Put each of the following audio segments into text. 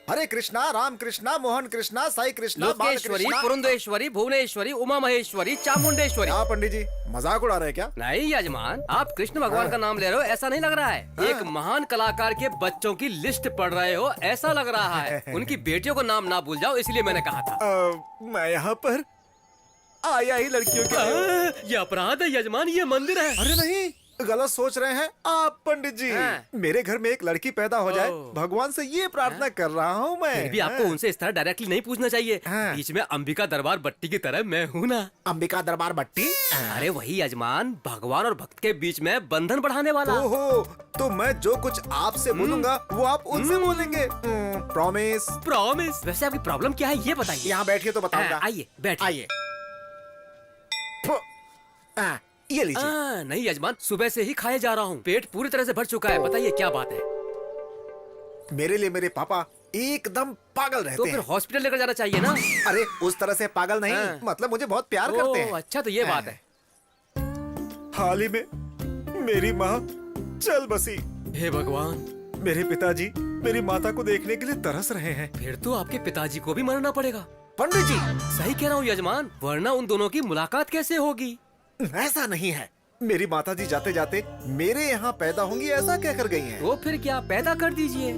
हरे कृष्णा, राम कृष्णा, मोहन कृष्णा, साई कृष्णा, लोकेश्वरी, पुरंदेश्वरी, भुवनेश्वरी, उमा महेश्वरी, चामुंडेश्वरी। क्या पंडित जी मजाक उड़ा रहे हैं क्या? नहीं यजमान, आप कृष्ण भगवान का नाम ले रहे हो ऐसा नहीं लग रहा है। एक महान कलाकार के बच्चों की लिस्ट पढ़ रहे हो ऐसा लग रहा है। उनकी बेटियों को नाम ना भूल जाओ इसलिए मैंने कहा था। मैं यहाँ पर आया ही लड़कियों के। ये अपराध है यजमान, ये मंदिर है। अरे नहीं, गलत सोच रहे हैं आप पंडित जी। मेरे घर में एक लड़की पैदा हो जाए, भगवान से ये प्रार्थना कर रहा हूँ मैं। फिर भी आपको उनसे इस तरह डायरेक्टली नहीं पूछना चाहिए। बीच में अंबिका दरबार बट्टी की तरह मैं हूँ ना। अंबिका दरबार बट्टी? अरे वही यजमान, भगवान और भक्त के बीच में बंधन बढ़ाने वाला। ओहो, तो मैं जो कुछ आपसे बोलूंगा वो आप उनसे बोलेंगे। प्रॉमिस? प्रॉमिस। वैसे आपकी प्रॉब्लम क्या है ये बताइए। यहाँ बैठिए तो बताऊंगा। आइए बैठ आइए। ये लीजिए। नहीं यजमान, सुबह से ही खाए जा रहा हूँ, पेट पूरी तरह से भर चुका है। बताइए क्या बात है। मेरे लिए मेरे पापा एकदम पागल रहते तो फिर हॉस्पिटल लेकर जाना चाहिए ना। अरे उस तरह से पागल नहीं, मतलब मुझे बहुत प्यार करते हैं। अच्छा तो ये बात है। हाल ही में मेरी माँ चल बसी। हे भगवान। मेरे पिताजी मेरी माता को देखने के लिए तरस रहे हैं। फिर तो आपके पिताजी को भी मरना पड़ेगा। पंडित जी सही कह रहा हूँ यजमान, वरना उन दोनों की मुलाकात कैसे होगी। ऐसा नहीं है, मेरी माता जी जाते जाते मेरे यहाँ पैदा होंगी ऐसा कहकर गई हैं। तो फिर क्या, पैदा कर दीजिए।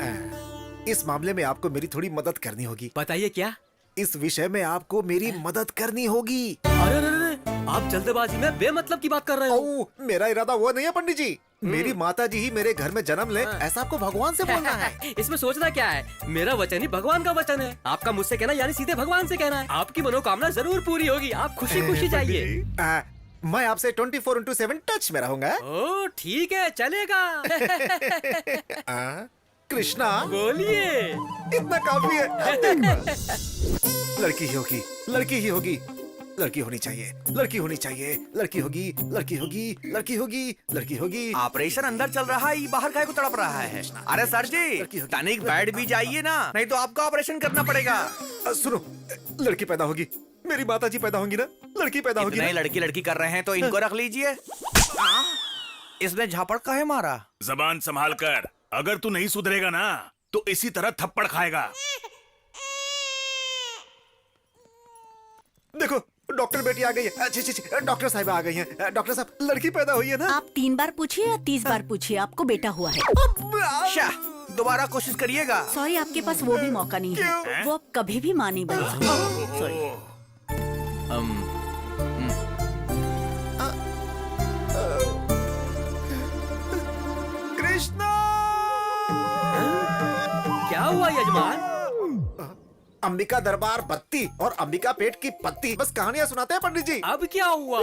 इस मामले में आपको मेरी थोड़ी मदद करनी होगी। बताइए क्या। इस विषय में आपको मेरी मदद करनी होगी। अरे आप जल्दबाजी में बेमतलब की बात कर रहे हो। मेरा इरादा वो नहीं है पंडित जी। मेरी माता जी ही मेरे घर में जन्म ले ऐसा आपको भगवान से बोलना है। इसमें सोचना क्या है, मेरा वचन ही भगवान का वचन है। आपका मुझसे कहना यानी सीधे भगवान से कहना है। आपकी मनोकामना जरूर पूरी होगी, आप खुशी खुशी जाइए। मैं आपसे 24/7 टच में रहूंगा। ओ ठीक है, चलेगा। कृष्णा बोलिए। इतना काफी है। लड़की ही होगी, लड़की ही होगी, लड़की होनी चाहिए, लड़की होनी चाहिए, लड़की होगी, लड़की होगी, लड़की होगी, लड़की होगी। ऑपरेशन अंदर चल रहा है, ये बाहर काहे को तड़प रहा है। अरे सर जी, तनिक बैठ भी जाइए ना, नहीं तो आपको ऑपरेशन करना पड़ेगा। सुनो, लड़की पैदा होगी, मेरी माता जी पैदा होंगी ना, लड़की पैदा होगी ना। नहीं, लड़की लड़की कर रहे हैं तो इनको रख लीजिए। इसने झापड़ काहे मारा? जबान संभाल कर, अगर तू नहीं सुधरेगा ना तो इसी तरह थप्पड़ खाएगा। देखो डॉक्टर बेटी आ गई है। अच्छी डॉक्टर साहिबा आ गई हैं। डॉक्टर साहब, लड़की पैदा हुई है ना? आप 3 बार पूछिए या 30 बार पूछिए, आपको बेटा हुआ है। शाह, दोबारा कोशिश करिएगा। सॉरी, आपके पास वो भी मौका नहीं है। वो अब कभी भी मां नहीं बन सकती। सॉरी। कृष्णा! क्या हुआ यजमान? अंबिका दरबार बत्ती और अंबिका पेट की पत्ती, बस कहानियां सुनाते हैं पंडित जी। अब क्या हुआ?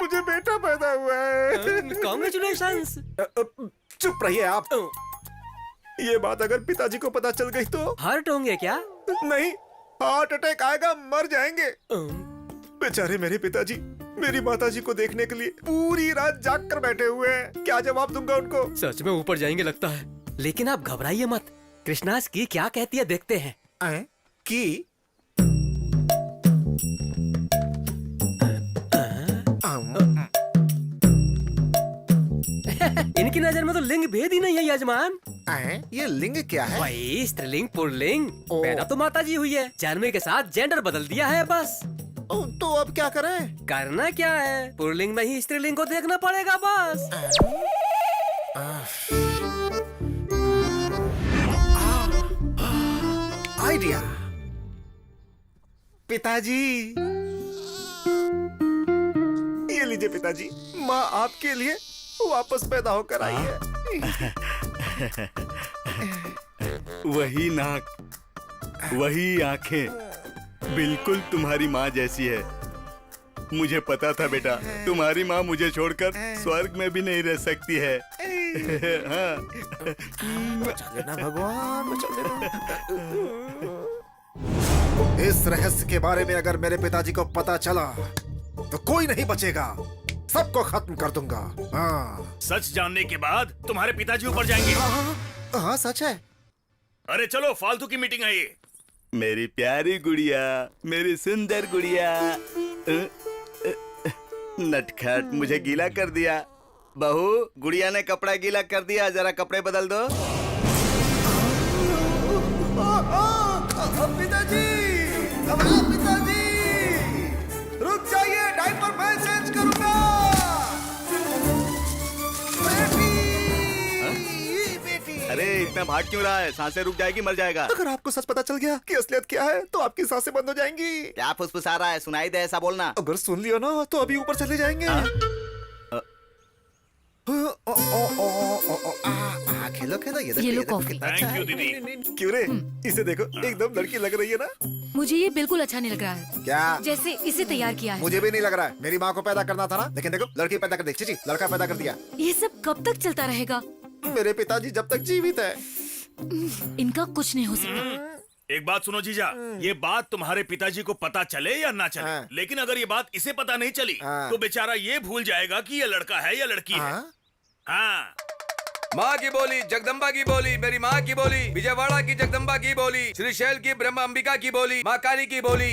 मुझे बेटा पैदा हुआ है। कांग्रेचुलेशंस। चुप रहिए आप। ये बात अगर पिताजी को पता चल गई तो? हर्ट होंगे क्या? नहीं, हार्ट अटैक आएगा, मर जाएंगे। बेचारे मेरे पिताजी मेरी माताजी को देखने के लिए पूरी रात जाग कर बैठे हुए हैं। क्या जवाब दूंगा उनको? सच में ऊपर जाएंगे लगता है। लेकिन आप घबराइए मत, कृष्णास की क्या कहती है देखते हैं। की? इनकी नजर में तो लिंग भेद ही नहीं है यजमान। ये लिंग क्या है? वही स्त्रीलिंग पुल्लिंग। पैदा तो माता जी हुई है, जन्म के साथ जेंडर बदल दिया है बस। तो अब क्या करें? करना क्या है, पुल्लिंग में ही स्त्रीलिंग को देखना पड़ेगा बस। आइडिया। पिताजी, ये लीजिए पिताजी, माँ आपके लिए वापस पैदा होकर आई है। वही नाक, वही आंखें, बिल्कुल तुम्हारी माँ जैसी है। मुझे पता था बेटा, तुम्हारी माँ मुझे छोड़कर स्वर्ग में भी नहीं रह सकती है। हाँ। बचा लेना भगवान, बचा लेना। इस रहस्य के बारे में अगर मेरे पिताजी को पता चला तो कोई नहीं बचेगा, सबको खत्म कर दूंगा। हाँ। सच जानने के बाद तुम्हारे पिताजी ऊपर जाएंगे। हाँ सच है। अरे चलो, फालतू की मीटिंग है ये। मेरी प्यारी गुड़िया, मेरी सुंदर गुड़िया। नटखट, मुझे गीला कर दिया। बहू, गुड़िया ने कपड़ा गीला कर दिया, जरा कपड़े बदल दो। पिताजी, अब पिताजी, रुक जाइए, डायपर मैं चेंज करूंगा। बेटी, अरे इतना भाग क्यों रहा है? सांसें रुक जाएगी, मर जाएगा। अगर आपको सच पता चल गया कि असलियत क्या है तो आपकी सांसें बंद हो जाएंगी। क्या फुसफुसा रहा है? सुनाई दे ऐसा बोलना। अगर सुन लिया ना तो अभी ऊपर चले जाएंगे। खेलो खेलो, ये ये लो कॉफी। थैंक यू दीदी। क्यों रे, इसे देखो, एकदम लड़की लग रही है ना। मुझे ये बिल्कुल अच्छा नहीं लग रहा है, क्या? जैसे इसे तैयार किया है। मुझे भी नहीं लग रहा है। मेरी माँ को पैदा करना था ना, लेकिन देखो लड़की पैदा कर दी। चीची, लड़का पैदा कर दिया। ये सब कब तक चलता रहेगा? मेरे पिताजी जब तक जीवित है। इनका कुछ नहीं हो सकता। एक बात सुनो जीजा, ये बात तुम्हारे पिताजी को पता चले या ना चले, हाँ। लेकिन अगर ये बात इसे पता नहीं चली हाँ। तो बेचारा ये भूल जाएगा कि ये लड़का है या लड़की है। हाँ? हाँ। माँ की बोली, जगदम्बा की बोली, मेरी माँ की बोली, विजयवाड़ा की जगदम्बा की बोली, श्रीशैल की ब्रह्म अंबिका की बोली, माँ काली की बोली।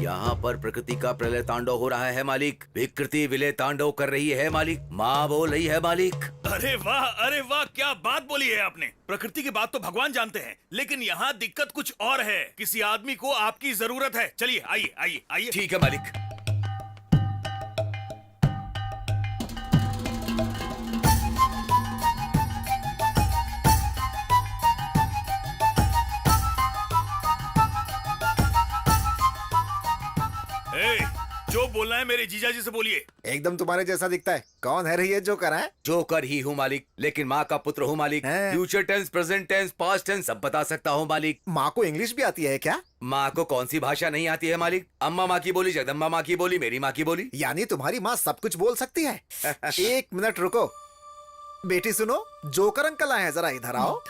यहाँ पर प्रकृति का प्रलय तांडव हो रहा है मालिक। विकृति विलय तांडव कर रही है मालिक। माँ बोल रही है मालिक। अरे वाह, क्या बात बोली है आपने। प्रकृति की बात तो भगवान जानते हैं, लेकिन यहाँ दिक्कत कुछ और है। किसी आदमी को आपकी जरूरत है। चलिए, आइए आइए आइए। ठीक है मालिक। जो बोलना है मेरे जीजा जी से बोलिए। एकदम तुम्हारे जैसा दिखता है। कौन है रे ये जोकर है? जोकर ही हूँ मालिक, लेकिन माँ का पुत्र हूँ मालिक। हैं? Future tense, present tense, past tense सब बता सकता हूँ मालिक। माँ को इंग्लिश भी आती है क्या? माँ को कौन सी भाषा नहीं आती है मालिक? अम्मा माँ की बोली, जगदम्बा माँ की बोली, मेरी माँ की बोली। यानी तुम्हारी माँ सब कुछ बोल सकती है। एक मिनट रुको बेटी, सुनो, जोकर अंकल आए हैं, जरा इधर आओ।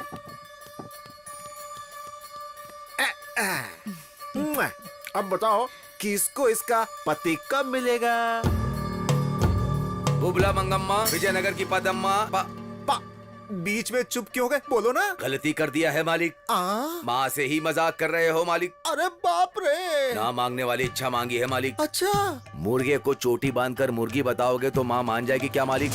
अब बताओ किसको इसका पति कब मिलेगा? बुबला मंगम्मा, विजयनगर की पदम्मा। बीच में चुप क्यों गए? बोलो ना। गलती कर दिया है मालिक। माँ से ही मजाक कर रहे हो मालिक। अरे बाप रे। ना मांगने वाली इच्छा मांगी है मालिक। अच्छा, मुर्गे को चोटी बांधकर मुर्गी बताओगे तो माँ मान जाएगी क्या मालिक?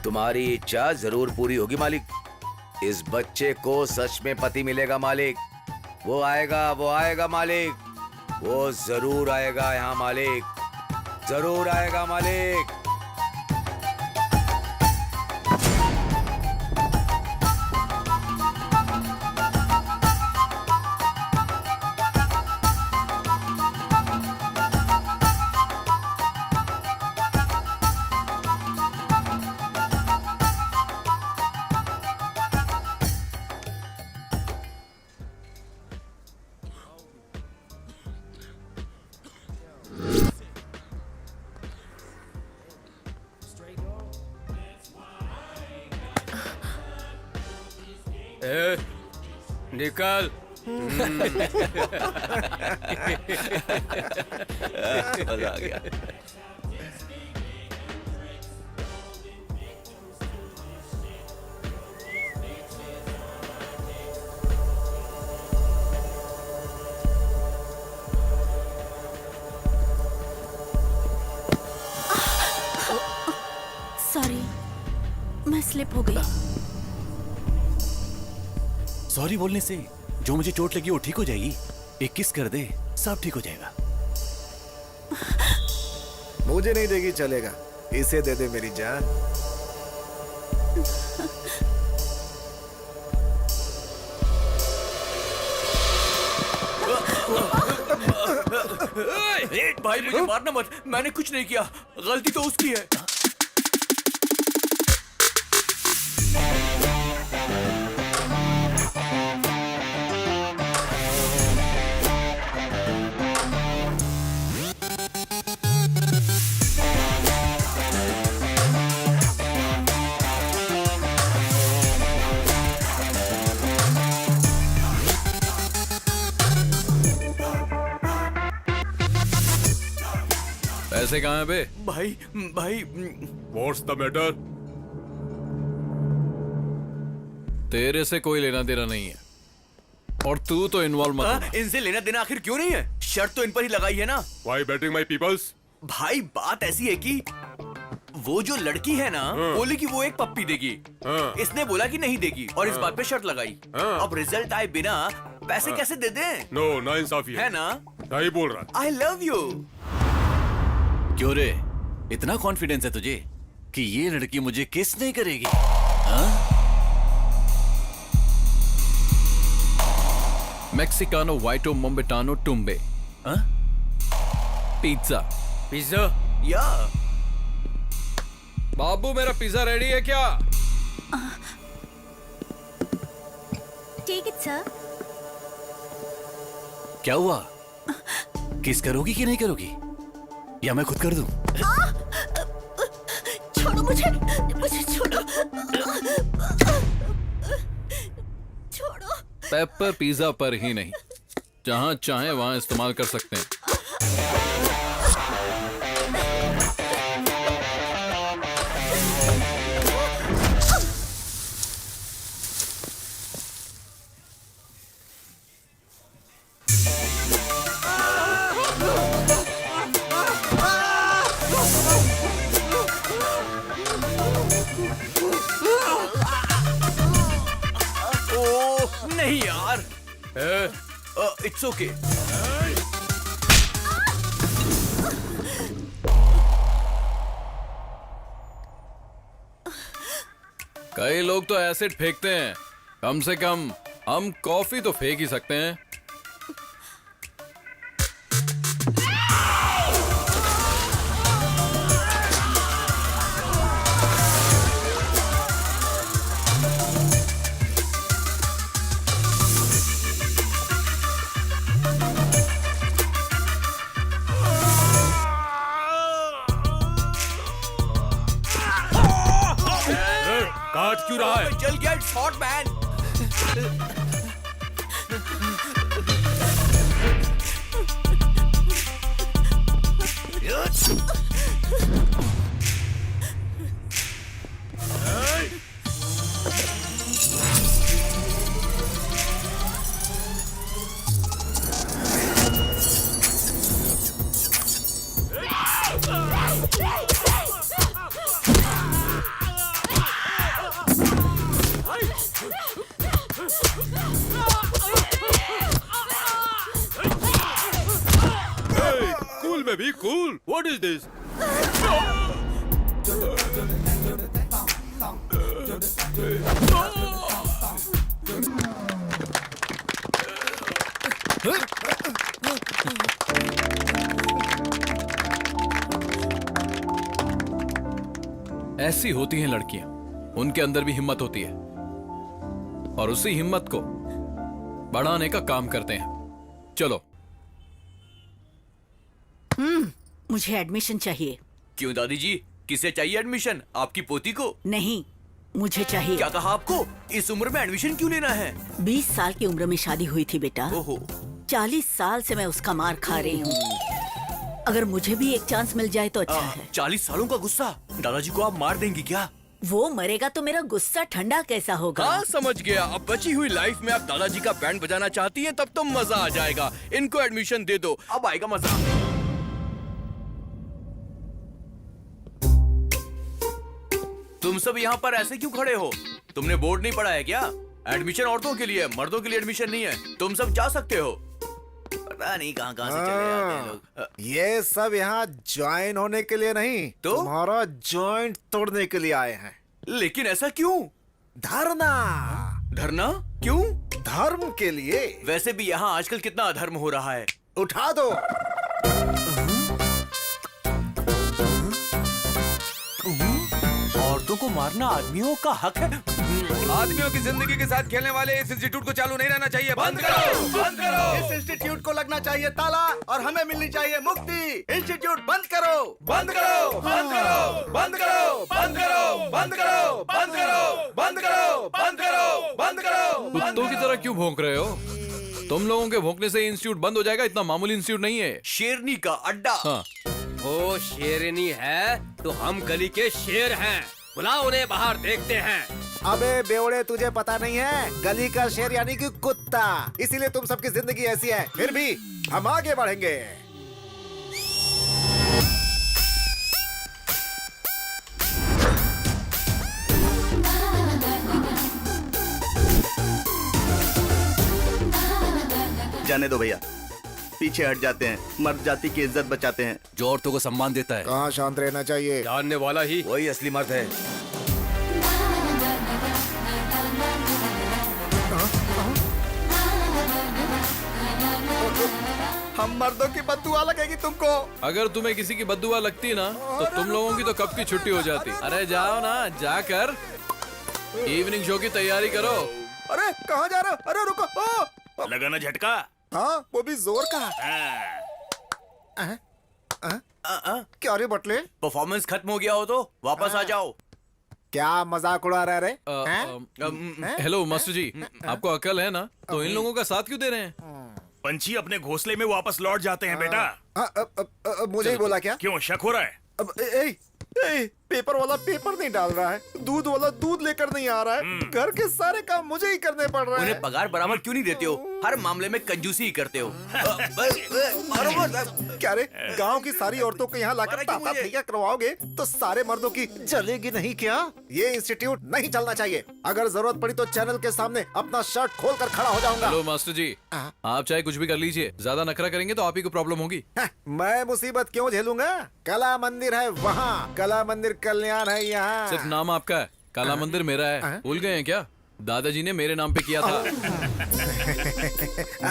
तुम्हारी इच्छा जरूर पूरी होगी मालिक। इस बच्चे को सच में पति मिलेगा मालिक। वो आएगा मालिक। वो जरूर आएगा यहाँ मालिक, जरूर आएगा मालिक। निकल। मजा आ गया। सॉरी, मैं स्लिप हो गई। सॉरी बोलने से जो मुझे चोट लगी वो ठीक हो जाएगी। एक किस कर दे, सब ठीक हो जाएगा। मुझे नहीं देगी चलेगा, इसे दे दे मेरी जान। भाई मुझे मारना मत, मैंने कुछ नहीं किया, गलती तो उसकी है। पैसे कहाँ हैं बे? भाई What's the matter? तेरे से कोई लेना देना नहीं है और तू तो इन्वॉल्व मत हो। इनसे लेना देना आखिर क्यों नहीं है? शर्त तो इन पर ही लगाई है ना। Why betting my peoples? भाई बात ऐसी है कि वो जो लड़की है ना, बोली कि वो एक पप्पी देगी। इसने बोला कि नहीं देगी और इस बात पे शर्त लगाई। अब रिजल्ट आए बिना पैसे कैसे दे दें? नो ना इंसाफी है ना? सही बोल रहा। I love you. क्यों रे, इतना कॉन्फिडेंस है तुझे कि ये लड़की मुझे किस नहीं करेगी? हाँ? मेक्सिकानो वाइटो मोम्बेटानो टुम्बे हाँ? पिज्जा। पिज्जा? या बाबू मेरा पिज्जा रेडी है क्या? Take it sir. क्या हुआ? किस करोगी कि नहीं करोगी, या मैं खुद कर दूं? छोड़ो मुझे, मुझे छोड़ो, छोड़ो। पेपर पिज्जा पर ही नहीं, जहां चाहे वहां इस्तेमाल कर सकते हैं। नहीं यार, इट्स ओके। कई लोग तो एसिड फेंकते हैं, कम से कम हम कॉफी तो फेंक ही सकते हैं। काट क्यों रहा है? जल गया, इट्स हॉट मैन। कूल में भी कूल। What is this? ऐसी होती हैं लड़कियां, उनके अंदर भी हिम्मत होती है और उसी हिम्मत को बढ़ाने का काम करते हैं। चलो। मुझे एडमिशन चाहिए। क्यों दादी जी, किसे चाहिए एडमिशन? आपकी पोती को? नहीं, मुझे चाहिए। क्या कहा आपको? इस उम्र में एडमिशन क्यों लेना है? 20 साल की उम्र में शादी हुई थी बेटा। ओहो। 40 साल से मैं उसका मार खा रही हूँ। अगर मुझे भी एक चांस मिल जाए तो अच्छा है। 40 सालों का गुस्सा? दादाजी को आप मार देंगी क्या? वो मरेगा तो मेरा गुस्सा ठंडा कैसा होगा? हाँ समझ गया। अब बची हुई लाइफ में आप दादाजी का बैंड बजाना चाहती हैं, तब तो मजा आ जाएगा। इनको एडमिशन दे दो, अब आएगा मजा। तुम सब यहाँ पर ऐसे क्यों खड़े हो? तुमने बोर्ड नहीं पढ़ा है क्या? एडमिशन औरतों के लिए, मर्दों के लिए एडमिशन नहीं है। तुम सब जा सकते हो। पता नहीं कहाँ कहाँ से चले आते हैं लोग। ये सब यहाँ ज्वाइन होने के लिए नहीं, तो तुम्हारा जॉइंट तोड़ने के लिए आए हैं। लेकिन ऐसा क्यों? धरना। धरना क्यों? धर्म के लिए। वैसे भी यहाँ आजकल कितना अधर्म हो रहा है। उठा दो। औरतों को मारना आदमियों का हक है। आदमियों की जिंदगी के साथ खेलने वाले इस इंस्टीट्यूट को चालू नहीं रहना चाहिए। बंद करो, बंद करो। इस इंस्टीट्यूट को लगना चाहिए ताला और हमें मिलनी चाहिए मुक्ति। इंस्टीट्यूट बंद करो, बंद करो, बंद करो, बंद करो, बंद करो, बंद करो, बंद करो, बंद करो, बंद करो, बंद करो। कुत्तों की तरह क्यों भौंक रहे हो? तुम लोगों के भौंकने से इंस्टीट्यूट बंद हो जाएगा, इतना मामूली इंस्टीट्यूट नहीं है। शेरनी का अड्डा। हाँ। वो शेरनी है तो हम गली के शेर हैं। बुलाओ उन्हें बाहर, देखते हैं। अबे बेवड़े, तुझे पता नहीं है, गली का शेर यानी कि कुत्ता। इसीलिए तुम सबकी जिंदगी ऐसी है, फिर भी हम आगे बढ़ेंगे। जाने दो भैया, पीछे हट जाते हैं, मर्द जाति की इज्जत बचाते हैं। जो औरतों को सम्मान देता है। कहाँ शांत रहना चाहिए। जानने वाला ही वही असली मर्द है। हम मर्दों की बददुआ लगेगी तुमको। अगर तुम्हें किसी की बद्दुआ लगती ना तो तुम लोगों की तो कब की छुट्टी हो जाती। अरे जाओ ना, जाकर इवनिंग शो की तैयारी करो। अरे कहाँ जा रहे हो? अरे रुको। लगा ना झटका। हाँ, वो भी जोर का। क्या रे बटले, परफॉर्मेंस खत्म हो गया हो तो वापस आ जाओ। क्या मजाक उड़ा रहे रे? हेलो मास्टर जी, आपको अकल है ना? तो इन लोगों का साथ क्यों दे रहे हैं? पंछी अपने घोंसले में वापस लौट जाते हैं बेटा। मुझे ही बोला क्या? क्यों शक हो रहा है? पेपर वाला पेपर नहीं डाल रहा है, दूध वाला दूध लेकर नहीं आ रहा है, घर के सारे काम मुझे ही करने पड़ रहे हैं। उन्हें पगार बराबर क्यों नहीं देते हो? हर मामले में कंजूसी ही करते हो। क्या रे, गांव की सारी औरतों को यहाँ लाकर ताता भैया करवाओगे तो सारे मर्दों की चलेगी नहीं क्या? ये इंस्टीट्यूट नहीं चलना चाहिए। अगर जरूरत पड़ी तो चैनल के सामने अपना शर्ट खोल कर खड़ा हो जाऊंगा। हेलो मास्टर जी, आप चाहे कुछ भी कर लीजिए, ज्यादा नखरा करेंगे तो आप ही को प्रॉब्लम होगी। मैं मुसीबत क्यों झेलूंगा? कला मंदिर है वहाँ, कला मंदिर कल्याण है यहाँ। सिर्फ नाम आपका है, काला मंदिर मेरा है। भूल गए हैं क्या? दादाजी ने मेरे नाम पे किया था।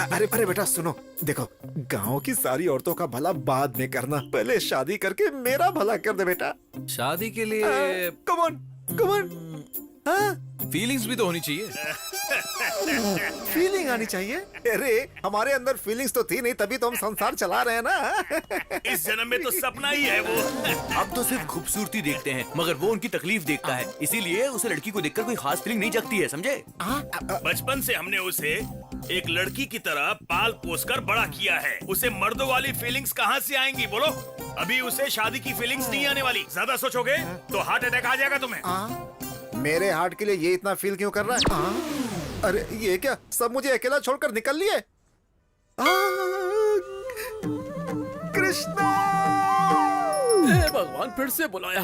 अरे अरे बेटा सुनो, देखो गांव की सारी औरतों का भला बाद में करना, पहले शादी करके मेरा भला कर दे बेटा। शादी के लिए कम ऑन। फीलिंग्स भी तो होनी चाहिए। फीलिंग आनी चाहिए। अरे हमारे अंदर फीलिंग्स तो थी नहीं, तभी तो हम संसार चला रहे हैं ना। इस जन्म में तो सपना ही है वो। अब तो सिर्फ खूबसूरती देखते हैं, मगर वो उनकी तकलीफ देखता है। इसीलिए उसे लड़की को देखकर कोई खास फीलिंग नहीं जगती है, समझे? बचपन से हमने उसे एक लड़की की तरह पाल पोस कर बड़ा किया है। उसे मर्दों वाली फीलिंग्स कहाँ से आएंगी बोलो? अभी उसे शादी की फीलिंग्स नहीं आने वाली। ज्यादा सोचोगे तो हार्ट अटैक आ जाएगा तुम्हें। मेरे हार्ट के लिए ये इतना फील क्यों कर रहा है? अरे ये क्या, सब मुझे अकेला छोड़कर निकल लिए? कृष्णा! भगवान फिर से बुलाया।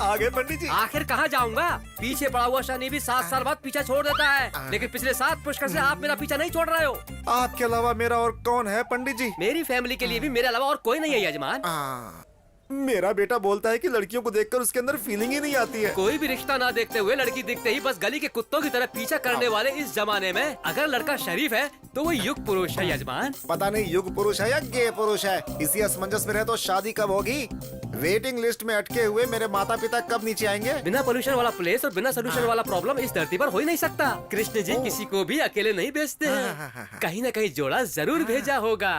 आगे पंडित जी। आखिर कहाँ जाऊंगा? पीछे पड़ा हुआ शनि भी 7 साल बाद पीछा छोड़ देता है, लेकिन पिछले 7 पुष्कर से आप मेरा पीछा नहीं छोड़ रहे हो। आपके अलावा मेरा और कौन है पंडित जी? मेरी फैमिली के लिए भी मेरे अलावा और कोई नहीं है यजमान। मेरा बेटा बोलता है कि लड़कियों को देखकर उसके अंदर फीलिंग ही नहीं आती है। कोई भी रिश्ता ना देखते हुए लड़की दिखते ही बस गली के कुत्तों की तरह पीछा करने वाले इस जमाने में अगर लड़का शरीफ है तो वो युग पुरुष है यजमान। पता नहीं युग पुरुष है या गे पुरुष है। इसी असमंजस में रहे तो शादी कब होगी? वेटिंग लिस्ट में अटके हुए मेरे माता पिता कब नीचे आएंगे? बिना पोल्यूशन वाला प्लेस और बिना सोल्यूशन वाला प्रॉब्लम इस धरती पर हो ही नहीं सकता। कृष्ण जी किसी को भी अकेले नहीं भेजते हैं, कहीं न कहीं जोड़ा जरूर भेजा होगा।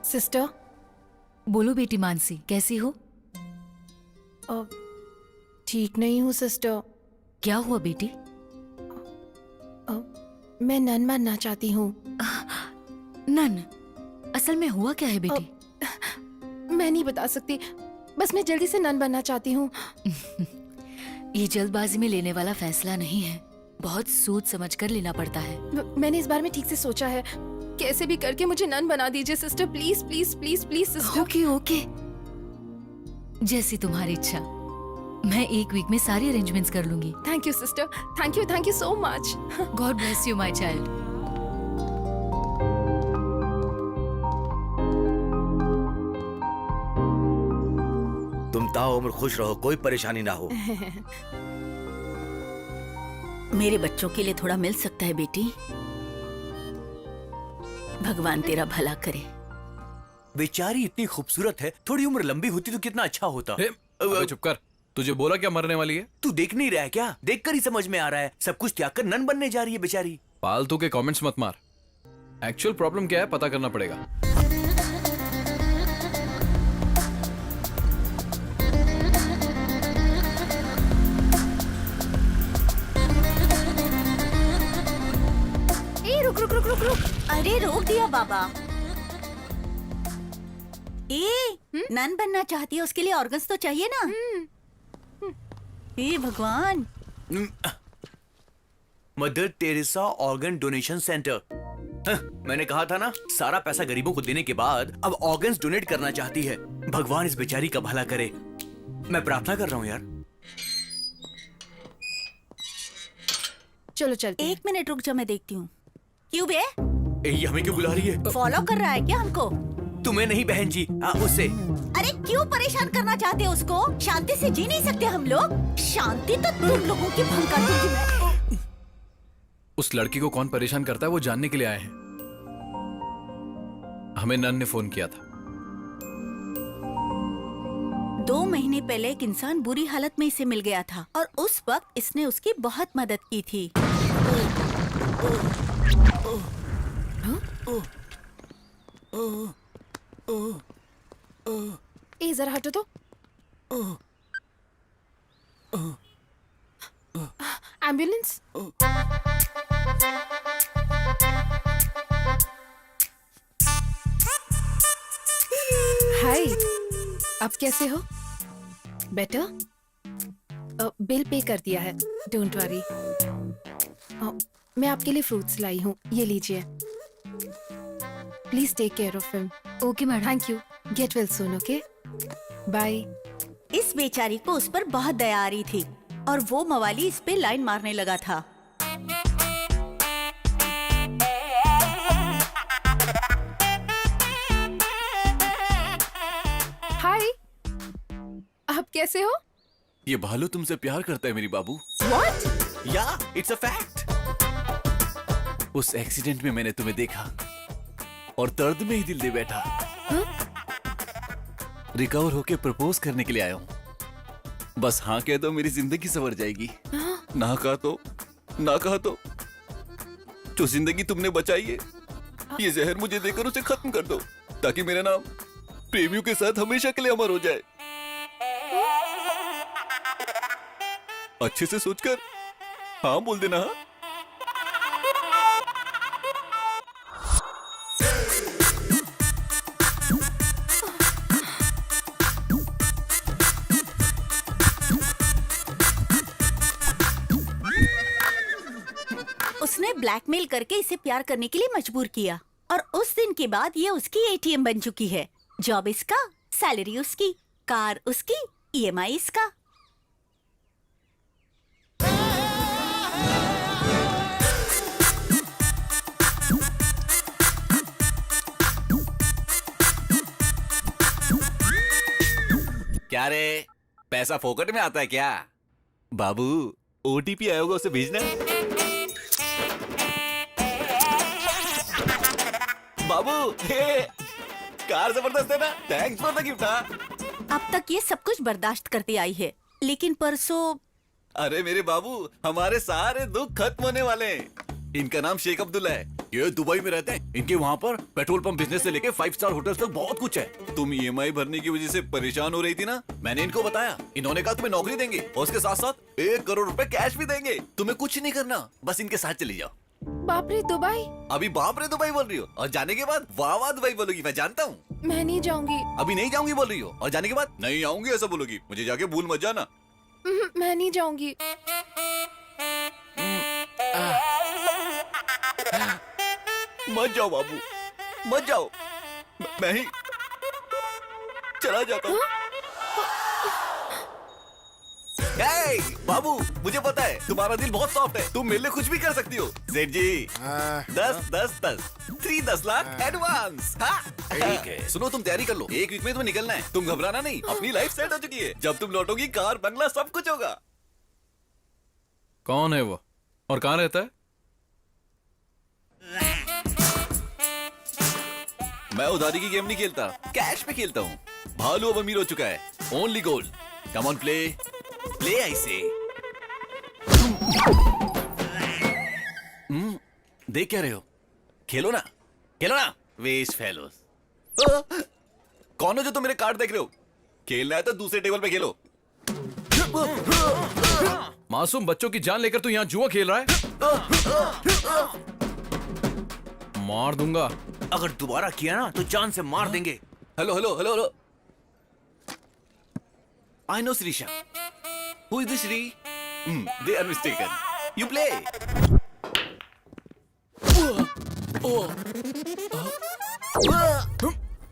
सिस्टर, बोलो बेटी मानसी, कैसी हो? ठीक नहीं हूँ सिस्टर। क्या हुआ बेटी? मैं नन बनना चाहती हूँ। नन? असल में हुआ क्या है बेटी? मैं नहीं बता सकती, बस मैं जल्दी से नन बनना चाहती हूँ। ये जल्दबाजी में लेने वाला फैसला नहीं है, बहुत सोच समझ कर लेना पड़ता है। मैंने इस बारे में ठीक से सोचा है, कैसे भी करके मुझे नन बना दीजिए sister, please please please please sister. Okay okay, जैसी तुम्हारी इच्छा। मैं 1 वीक में सारी अरेंजमेंट्स कर लूंगी। Thank you sister, thank you so much. God bless you my child. तुम ताउम्र खुश रहो, कोई परेशानी ना हो। मेरे बच्चों के लिए थोड़ा मिल सकता है बेटी? भगवान तेरा भला करे। बेचारी इतनी खूबसूरत है, थोड़ी उम्र लंबी होती तो कितना अच्छा होता। अबे चुप कर, तुझे बोला क्या मरने वाली है? तू देख नहीं रहा है क्या? देखकर ही समझ में आ रहा है, सब कुछ त्याग कर नन बनने जा रही है बेचारी। फालतू के कमेंट्स मत मार, एक्चुअल प्रॉब्लम क्या है पता करना पड़ेगा। रुक। अरे रोक दिया बाबा। नन बनना चाहती है, उसके लिए ऑर्गन्स तो चाहिए ना। हे भगवान। Mother Teresa organ donation centre. मैंने कहा था ना, सारा पैसा गरीबों को देने के बाद अब ऑर्गन्स डोनेट करना चाहती है। भगवान इस बेचारी का भला करे। मैं प्रार्थना कर रहा हूँ यार। चलो चलते हैं। 1 मिनट रुक जा, मैं देखती हूँ। क्यों बे? ये हमें क्यों बुला रही है? फॉलो कर रहा है क्या हमको? तुम्हें नहीं बहन जी, उससे। अरे क्यों परेशान करना चाहते हो उसको? शांति से जी नहीं सकते हम लोग? शांति तो तुम लोगों की भंग कर दूंगी मैं। उस लड़की को कौन परेशान करता है वो जानने के लिए आए हैं। हमें नन ने फोन किया था। 2 महीने पहले एक इंसान बुरी हालत में इसे मिल गया था और उस वक्त इसने उसकी बहुत मदद की थी। ए जरा हटो तो। एम्बुलेंस। हाय, अब कैसे हो? बेटर? बिल पे कर दिया है, डोंट वरी। मैं आपके लिए फ्रूट्स लाई हूँ, ये लीजिए। Please take care of him. Okay madam. Thank you. Get well soon, okay? Bye. इस बेचारी को उस पर बहुत दया आ रही थी और वो मवाली इस पे लाइन मारने लगा था। हाय, आप कैसे हो? ये भालू तुमसे प्यार करता है मेरी बाबू। What? या इट्स अ फैक्ट। उस एक्सीडेंट में मैंने तुम्हें देखा और दर्द में ही दिल दे बैठा। रिकवर होके प्रपोज करने के लिए आया हूँ। बस हाँ कह दो, मेरी जिंदगी संवर जाएगी। ना कहा तो जो जिंदगी तुमने बचाई है, ये जहर मुझे देकर उसे खत्म कर दो, ताकि मेरा नाम प्रेमियों के साथ हमेशा के लिए अमर हो जाए। अच्छे से सोचकर हाँ बोल देना। हाँ? उसने ब्लैकमेल करके इसे प्यार करने के लिए मजबूर किया और उस दिन के बाद ये उसकी एटीएम बन चुकी है। जॉब इसका, सैलरी उसकी, कार उसकी, ईएमआई इसका। क्या रे, पैसा फोकट में आता है क्या? बाबू, ओटीपी आया होगा, उसे भेजना। बाबू, कार जबरदस्त है ना? Thanks for the gift. अब तक ये सब कुछ बर्दाश्त करती आई है, लेकिन परसों। अरे मेरे बाबू, हमारे सारे दुख खत्म होने वाले हैं। इनका नाम शेख अब्दुल्ला है, ये दुबई में रहते हैं। इनके वहाँ पर पेट्रोल पंप बिजनेस से लेके 5 स्टार होटल्स तक बहुत कुछ है। तुम ईएमआई भरने की वजह से परेशान हो रही थी ना, मैंने इनको बताया। इन्होंने कहा तुम्हें नौकरी देंगे और उसके साथ साथ 1 करोड़ रुपए कैश भी देंगे। तुम्हें कुछ नहीं करना, बस इनके साथ चली जाओ। बाप रे, दुबई? अभी बाप रे दुबई बोल रही हो और जाने के बाद वाह वाह दुबई बोलोगी, मैं जानता हूँ। मैं नहीं जाऊंगी। अभी नहीं जाऊंगी बोल रही हो और जाने के बाद नहीं आऊंगी ऐसा बोलोगी। मुझे जाके भूल मत जाना। मैं नहीं जाऊंगी। मत जाओ बाबू, मत जाओ, मैं ही चला जाता हूँ। Hey, बाबू, मुझे पता है तुम्हारा दिल बहुत सॉफ्ट है, तुम मेरे लिए कुछ भी कर सकती हो। सेठ जी, 10 लाख एडवांस। ठीक है, सुनो तुम तैयारी कर लो, 1 वीक में तुम्हें निकलना है। तुम घबराना नहीं, अपनी लाइफ सेट हो चुकी है। जब तुम लौटोगी, कार बंगला सब कुछ होगा। कौन है वो और कहाँ रहता है? मैं उधारी की गेम नहीं खेलता, कैश में खेलता हूँ। भालू अब अमीर हो चुका है, only gold. Come on play, play I से। देख क्या रहे हो? खेलो ना, खेलो ना, वेस्ट फेलोस। कौन हो जो तुम मेरे कार्ड देख रहे हो? खेलना है तो दूसरे टेबल पे खेलो। मासूम बच्चों की जान लेकर तू यहाँ जुआ खेल रहा है? मार दूंगा। अगर दोबारा किया ना तो जान से मार देंगे। Hello hello hello hello. I know Shrisha. Who is this Shri? They are mistaken. You play.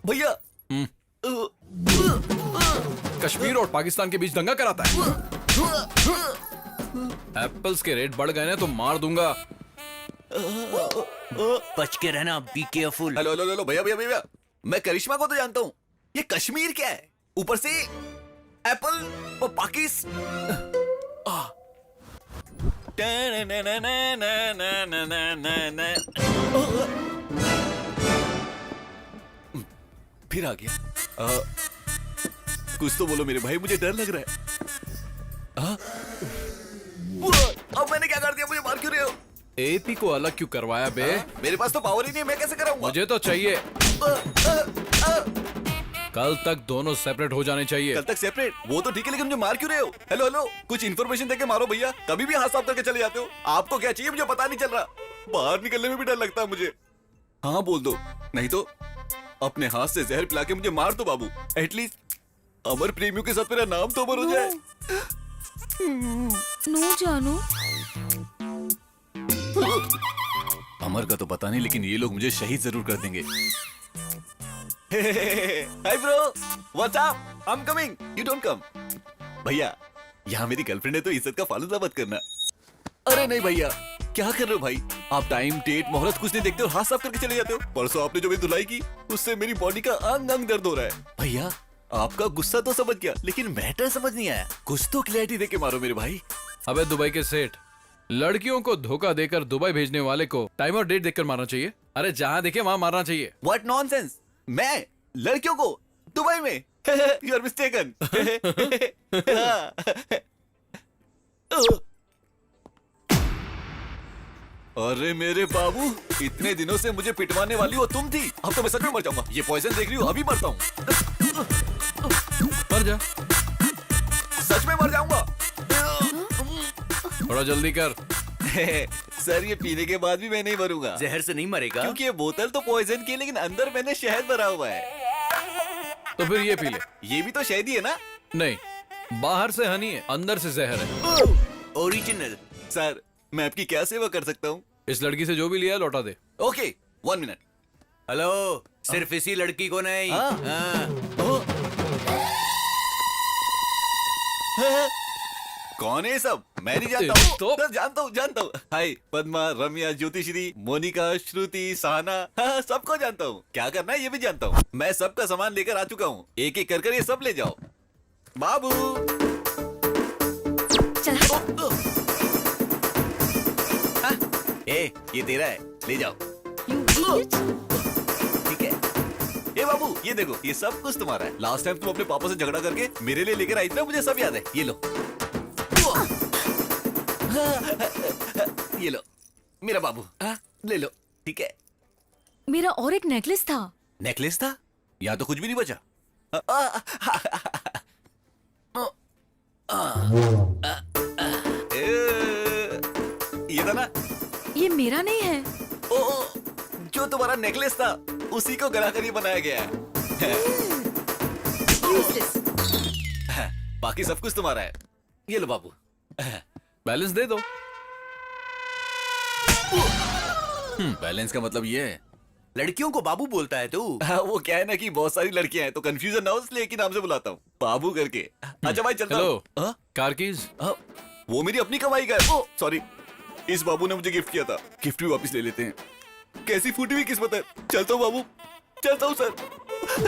भैया कश्मीर और पाकिस्तान के बीच दंगा कराता है। एप्पल्स के रेट बढ़ गए ना तो मार दूंगा। बच के रहना, be careful. Hello hello hello भैया भैया भैया, मैं करिश्मा को तो जानता हूँ, ये कश्मीर क्या है? ऊपर से एप्पल और फिर आ गया। कुछ तो बोलो मेरे भाई, मुझे डर लग रहा है। अब मैंने क्या कर दिया? मुझे मार क्यों रहे हो? एपी को अलग क्यों करवाया बे? मेरे पास तो पावर ही नहीं, मैं कैसे कराऊंगा? मुझे तो चाहिए। कल तक दोनों सेपरेट हो जाने चाहिए। कल तक सेपरेट? वो तो ठीक है, लेकिन मुझे मार क्यों रहे हो? हेलो हेलो, कुछ इन्फॉर्मेशन देके मारो भैया। कभी भी हाथ साफ करके चले जाते हो। आपको क्या चाहिए मुझे पता नहीं चल रहा। बाहर निकलने में भी डर लगता है मुझे। हाँ बोल दो, नहीं तो अपने हाथ से जहर पिला के मुझे मार दो बाबू। एटलीस्ट अमर प्रेमियों के साथ मेरा नाम तो अमर हो जाए। नो जानू। अमर का तो पता नहीं, लेकिन ये लोग मुझे शहीद जरूर कर देंगे। Hi bro, what's up? I am coming, you don't come. भैया यहाँ मेरी गर्लफ्रेंड है तो इज्जत का फालूदा मत करना। अरे नहीं भैया, क्या कर रहे हो भाई? आप टाइम डेट मोहलत कुछ नहीं देखते और हाथ साफ करके चले जाते हो। परसों आपने जो मेरी धुलाई की उससे मेरी बॉडी का अंग अंग दर्द हो रहा है। भैया आपका गुस्सा तो समझ गया, लेकिन मैटर समझ नहीं आया। कुछ तो क्लैरिटी देके मारो मेरे भाई। अबे दुबई के सेठ, लड़कियों को धोखा देकर दुबई भेजने वाले को टाइम और डेट देखकर मारना चाहिए। अरे जहाँ देखे वहाँ मारना चाहिए। What nonsense? मैं लड़कियों को दुबई में? You are mistaken. अरे मेरे बाबू, इतने दिनों से मुझे पिटवाने वाली हो तुम थी। अब तो मैं सच में मर जाऊंगा। ये पॉइजन देख रही हो, अभी मरता हूँ। मर जा। सच में मर जाऊंगा। थोड़ा जल्दी कर। सर ये पीने के बाद भी मैं नहीं मरूंगा। जहर से नहीं मरेगा, क्योंकि ये बोतल तो पॉइजन की है, लेकिन अंदर मैंने शहद भरा हुआ है। तो फिर ये पी ले। ये भी तो शहद ही है ना? नहीं, बाहर से हनी है, अंदर से जहर है। ओरिजिनल। सर मैं आपकी क्या सेवा कर सकता हूँ? इस लड़की से जो भी लिया लौटा दे। Okay 1 minute. हेलो, सिर्फ इसी लड़की को नहीं। कौन है सब? मैं नहीं जानता हूँ। तो? जानता हूँ। हाय पद्मा, रम्या, ज्योतिश्री, मोनिका, श्रुति, सहना, हाँ, सबको जानता हूँ। क्या करना है ये भी जानता हूँ। मैं सबका सामान लेकर आ चुका हूँ। एक एक कर ये सब ले जाओ। बाबू ये तेरा है, ले जाओ। ठीक है। ये बाबू ये देखो, ये सब कुछ तुम्हारा है। लास्ट टाइम तुम अपने पापा से झगड़ा करके मेरे लिए लेकर आई थी ना, मुझे सब याद है। ये लो। ये लो मेरा बाबू, ले लो। ठीक है। मेरा और एक नेकलेस था। नेकलेस था? यहाँ तो कुछ भी नहीं बचा। ये था ना? ये मेरा नहीं है। ओ, जो तुम्हारा नेकलेस था उसी को गला कर ही बनाया गया है। बाकी सब कुछ तुम्हारा है। ये लो बाबू। बैलेंस दे दो। बैलेंस का मतलब ये है? लड़कियों को बाबू बोलता है तू? वो क्या है ना कि बहुत सारी लड़कियां हैं तो कंफ्यूजन ना हो, इसलिए एक ही नाम से बुलाता हूँ, बाबू करके। अच्छा भाई चलता हूँ। Hello, car keys? वो मेरी अपनी कमाई का है। सॉरी, इस बाबू ने मुझे गिफ्ट किया था। गिफ्ट भी वापस ले लेते हैं। कैसी फूटी हुई किस्मत है। चलता हूँ बाबू, चलता हूँ सर,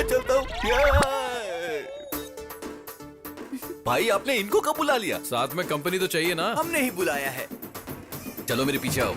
चलता हूँ। भाई आपने इनको कब बुला लिया? साथ में कंपनी तो चाहिए ना। हमने ही बुलाया है। चलो मेरे पीछे आओ।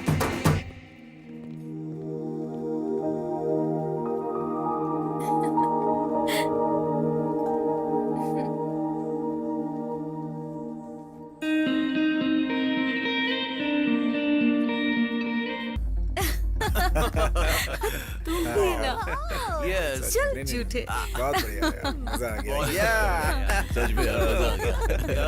यस। चल झूठे। बहुत बढ़िया यार, मजा आ गया। सच में यार, मजा आ गया।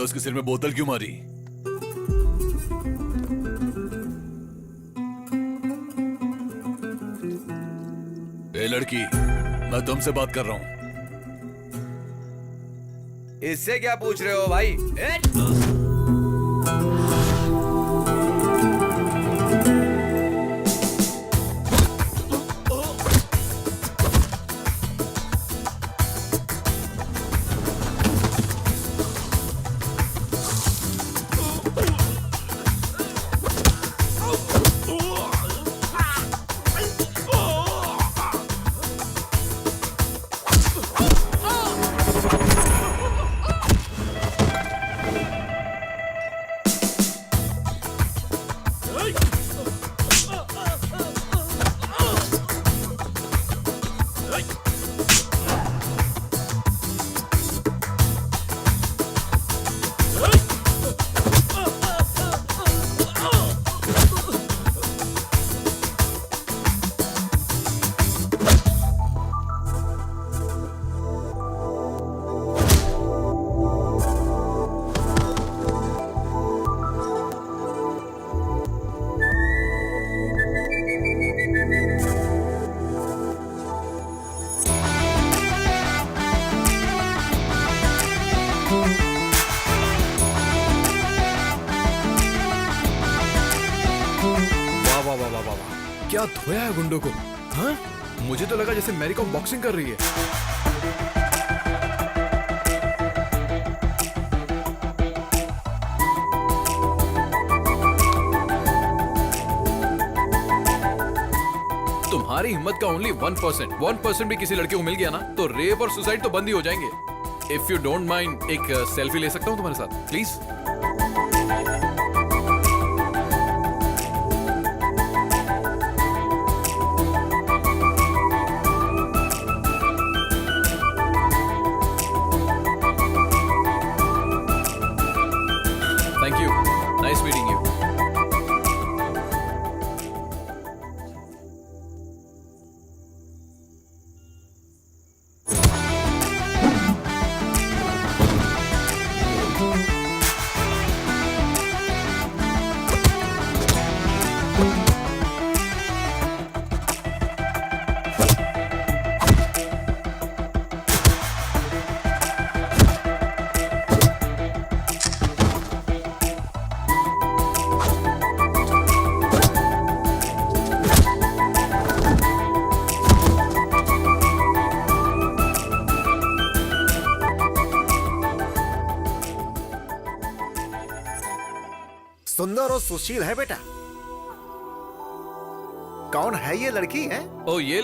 उसके सिर में बोतल क्यों मारी? ए लड़की, मैं तुमसे बात कर रहा हूँ। इससे क्या पूछ रहे हो भाई? क्या धोया है गुंडों को? हाँ? मुझे तो लगा जैसे मैरी कॉम बॉक्सिंग कर रही है। तुम्हारी हिम्मत का ओनली 1% भी किसी लड़के को मिल गया ना तो रेप और सुसाइड तो बंद ही हो जाएंगे। इफ यू डोंट माइंड एक सेल्फी ले सकता हूँ तुम्हारे साथ please? Thank you, nice meeting you. सुंदर और सुशील है बेटा। कौन है ये लड़की है? ओ ये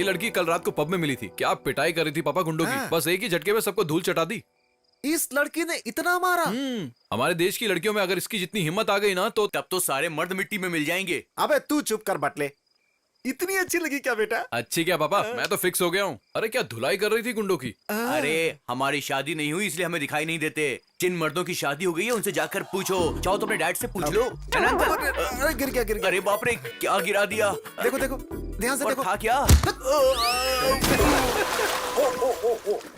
लड़की कल रात को पब में मिली थी। क्या पिटाई कर रही थी पापा गुंडों की। बस एक ही झटके में सबको धूल चटा दी। इस लड़की ने इतना मारा? हमारे देश की लड़कियों में अगर इसकी जितनी हिम्मत आ गई ना तो तब तो सारे मर्द मिट्टी में मिल जाएंगे। अबे तू चुप कर बटले। इतनी अच्छी लगी क्या बेटा? अच्छी क्या पापा, मैं तो फिक्स हो गया हूँ। अरे क्या धुलाई कर रही थी गुंडों की। अरे हमारी शादी नहीं हुई इसलिए हमें दिखाई नहीं देते। जिन मर्दों की शादी हो गई है उनसे जाकर पूछो। चाहो तो अपने डैड से पूछ लो। अरे गिर गया। अरे बाप रे, क्या गिरा दिया। देखो ध्यान से देखो। था क्या?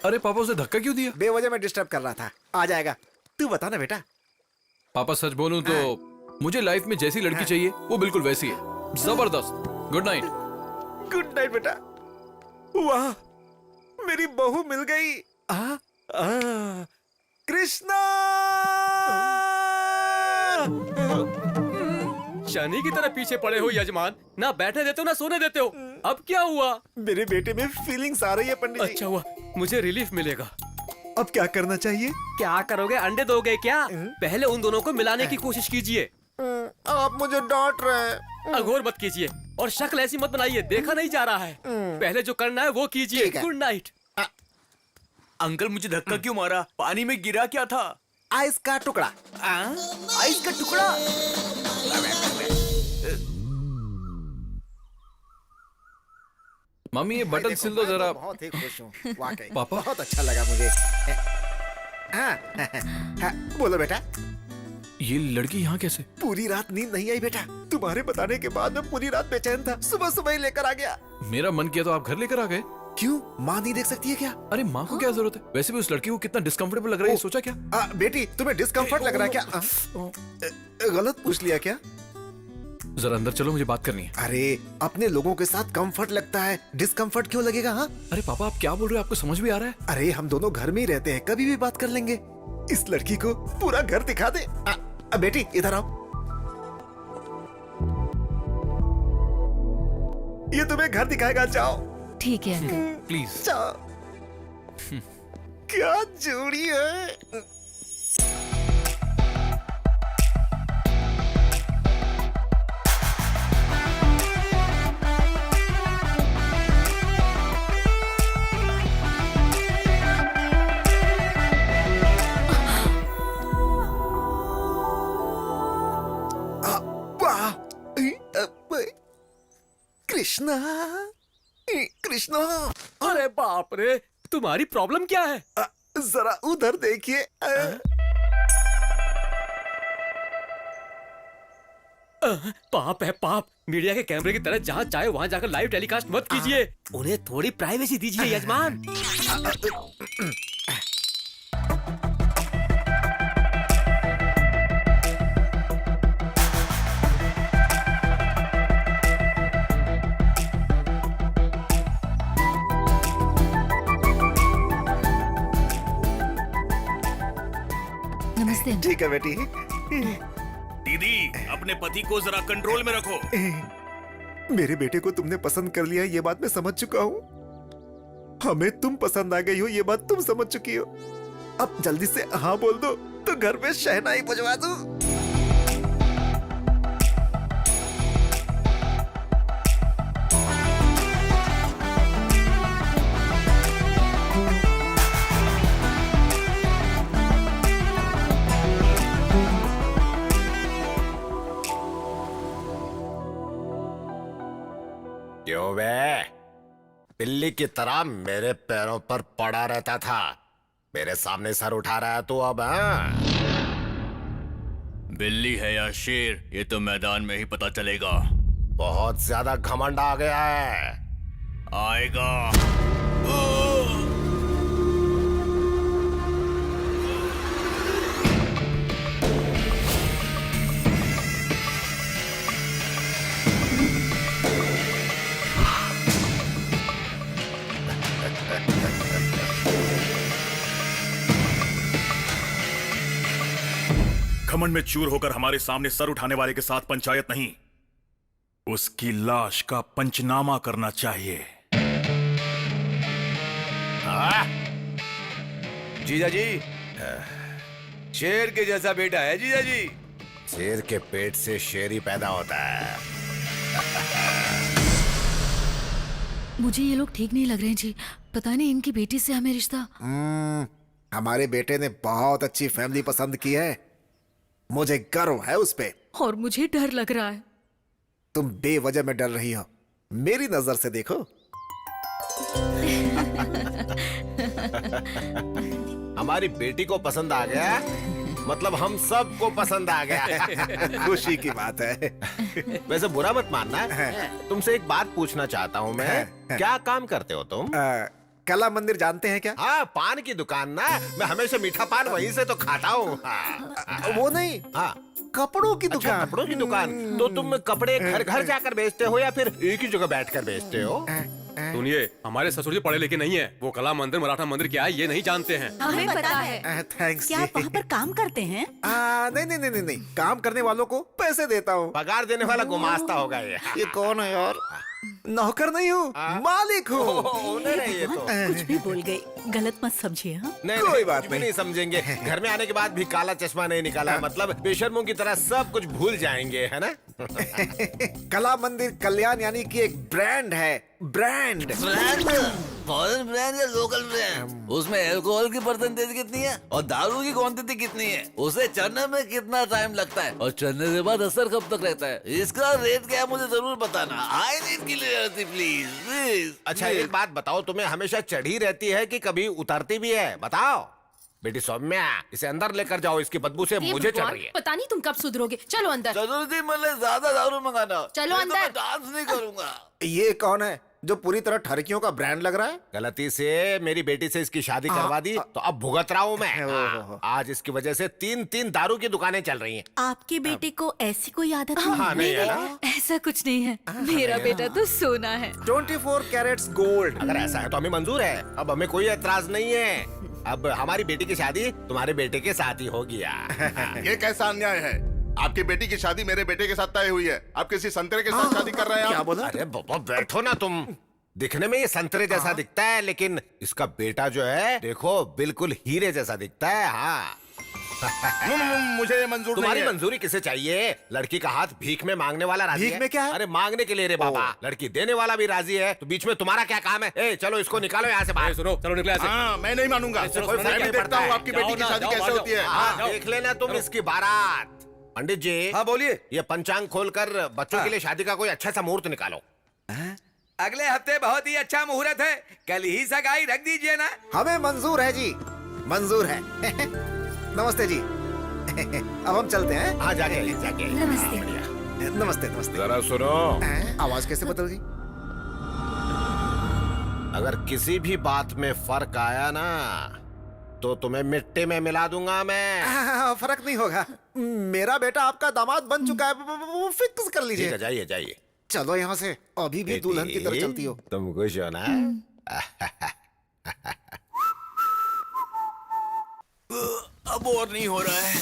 अरे पापा उसे धक्का क्यों दिया? बेवजह में डिस्टर्ब कर रहा था। आ जाएगा। तू बता ना बेटा। पापा सच बोलूं तो मुझे लाइफ में जैसी लड़की चाहिए वो बिल्कुल वैसी है। जबरदस्त। Good night. गुड नाइट बेटा। वाह, मेरी बहू मिल गई। कृष्णा! शनि की तरह पीछे पड़े हो यजमान। ना बैठने देते हो ना सोने देते हो। अब क्या हुआ? मेरे बेटे में फीलिंग्स आ रही है पंडित जी। अच्छा हुआ, मुझे रिलीफ मिलेगा। अब क्या करना चाहिए? क्या करोगे? अंडे दोगे क्या? पहले उन दोनों को मिलाने की कोशिश कीजिए। आप मुझे डांट रहे हैं। अघोर मत कीजिए और शक्ल ऐसी मत बनाइए, देखा नहीं जा रहा है। पहले जो करना है वो कीजिए। Good night. अंकल मुझे धक्का क्यों मारा? पानी में गिरा क्या था? आइस का टुकड़ा। आइस का टुकड़ा? मम्मी ये बटन सिल दो जरा। बहुत ही खुश हूँ वाकई। पापा? बहुत अच्छा लगा मुझे। हाँ, बोलो बेटा। ये लड़की यहाँ कैसे? पूरी रात नींद नहीं आई बेटा। तुम्हारे बताने के बाद मैं पूरी रात बेचैन था। सुबह सुबह ही लेकर आ गया। मेरा मन किया तो आप घर लेकर आ गए। क्यों, माँ नहीं देख सकती है क्या? अरे माँ को क्या जरूरत है? वैसे भी उस लड़की को कितना डिस्कम्फर्टेबल लग रहा है, सोचा क्या? बेटी तुम्हें डिस्कम्फर्ट लग रहा है क्या? गलत पूछ लिया क्या? जरा अंदर चलो, मुझे बात करनी है। अरे अपने लोगों के साथ कंफर्ट लगता है, डिस्कम्फर्ट क्यों लगेगा? हाँ अरे पापा आप क्या बोल रहे हो, आपको समझ भी आ रहा है? अरे हम दोनों घर में ही रहते हैं, कभी भी बात कर लेंगे। इस लड़की को पूरा घर दिखा दे। बेटी इधर आओ, ये तुम्हें घर दिखाएगा, जाओ। ठीक है अंकल। प्लीज। जाओ। क्या जोड़ी है। कृष्णा, कृष्णा। अरे बाप रे, तुम्हारी प्रॉब्लम क्या है? जरा उधर देखिए। पाप है पाप। मीडिया के कैमरे की तरह जहाँ चाहे वहाँ जाकर लाइव टेलीकास्ट मत कीजिए। उन्हें थोड़ी प्राइवेसी दीजिए यजमान। नमस्ते अंकल। ठीक है बेटी। दीदी अपने पति को जरा कंट्रोल में रखो। मेरे बेटे को तुमने पसंद कर लिया, ये बात मैं समझ चुका हूँ। हमें तुम पसंद आ गई हो, ये बात तुम समझ चुकी हो। अब जल्दी से हाँ बोल दो तो घर में शहनाई बजवा दूं। क्यों बे, बिल्ली की तरह मेरे पैरों पर पड़ा रहता था, मेरे सामने सर उठा रहा है तू अब? बिल्ली है या शेर ये तो मैदान में ही पता चलेगा। बहुत ज्यादा घमंड आ गया है। आएगा। घमंड में चूर होकर हमारे सामने सर उठाने वाले के साथ पंचायत नहीं, उसकी लाश का पंचनामा करना चाहिए। जीजा जी, शेर के जैसा बेटा है जीजा जी। शेर के पेट से शेर ही पैदा होता है। मुझे ये लोग ठीक नहीं लग रहे हैं जी। पता नहीं इनकी बेटी से हमें रिश्ता। हमारे बेटे ने बहुत अच्छी फैमिली पसंद की है, मुझे गर्व है उस पे। और मुझे डर लग रहा है। तुम बेवजह में डर रही हो, मेरी नजर से देखो। हमारी बेटी को पसंद आ गया, मतलब हम सबको पसंद आ गया। खुशी की बात है। वैसे बुरा मत मानना, तुमसे एक बात पूछना चाहता हूँ मैं। क्या काम करते हो तुम? कला मंदिर जानते हैं क्या? हाँ, पान की दुकान ना। मैं हमेशा मीठा पान वहीं से तो खाता हूँ। वो नहीं, हाँ, कपड़ों की अच्छा, दुकान। कपड़ों की दुकान। तो तुम कपड़े घर घर जाकर बेचते हो या फिर एक ही जगह बैठकर बेचते हो? सुनिए, हमारे ससुर जी पढ़े लिखे नहीं है। वो कला मंदिर मराठा मंदिर क्या है ये नहीं जानते हैं। हमें पता है। थैंक्स। क्या आप वहाँ पर काम करते हैं? नहीं नहीं नहीं नहीं, काम करने वालों को पैसे देता हूँ। पगार देने वाला गुमास्ता होगा ये। ये कौन है यार? नौकर नहीं हूँ, मालिक हूँ। ये तो कुछ भी बोल गई, गलत मत समझिए। हाँ, कोई बात नहीं समझेंगे। घर में आने के बाद भी काला चश्मा नहीं निकाला, मतलब बेशर्मों की तरह सब कुछ भूल जाएंगे, है ना? कला मंदिर कल्याण यानी कि एक ब्रांड है। ब्रांड फॉरेन ब्रांड या लोकल ब्रांड? उसमें अल्कोहल की परसेंटेज कितनी है और दारू की क्वांटिटी कितनी है, उसे चढ़ने में कितना टाइम लगता है और चढ़ने के बाद असर कब तक रहता है, इसका रेट क्या है मुझे जरूर बताना। I need clarity please please. अच्छा एक बात बताओ, तुम्हें हमेशा चढ़ी रहती है कि कभी उतरती भी है? बताओ बेटी सौम्या, इसे अंदर लेकर जाओ, इसकी बदबू से मुझे चढ़ रही है। पता नहीं तुम कब सुधरोगे। चलो अंदर। जरूर जी, मतलब ज्यादा दारू मंगाना। चलो नहीं तो अंदर। मैं डांस नहीं करूंगा। ये कौन है? जो पूरी तरह ठरकियों का ब्रांड लग रहा है। गलती से मेरी बेटी से इसकी शादी करवा दी तो अब भुगत रहा हूँ मैं। आज इसकी वजह से 3 दारू की दुकानें चल रही हैं। आपके बेटे को ऐसी कोई आदत हाँ, नहीं है ना? ऐसा कुछ नहीं है, मेरा बेटा तो सोना है। 24 कैरेट्स गोल्ड। अगर ऐसा है तो हमें मंजूर है, अब हमें कोई एतराज नहीं है। अब हमारी बेटी की शादी तुम्हारे बेटे के साथ ही हो गया। ये कैसा अन्याय है? आपकी बेटी की शादी मेरे बेटे के साथ तय हुई है, आप किसी संतरे के साथ शादी कर रहे हैं। क्या बोला? अरे बाबा बैठो ना तुम। दिखने में ये संतरे जैसा दिखता है, लेकिन इसका बेटा जो है देखो बिल्कुल हीरे जैसा दिखता है। हाँ मुझे ये मंजूर नहीं तुम्हारी है। मंजूरी किसे चाहिए? लड़की का हाथ भीख में मांगने वाला राजी भीख है। में क्या है? अरे मांगने के लिए रे बाबा, लड़की देने वाला भी राजी है, तो बीच में तुम्हारा क्या काम है? ए चलो इसको निकालो यहाँ से बाहर। सुनो, चलो निकले हाँ, मैं नहीं मानूंगा। कोई मैं फर्क भी नहीं देखता पड़ता हूँ है। आपकी बेटी की शादी कैसे होती है। हाँ, देख लेना तुम इसकी बारात। पंडित जी, हाँ बोलिए। ये पंचांग खोलकर बच्चों के लिए शादी का कोई अच्छा सा मुहूर्त निकालो। अगले हफ्ते बहुत ही अच्छा मुहूर्त है, कल ही सगाई रख दीजिए ना। हमें मंजूर है जी, मंजूर है। नमस्ते जी। अब हम चलते हैं। हाँ जाके जाके। नमस्ते। नमस्ते नमस्ते। जरा सुनो, आवाज कैसे बदल गई? अगर किसी भी बात में फर्क आया ना तो तुम्हें मिट्टी में मिला दूंगा मैं। फर्क नहीं होगा, मेरा बेटा आपका दामाद बन चुका है, वो फिक्स कर ठीक लीजिए। है, जाइए जाइए। चलो यहाँ से, अभी भी दुल्हन की तरह चलती हो। तुम खुश हो ना? अब और नहीं हो रहा है।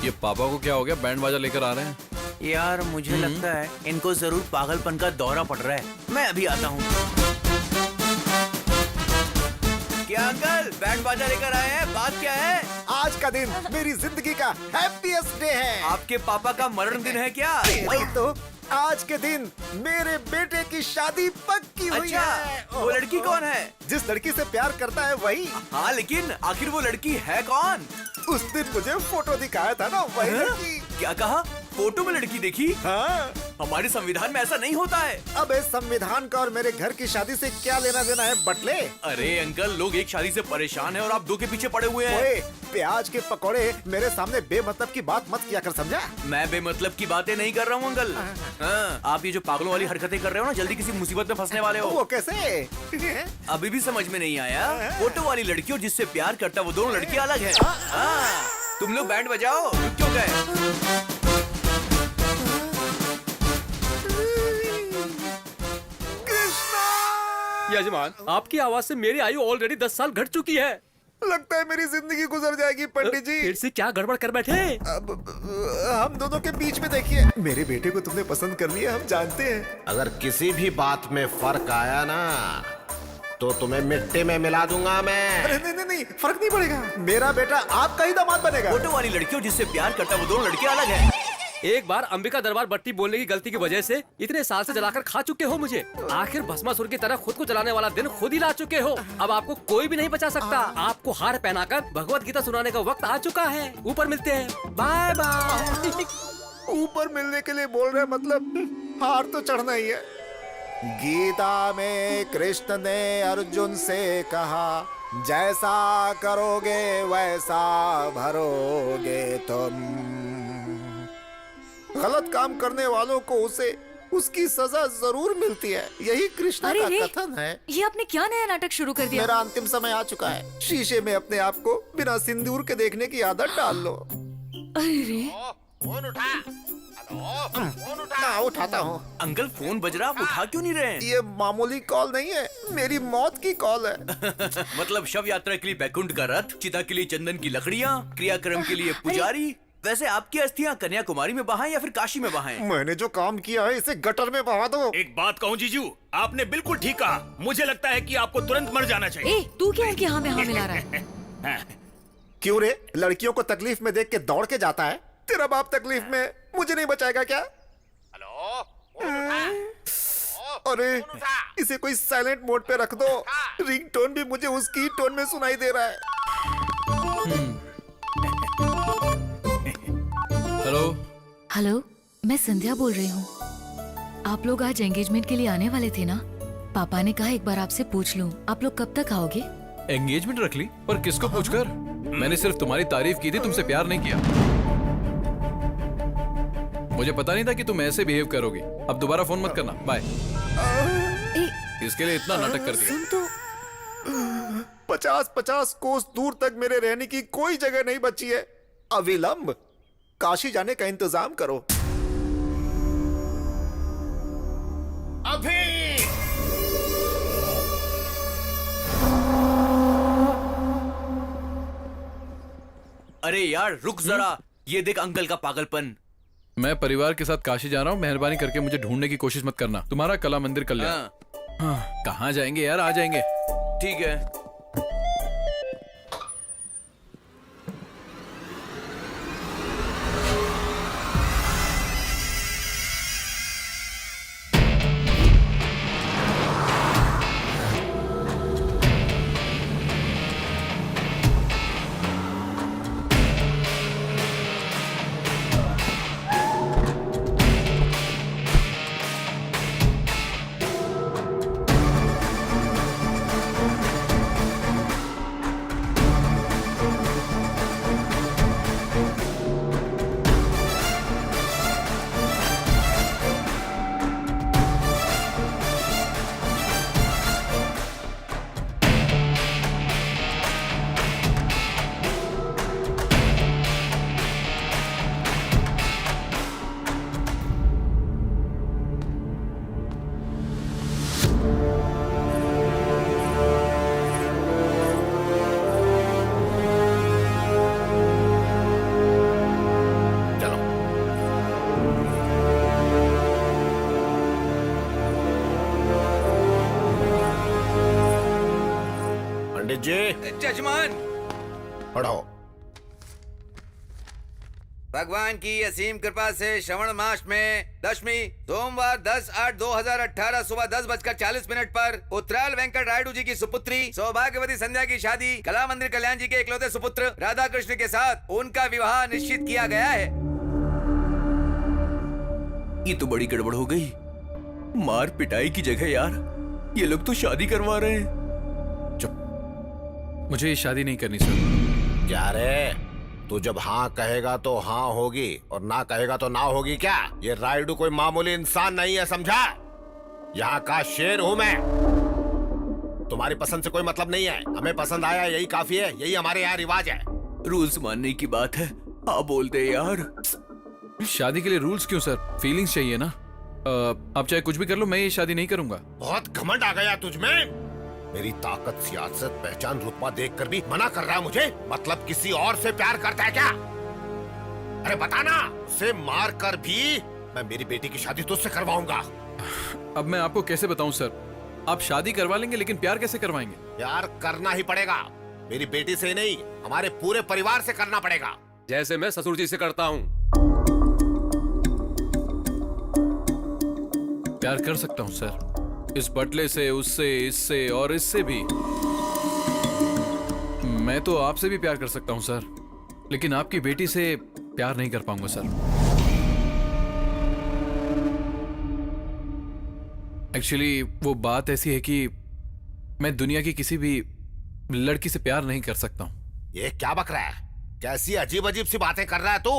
ये पापा को क्या हो गया, बैंड बाजा लेकर आ रहे हैं? यार मुझे लगता है इनको जरूर पागलपन का दौरा पड़ रहा है। मैं अभी आता हूँ। क्या अंकल, बैंड बाजा लेकर आए हैं? बात क्या है? आज का दिन मेरी जिंदगी का हैप्पीएस्ट डे है। आपके पापा का मरण दिन है क्या? वही तो, आज के दिन मेरे बेटे की शादी पक्की हुई अच्छा, है। वो लड़की कौन है? जिस लड़की से प्यार करता है वही। हाँ लेकिन आखिर वो लड़की है कौन? उस दिन मुझे फोटो दिखाया था ना, वही लड़की। क्या कहा? फोटो में लड़की देखी? हाँ। हमारे संविधान में ऐसा नहीं होता है। अब इस संविधान का और मेरे घर की शादी से क्या लेना देना है बटले? अरे अंकल, लोग एक शादी से परेशान हैं और आप दो के पीछे पड़े हुए हैं। ओए, प्याज के पकौड़े मेरे सामने बेमतलब की बात मत किया कर, समझा? मैं बेमतलब की बातें नहीं कर रहा हूँ अंकल। हाँ, आप ये जो पागलों वाली हरकतें कर रहे हो ना, जल्दी किसी मुसीबत में फंसने वाले हो। वो कैसे? अभी भी समझ में नहीं आया? फोटो वाली लड़की और जिससे प्यार करता वो दोनों लड़की अलग है। हाँ, तुम लोग बैंड बजाओ, रुक क्यों गए? यजमान, आपकी आवाज से मेरी आयु ऑलरेडी 10 साल घट चुकी है। लगता है मेरी जिंदगी गुजर जाएगी पंडित जी। फिर से क्या गड़बड़ कर बैठे? अब हम दोनों के बीच में देखिए, मेरे बेटे को तुमने पसंद कर लिया, हम जानते हैं। अगर किसी भी बात में फर्क आया ना तो तुम्हें मिट्टी में मिला दूंगा मैं। अरे नहीं नहीं नहीं, फर्क नहीं पड़ेगा, मेरा बेटा आपका ही दामाद बनेगा। फोटो वाली लड़की और जिससे प्यार करता वो दोनों लड़की अलग है। एक बार अंबिका दरबार बट्टी बोलने की गलती की वजह से इतने साल से जलाकर खा चुके हो मुझे। आखिर भस्मासुर की तरह खुद को जलाने वाला दिन खुद ही ला चुके हो। अब आपको कोई भी नहीं बचा सकता। आपको हार पहनाकर भगवत गीता सुनाने का वक्त आ चुका है। ऊपर मिलते हैं, बाय बाय। ऊपर मिलने के लिए बोल रहे, मतलब हार तो चढ़ना ही है। गीता में कृष्ण ने अर्जुन से कहा, जैसा करोगे वैसा भरोगे तुम। गलत काम करने वालों को उसे उसकी सजा जरूर मिलती है, यही कृष्ण अरे का रे, कथन है। ये आपने क्या नया नाटक शुरू कर दिया? मेरा अंतिम समय आ चुका है। शीशे में अपने आप को बिना सिंदूर के देखने की आदत डाल लो। अरे रे, फोन उठा। हेलो, फोन उठा। हाँ, उठाता हूँ। अंकल फोन बज रहा, आप उठा क्यों नहीं रहे? ये मामूली कॉल नहीं है, मेरी मौत की कॉल है। मतलब शव यात्रा के लिए बैकुंठ का रथ, चिता के लिए चंदन की लकड़ियाँ, क्रियाक्रम के लिए पुजारी। वैसे आपकी अस्थियां कन्याकुमारी में बहाएं या फिर काशी में बहाएं? मैंने जो काम किया है इसे गटर में बहा दो। एक बात कहूँ जीजू, आपने बिल्कुल ठीक कहा। मुझे लगता है कि आपको तुरंत मर जाना चाहिए। ए, तू क्या उनकी हाँ में हाँ मिला रहा है? क्यों रे, लड़कियों को तकलीफ में देख के दौड़ के जाता है? तेरा बाप तकलीफ में मुझे नहीं बचाएगा क्या? हेलो, फोन उठा। अरे इसे कोई साइलेंट मोड पे रख दो, रिंगटोन भी मुझे उसकी टोन में सुनाई दे रहा है। हेलो हेलो, मैं संध्या बोल रही हूँ। आप लोग आज एंगेजमेंट के लिए आने वाले थे ना? पापा ने कहा एक बार आपसे पूछ लूं, आप लोग कब तक आओगे? एंगेजमेंट रख ली? पर किसको पूछकर? मैंने सिर्फ तुम्हारी तारीफ की थी, तुमसे प्यार नहीं किया। मुझे पता नहीं था कि तुम ऐसे बिहेव करोगी। अब दोबारा फोन मत करना, बाय। इसके लिए इतना नाटक कर दिया। सुन तो 50-50 कोस दूर तक मेरे रहने की कोई जगह नहीं बची है। अविलंब काशी जाने का इंतजाम करो। अभी अरे यार रुक जरा, ये देख अंकल का पागलपन। मैं परिवार के साथ काशी जा रहा हूँ, मेहरबानी करके मुझे ढूंढने की कोशिश मत करना। तुम्हारा कला मंदिर कल्याण। कहाँ जाएंगे यार, आ जाएंगे। ठीक है। जी जजमान, पढ़ो। भगवान की असीम कृपा से श्रवण मास में दशमी सोमवार 10/8/2018 सुबह 10:40 पर उत्तराल वेंकट रायडू जी की सुपुत्री सौभाग्यवती संध्या की शादी कला मंदिर कल्याण जी के इकलौते सुपुत्र राधा कृष्ण के साथ उनका विवाह निश्चित किया गया है। ये तो बड़ी गड़बड़ हो गई। मार पिटाई की जगह यार ये लोग तो शादी करवा रहे हैं। मुझे ये शादी नहीं करनी सर। क्या रे, तू जब हाँ कहेगा तो हाँ होगी और ना कहेगा तो ना होगी क्या? ये रायडू कोई मामूली इंसान नहीं है, समझा? यहाँ का शेर हूँ मैं। तुम्हारी पसंद से कोई मतलब नहीं है, हमें पसंद आया यही काफी है, यही हमारे यहाँ रिवाज है। रूल्स मानने की बात है, हाँ बोलते यार। शादी के लिए रूल्स क्यों सर, फीलिंग्स चाहिए ना। आप चाहे कुछ भी कर लो, मैं ये शादी नहीं करूंगा। बहुत घमंड आ गया तुझमें। मेरी ताकत, सियासत, पहचान, रुतबा देखकर भी मना कर रहा है मुझे? मतलब किसी और से प्यार करता है क्या? अरे बताना, उसे मार कर भी मैं मेरी बेटी की शादी तुझसे करवाऊंगा। अब मैं आपको कैसे बताऊं सर, आप शादी करवा लेंगे लेकिन प्यार कैसे करवाएंगे? प्यार करना ही पड़ेगा, मेरी बेटी से नहीं हमारे पूरे परिवार से करना पड़ेगा। जैसे मैं ससुर जी से करता हूँ। प्यार कर सकता हूं सर, इस बटले से, उससे, इससे और इससे भी। मैं तो आपसे भी प्यार कर सकता हूं सर, लेकिन आपकी बेटी से प्यार नहीं कर पाऊंगा सर। एक्चुअली वो बात ऐसी है कि मैं दुनिया की किसी भी लड़की से प्यार नहीं कर सकता हूं। ये क्या बक रहा है? कैसी अजीब अजीब सी बातें कर रहा है तू?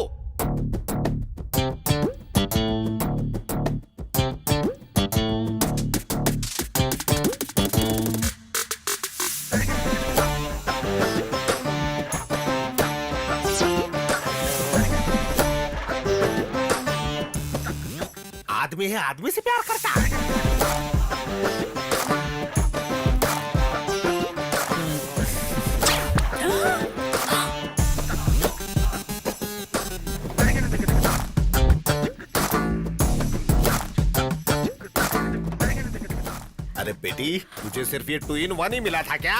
आदमी है, आदमी से प्यार करता है। अरे बेटी, तुझे सिर्फ ये 2-in-1 ही मिला था क्या?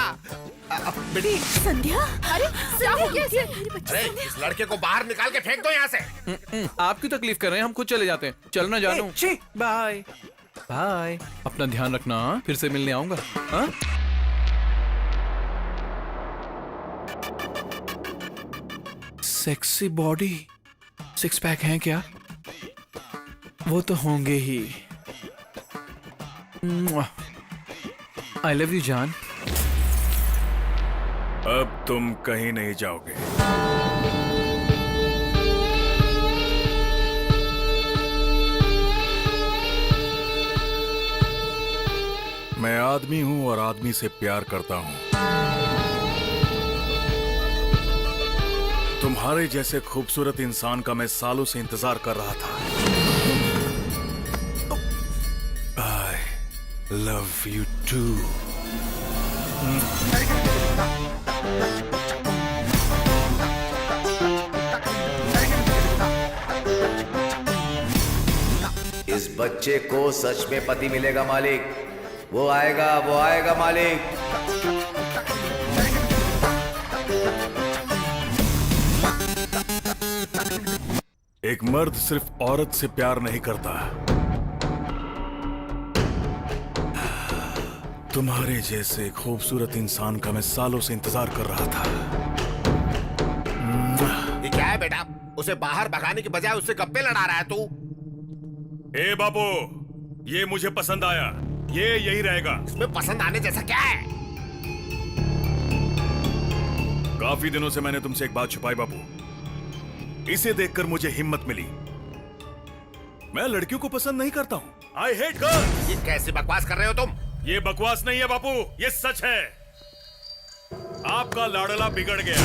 बेटी संध्या, अरे क्या हो गया इसे? अरे इस लड़के को बाहर निकाल के फेंक दो यहाँ से। आप क्यों तकलीफ कर रहे हैं, हम खुद चले जाते हैं। चलना जानू। बाय बाय, अपना ध्यान रखना। हाँ? फिर से मिलने आऊंगा। हाँ? सेक्सी बॉडी, 6 पैक हैं क्या? वो तो होंगे ही। आई लव यू जान। अब तुम कहीं नहीं जाओगे। आदमी हूँ और आदमी से प्यार करता हूँ। तुम्हारे जैसे खूबसूरत इंसान का मैं सालों से इंतजार कर रहा था। I love you too. इस बच्चे को सच में पति मिलेगा मालिक। वो आएगा मालिक। एक मर्द सिर्फ औरत से प्यार नहीं करता। तुम्हारे जैसे खूबसूरत इंसान का मैं सालों से इंतजार कर रहा था। ये क्या है बेटा? उसे बाहर भगाने की बजाय उससे गप्पे लड़ा रहा है तू। ए बाबू, ये मुझे पसंद आया। ये यही रहेगा। इसमें पसंद आने जैसा क्या है? काफी दिनों से मैंने तुमसे एक बात छुपाई बाबू। इसे देखकर मुझे हिम्मत मिली। मैं लड़कियों को पसंद नहीं करता हूँ। I hate girls. ये कैसी बकवास कर रहे हो तुम? ये बकवास नहीं है बापू, ये सच है। आपका लाडला बिगड़ गया।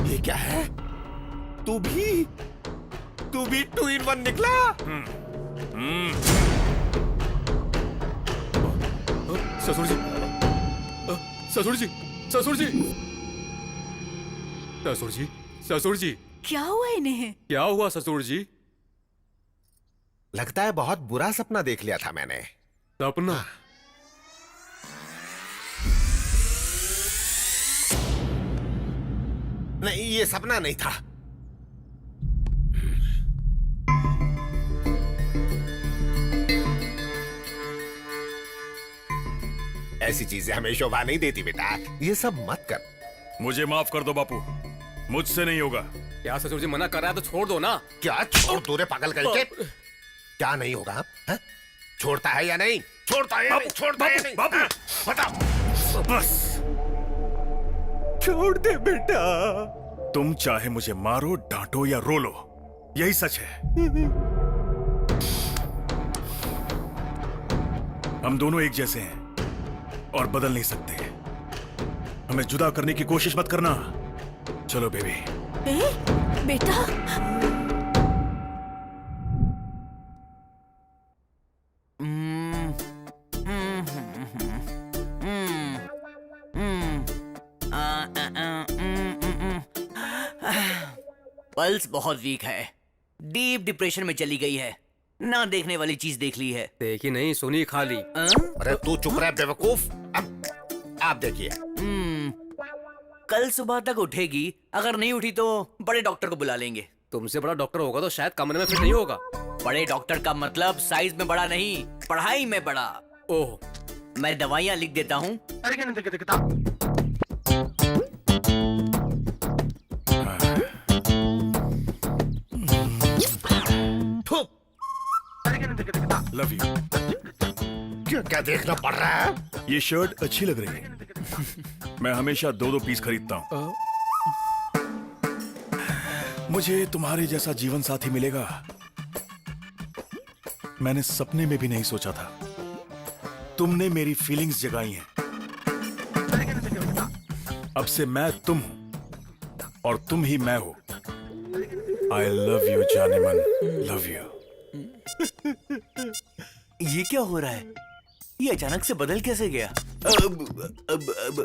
ये क्या है? तू भी 2 in 1 निकला? ससुर जी, ससुर जी, ससुर जी, ससुर जी, ससुर जी, क्या हुआ इन्हें? क्या हुआ ससुर जी? लगता है बहुत बुरा सपना देख लिया था मैंने। सपना? नहीं, ये सपना नहीं था। ऐसी चीजें हमें शोभा नहीं देती बेटा। ये सब मत कर। मुझे माफ कर दो बापू, मुझसे नहीं होगा। क्या ससुर जी मना कर रहा है तो छोड़ दो ना। क्या छोड़ दो रे पागल करके? क्या नहीं होगा? है? छोड़ता है या नहीं? छोड़ता है या नहीं? छोड़ता है या नहीं? बापू, बताओ। बस छोड़ दे बेटा। तुम चाहे मुझे मारो, डांटो या रो लो, यही सच है। हम दोनों एक जैसे हैं और बदल नहीं सकते। हमें जुदा करने की कोशिश मत करना। चलो बेबी। बेटा, पल्स बहुत वीक है, डीप डिप्रेशन में चली गई है। ना देखने वाली चीज देख ली है। देखी नहीं, सुनी खाली। अरे तू चुप रह बेवकूफ। अब आप देखिए। कल सुबह तक उठेगी। अगर नहीं उठी तो बड़े डॉक्टर को बुला लेंगे। तुमसे बड़ा डॉक्टर होगा तो शायद कमरे में फिट नहीं होगा। बड़े डॉक्टर का मतलब साइज में बड़ा नहीं, पढ़ाई में बड़ा। ओह, मैं दवाइयाँ लिख देता हूँ। Love you. क्या देखना पड़ रहा है? ये शर्ट अच्छी लग रही है। मैं हमेशा 2 पीस खरीदता हूँ। मुझे तुम्हारे जैसा जीवन साथी मिलेगा, मैंने सपने में भी नहीं सोचा था। तुमने मेरी फीलिंग्स जगाई हैं। अब से मैं तुम हूं और तुम ही मैं हो। आई लव यू जाने मन, लव यू। ये क्या हो रहा है? ये अचानक से बदल कैसे गया?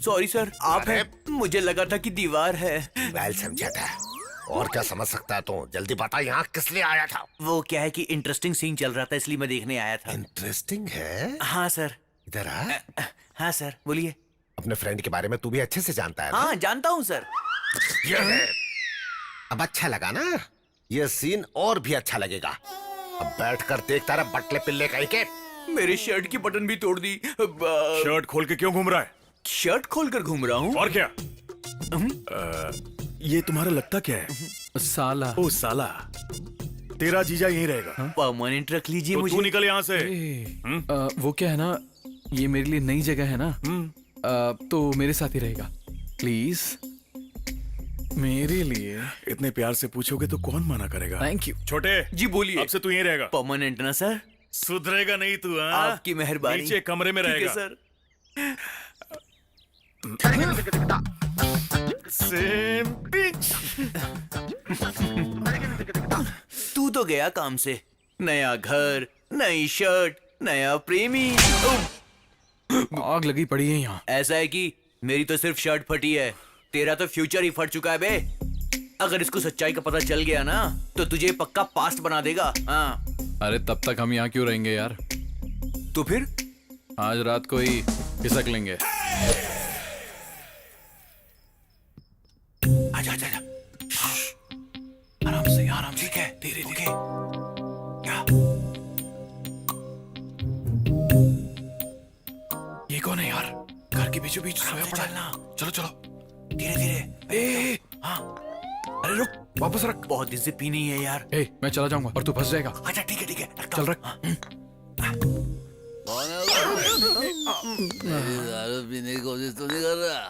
सॉरी सर, आप हैं? मुझे लगा था कि दीवार है। वेल समझा था। और क्या समझ सकता है तू? जल्दी बता, यहाँ किस लिए आया था? वो क्या है कि इंटरेस्टिंग सीन चल रहा था, इसलिए मैं देखने आया था। इंटरेस्टिंग है? हाँ सर। इधर आ। हाँ सर, बोलिए। अपने फ्रेंड के बारे में तू भी अच्छे से जानता है ना? हाँ, जानता हूँ सर। ये है। अब अच्छा लगा ना? ये सीन और भी अच्छा लगेगा। अब बैठकर देखता रहा बटले पिल्ले कहीं के। मेरे शर्ट की बटन भी तोड़ दी। शर्ट खोल के क्यों घूम रहा है? शर्ट खोलकर घूम रहा हूँ। और क्या? ये तुम्हारा लगता क्या है? साला। ओ साला, तेरा जीजा यहीं रहेगा। परमानेंट रख लीजिए तो मुझे। तू निकल यहाँ से। वो क्या है ना, ये मेरे लिए नई जगह है ना, तो मेरे साथ ही रहेगा प्लीज। मेरे लिए इतने प्यार से पूछोगे तो कौन मना करेगा? Thank you. छोटे जी बोलिए। अब से तू यहीं रहेगा। परमानेंट ना सर? सुधरेगा नहीं तू? हाँ, आपकी मेहरबानी। नीचे कमरे में ठीक है, रहेगा सर। Same pitch. तू तो गया काम से। नया घर, नई शर्ट, नया प्रेमी। आग लगी पड़ी है यहाँ। ऐसा है कि मेरी तो सिर्फ शर्ट फटी है, तेरा तो फ्यूचर ही फट चुका है बे। अगर इसको सच्चाई का पता चल गया ना तो तुझे पक्का पास्ट बना देगा। हाँ। अरे तब तक हम यहाँ क्यों रहेंगे यार? तो फिर आज रात को ही खिसक लेंगे। आजा आजा आजा। आराम से आराम से। ठीक है, धीरे धीरे। क्या? ये कौन है यार? घर के बीचों बीच सोया पड़ा है। चलो चलो धीरे धीरे। ए, हाँ। अरे रुक, वापस रख। बहुत दिन से पी नहीं है यार। ए, मैं चला जाऊंगा और तू फंस जाएगा। अच्छा ठीक है ठीक है। चल रख। दारू पीने की कोशिश तो नहीं कर रहा?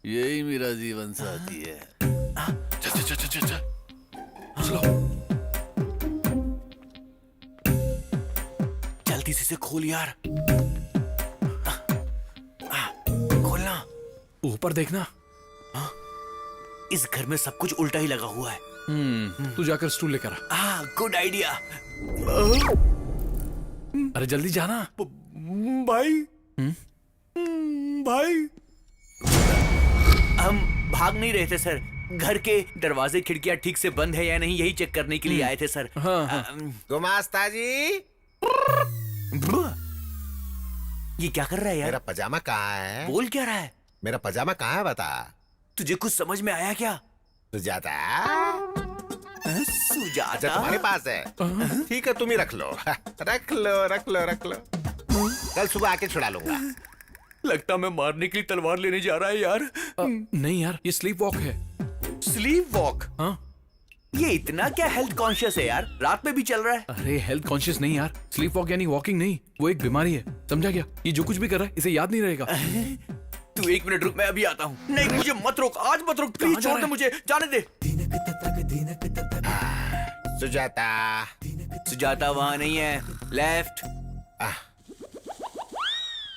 यही मेरा जीवन साथी है। चल चल चल चल चल। चलो। जल्दी से खोल यार। खोलना। ऊपर देखना। इस घर में सब कुछ उल्टा ही लगा हुआ है। तू जाकर स्टूल लेकर आ। Good idea. अरे जल्दी जाना। भाई। भाई। हम भाग नहीं रहे थे सर, घर के दरवाजे खिड़कियां ठीक से बंद है या नहीं यही चेक करने के लिए आए थे सर। गुमास्ता जी, ये क्या कर रहा है यार? मेरा पजामा कहाँ है? बोल क्या रहा है? मेरा पजामा कहाँ है बता। तुझे कुछ समझ में आया क्या? सुजाता। सुजाता अच्छा तुम्हारे पास है? ठीक है, तुम ही रख लो। रख लो रख लो रख लो, कल सुबह आके छुड़ा लूंगा। लगता मैं मारने के लिए तलवार लेने जा रहा है यार। नहीं यार, ये स्लीप वॉक है। Sleep walk? हाँ। ये इतना क्या हेल्थ कॉन्शियस है यार? रात में भी चल रहा है। अरे हेल्थ कॉन्शियस नहीं यार, स्लीप वॉक यानी वॉकिंग नहीं, वो एक बीमारी है, समझा क्या? ये जो कुछ भी कर रहा है इसे याद नहीं रहेगा। तू 1 मिनट रुक, मैं अभी आता हूँ। नहीं मुझे मत रोक, आज मत रोक, प्लीज छोड़ दे मुझे, जाने दे। सुजाता। सुजाता वहाँ नहीं है, लेफ्ट।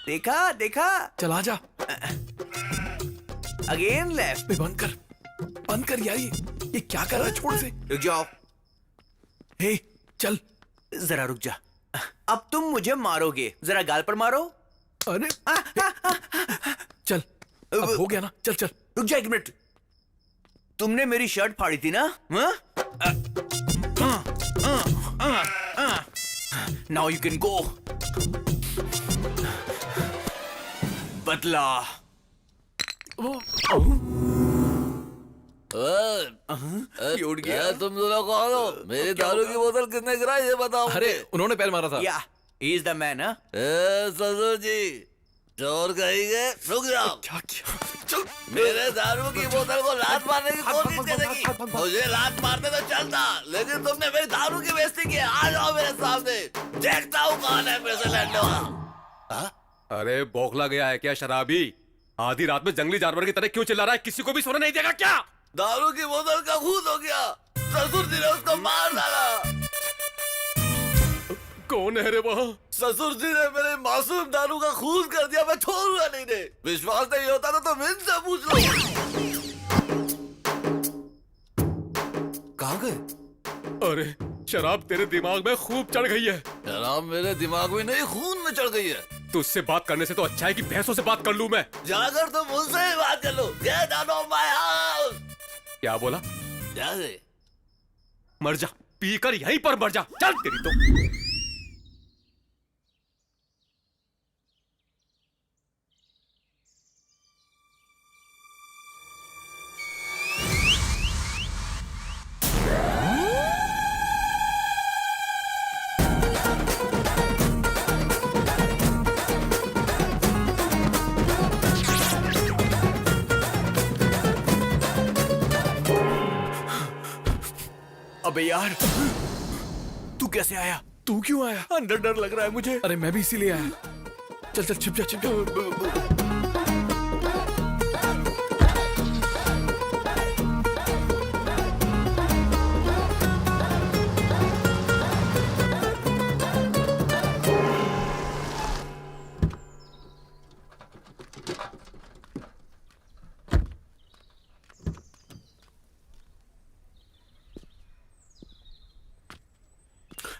देखा देखा। चल आ जा। Again left. बंद कर यार, ये क्या कर रहा है? छोड़ से। रुक जाओ। हे चल। जरा रुक जा। अब तुम मुझे मारोगे, जरा गाल पर मारो। अरे चल, अब हो गया ना, चल चल। रुक जा 1 मिनट। तुमने मेरी शर्ट फाड़ी थी ना? Now you can go. बदला। उड़ गया। तुम दोनों कौन हो? मेरी दारू की बोतल किसने गिराई ये बताओ। अरे उन्होंने पैर मारा था। या ही इज द मैन। ससुर जी, चोर कहेंगे। रुक जाओ। क्या चल। मेरे दारू की बोतल को लात मारने की कोशिश करेगी। मुझे लात मारने तो चलता, लेकिन तुमने मेरी दारू की बेइज्जती की। आ जाओ मेरे सामने, देखता हूँ कौन है पैसे लड़ने वाला। अरे बौखला गया है क्या शराबी? आधी रात में जंगली जानवर की तरह क्यों चिल्ला रहा है? किसी को भी सोना नहीं देगा क्या? दारू की बोतल का खून हो गया, ससुर जी ने उसको मार डाला। कौन है रे वहाँ? ससुर जी ने मेरे मासूम दारू का खून कर दिया, मैं छोड़ूंगा नहीं रे। विश्वास नहीं होता तो तुम इनसे पूछ लो। कहाँ गए? अरे शराब तेरे दिमाग में खूब चढ़ गई है। शराब मेरे दिमाग में नहीं, खून में चढ़ गई है। तुझसे बात करने से तो अच्छा है कि भैंसों से बात कर लूं मैं। जाकर तुम मुझसे ही बात कर लो। Get out of my house। क्या बोला? जा दे। मर जा, पीकर यहीं पर मर जा। चल तेरी तो। अबे यार, तू कैसे आया? तू क्यों आया? अंदर डर लग रहा है मुझे। अरे मैं भी इसीलिए आया। चल चल छिप जा छिप जा।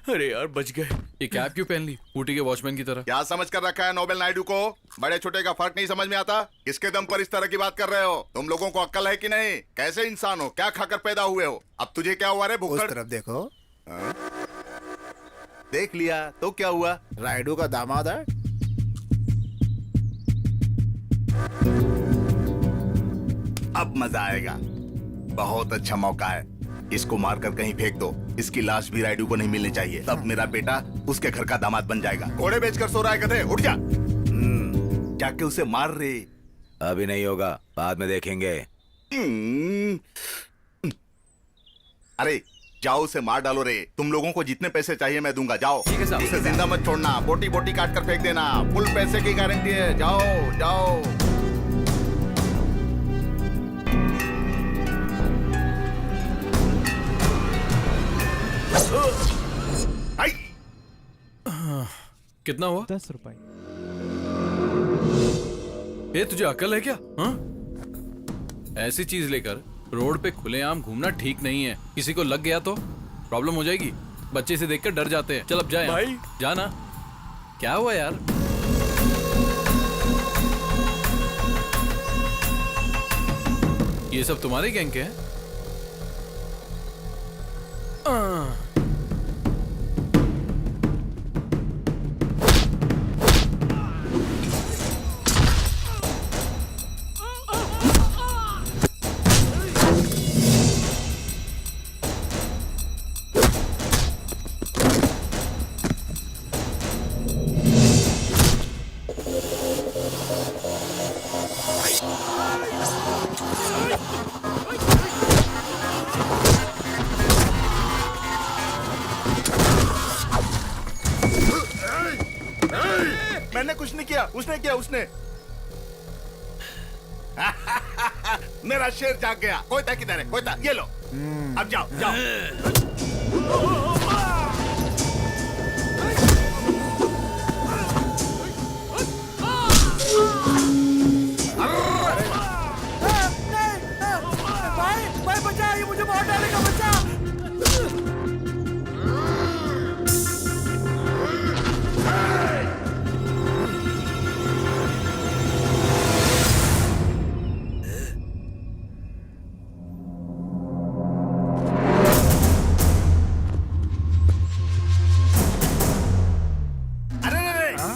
अरे यार बच गए। ये कैप क्यों पहन ली ऊटी के वॉचमैन की तरह? क्या समझ कर रखा है नोबेल नायडू को? बड़े छोटे का फर्क नहीं समझ में आता? किसके दम पर इस तरह की बात कर रहे हो? तुम लोगों को अक्ल है कि नहीं? कैसे इंसान हो? क्या खाकर पैदा हुए हो? अब तुझे क्या हुआ रे उस भुक्कड़? तरफ देखो, देख लिया तो क्या हुआ? रायडू का दामाद है। अब मजा आएगा। बहुत अच्छा मौका है, इसको मारकर कहीं फेंक दो। इसकी लाश भी रायडू को नहीं मिलनी चाहिए। तब मेरा बेटा उसके घर का दामाद बन जाएगा। घोड़े बेचकर सो रहा है गधे, उठ जा। जाके उसे मार रे। अभी नहीं होगा, बाद में देखेंगे। अरे जाओ उसे मार डालो रे। तुम लोगों को जितने पैसे चाहिए मैं दूंगा, जाओ। ठीक है साहब। उसे जिंदा मत छोड़ना, बोटी बोटी काट कर फेंक देना। फुल पैसे की गारंटी है, जाओ जाओ। आई! कितना हुआ? 10 रुपए। ये तुझे अकल है क्या? हाँ? ऐसी चीज लेकर रोड पे खुलेआम घूमना ठीक नहीं है। किसी को लग गया तो प्रॉब्लम हो जाएगी। बच्चे से देखकर डर जाते हैं। चल अब जाए भाई। जाना। क्या हुआ यार? ये सब तुम्हारे गैंग के हैं? मैंने कुछ नहीं किया, उसने किया, उसने। मेरा शेर जाग गया। कोई था किधर है? कोई था? ये लो। अब जाओ जाओ। भाई बचा, ये मुझे मार डालेगा, बचा।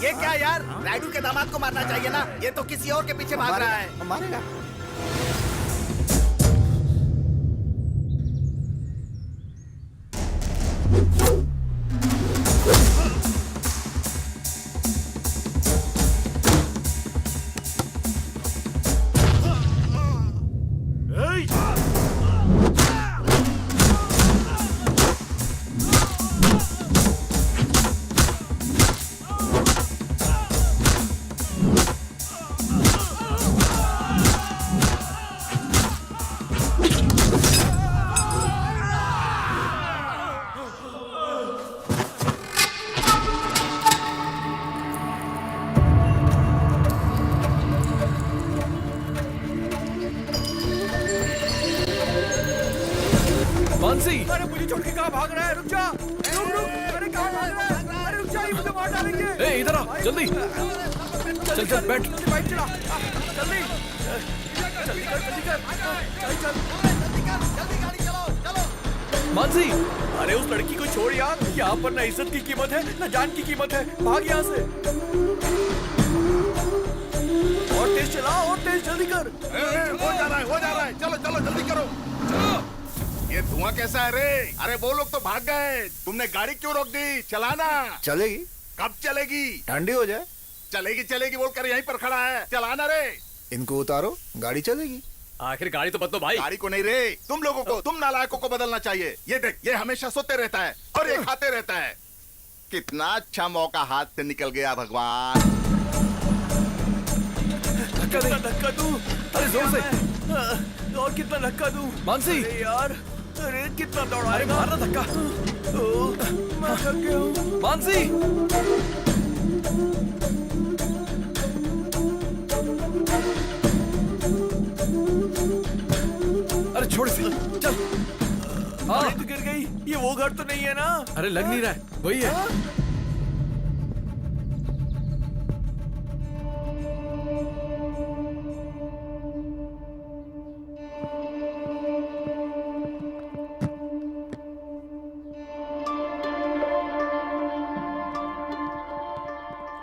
ये क्या यार? रायडू के दामाद को मारना चाहिए ना। ये तो किसी और के पीछे भाग रहा है। मारेगा। मानसी! अरे मुझे छोड़ के कहाँ भाग रहा है? रुक जा, रुक रुक। अरे कहाँ भाग रहा है? अरे रुक जा, ये मुझे मार डालेंगे। ए इधर आ, जल्दी। चल चल बैठ। जल्दी बाइक चला, जल्दी जल्दी कर, जल्दी कर। चल मानसी! अरे उस लड़की को छोड़ यार। यहाँ पर ना इज्जत की कीमत है ना जान की कीमत है। भाग यहाँ से। और तेज चला, और तेज, जल्दी कर। हो जा रहा है, हो जा रहा है। चलो चलो जल्दी करो। ये धुआं कैसा है रे? अरे वो लोग तो भाग गए। तुमने गाड़ी क्यों रोक दी? चलाना। चलेगी? कब चलेगी? ठंडी हो जाए। चलेगी चलेगी बोलकर यहीं पर खड़ा है। चलाना रे। इनको उतारो, गाड़ी चलेगी। आखिर गाड़ी तो बदलो भाई। गाड़ी को नहीं रे, तुम लोगों को, तुम नालायकों को बदलना चाहिए। ये देख, ये हमेशा सोते रहता है और ये खाते रहता है। कितना अच्छा मौका हाथ से निकल गया भगवान। धक्का दूं। अरे जोर से। और कितना धक्का दूं? मानसी! अरे यार, अरे कितना अरे दौड़ाएगा? मारना धक्का। मैं थक गया हूँ। मानसी! अरे छोड़ इसे, चल। अरे तो गिर गई। ये वो घर तो नहीं है ना? अरे लग नहीं रहा है, वही है।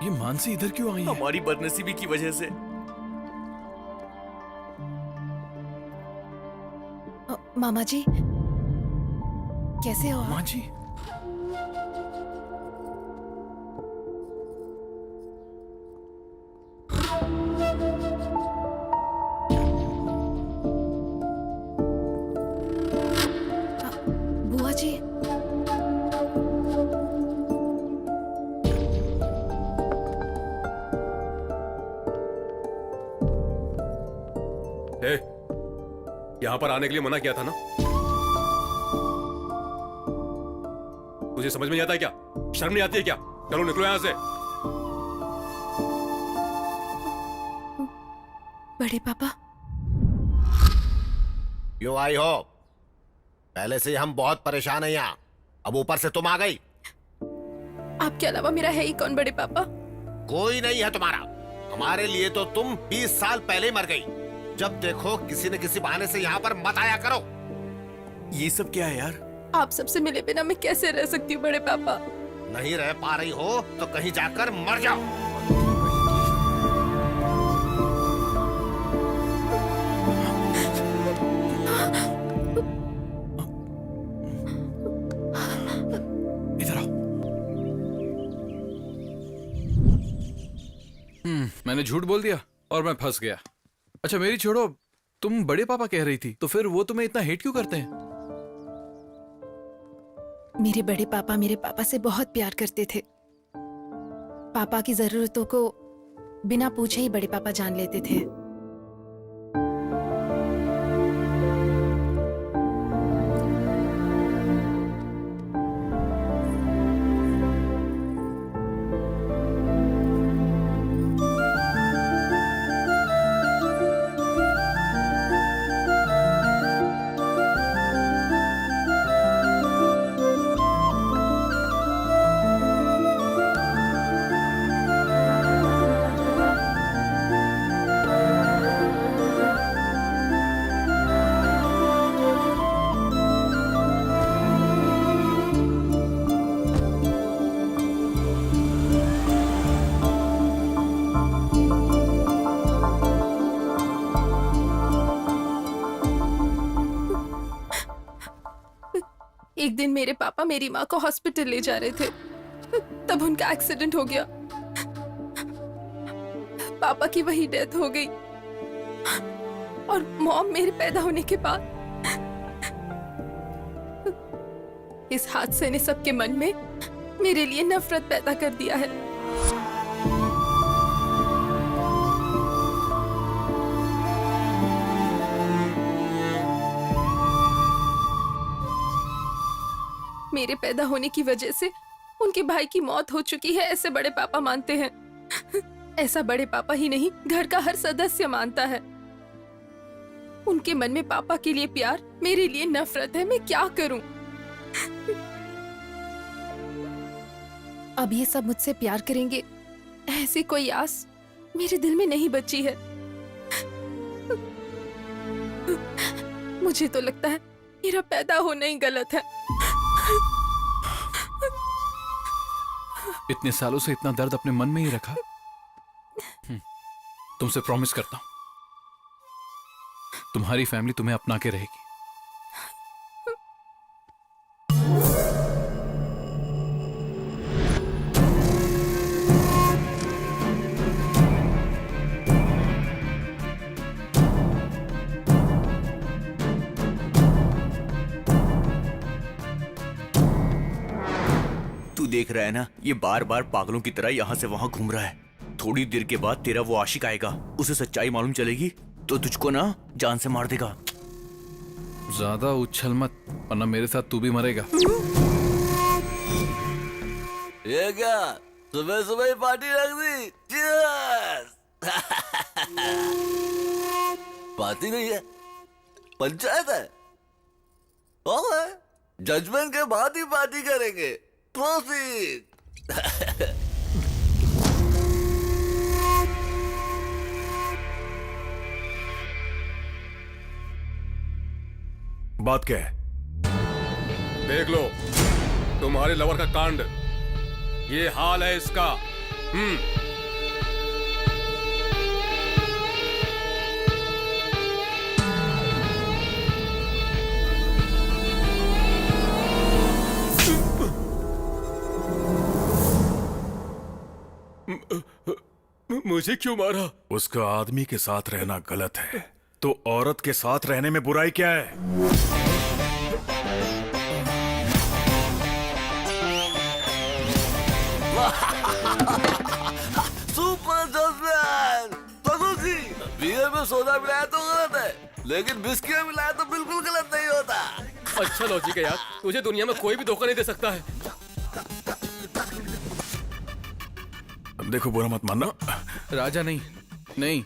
ये मानसी इधर क्यों आई है? हमारी बदनसीबी की वजह से। मामा जी कैसे हो? माँ जी, बुआ जी यहाँ पर आने के लिए मना किया था ना? तुझे समझ में नहीं आता है क्या? शर्म नहीं आती है क्या? चलो निकलो यहाँ से। बड़े पापा क्यों आई हो? पहले से ही हम बहुत परेशान हैं यहाँ, अब ऊपर से तुम आ गई। आपके अलावा मेरा है ही कौन बड़े पापा? कोई नहीं है तुम्हारा। हमारे लिए तो तुम 20 साल पहले ही मर गई। जब देखो किसी न किसी बहाने से यहाँ पर मत आया करो। ये सब क्या है यार? आप सबसे मिले बिना मैं कैसे रह सकती हूँ बड़े पापा? नहीं रह पा रही हो तो कहीं जाकर मर जाओ। इधर आओ। मैंने झूठ बोल दिया और मैं फंस गया। अच्छा मेरी छोड़ो, तुम बड़े पापा कह रही थी, तो फिर वो तुम्हें इतना हेट क्यों करते हैं? मेरे बड़े पापा मेरे पापा से बहुत प्यार करते थे। पापा की जरूरतों को बिना पूछे ही बड़े पापा जान लेते थे। एक दिन मेरे पापा मेरी माँ को हॉस्पिटल ले जा रहे थे, तब उनका एक्सीडेंट हो गया। पापा की वही डेथ हो गई और मॉम मेरे पैदा होने के बाद। इस हादसे ने सबके मन में मेरे लिए नफरत पैदा कर दिया है। मेरे पैदा होने की वजह से उनके भाई की मौत हो चुकी है, ऐसे बड़े पापा मानते हैं। ऐसा बड़े पापा ही नहीं, घर का हर सदस्य मानता है। उनके मन में पापा के लिए प्यार, मेरे लिए नफरत है। मैं क्या करूं? अब ये सब मुझसे प्यार करेंगे, ऐसी कोई आस मेरे दिल में नहीं बची है। मुझे तो लगता है मेरा पैदा होना ही गलत है। इतने सालों से इतना दर्द अपने मन में ही रखा। तुमसे प्रॉमिस करता हूं, तुम्हारी फैमिली तुम्हें अपना के रहेगी। तू देख रहा है ना, ये बार बार पागलों की तरह यहाँ से वहाँ घूम रहा है। थोड़ी देर के बाद तेरा वो आशिक आएगा, उसे सच्चाई मालूम चलेगी तो तुझको ना जान से मार देगा। ज्यादा उछल मत, वरना मेरे साथ तू भी मरेगा। ये क्या सुबह सुबह ही पार्टी रख दी? Cheers! पार्टी नहीं है, पंचायत है। जजमेंट के बाद ही पार्टी करेंगे। प्रोसीड। बात क्या है? देख लो तुम्हारे लवर का कांड, ये हाल है इसका। मुझे क्यों मारा? उसका आदमी के साथ रहना गलत है, तो औरत के साथ रहने में बुराई क्या है? Super judgement. जी बियर में सोडा मिलाया तो गलत है, लेकिन बिस्किट में मिलाया तो बिल्कुल गलत नहीं होता। अच्छा लॉजिक है यार, तुझे दुनिया में कोई भी धोखा नहीं दे सकता है। देखो बुरा मत मानना। राजा नहीं, नहीं,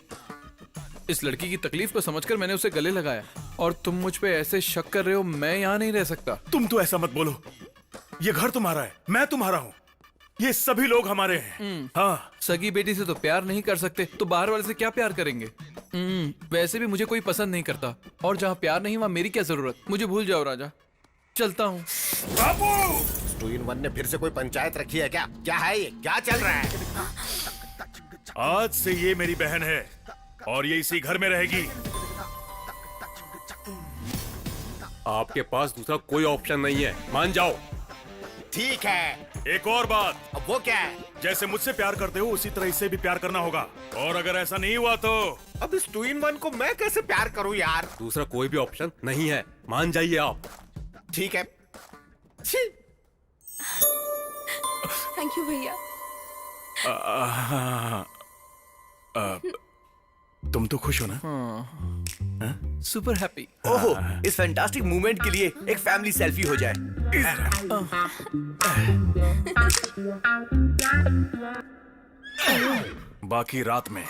इस लड़की की तकलीफ को समझकर मैंने उसे गले लगाया, और तुम मुझ पे ऐसे शक कर रहे हो। मैं यहाँ नहीं रह सकता। तुम तो ऐसा मत बोलो, ये घर तुम्हारा है, मैं तुम्हारा हूँ, ये सभी लोग हमारे हैं। हाँ, सगी बेटी से तो प्यार नहीं कर सकते, तो बाहर वाले से क्या प्यार करेंगे? वैसे भी मुझे कोई पसंद नहीं करता, और जहाँ प्यार नहीं वहाँ मेरी क्या जरूरत। मुझे भूल जाओ राजा, चलता हूँ। 2-in-1 ने फिर से कोई पंचायत रखी है क्या? क्या है ये? क्या चल रहा है? आज से ये मेरी बहन है और ये इसी घर में रहेगी। आपके पास दूसरा कोई ऑप्शन नहीं है, मान जाओ। ठीक है। एक और बात। अब वो क्या है? जैसे मुझसे प्यार करते हो उसी तरह इससे भी प्यार करना होगा, और अगर ऐसा नहीं हुआ तो अब इस 2-in-1 को मैं कैसे प्यार करूं यार? दूसरा कोई भी ऑप्शन नहीं है, मान जाइए आप। ठीक है। थैंक यू भैया। तुम तो खुश हो ना? Super happy. ओहो, इस फैंटास्टिक मूवमेंट के लिए एक फैमिली सेल्फी हो जाए। बाकी रात में।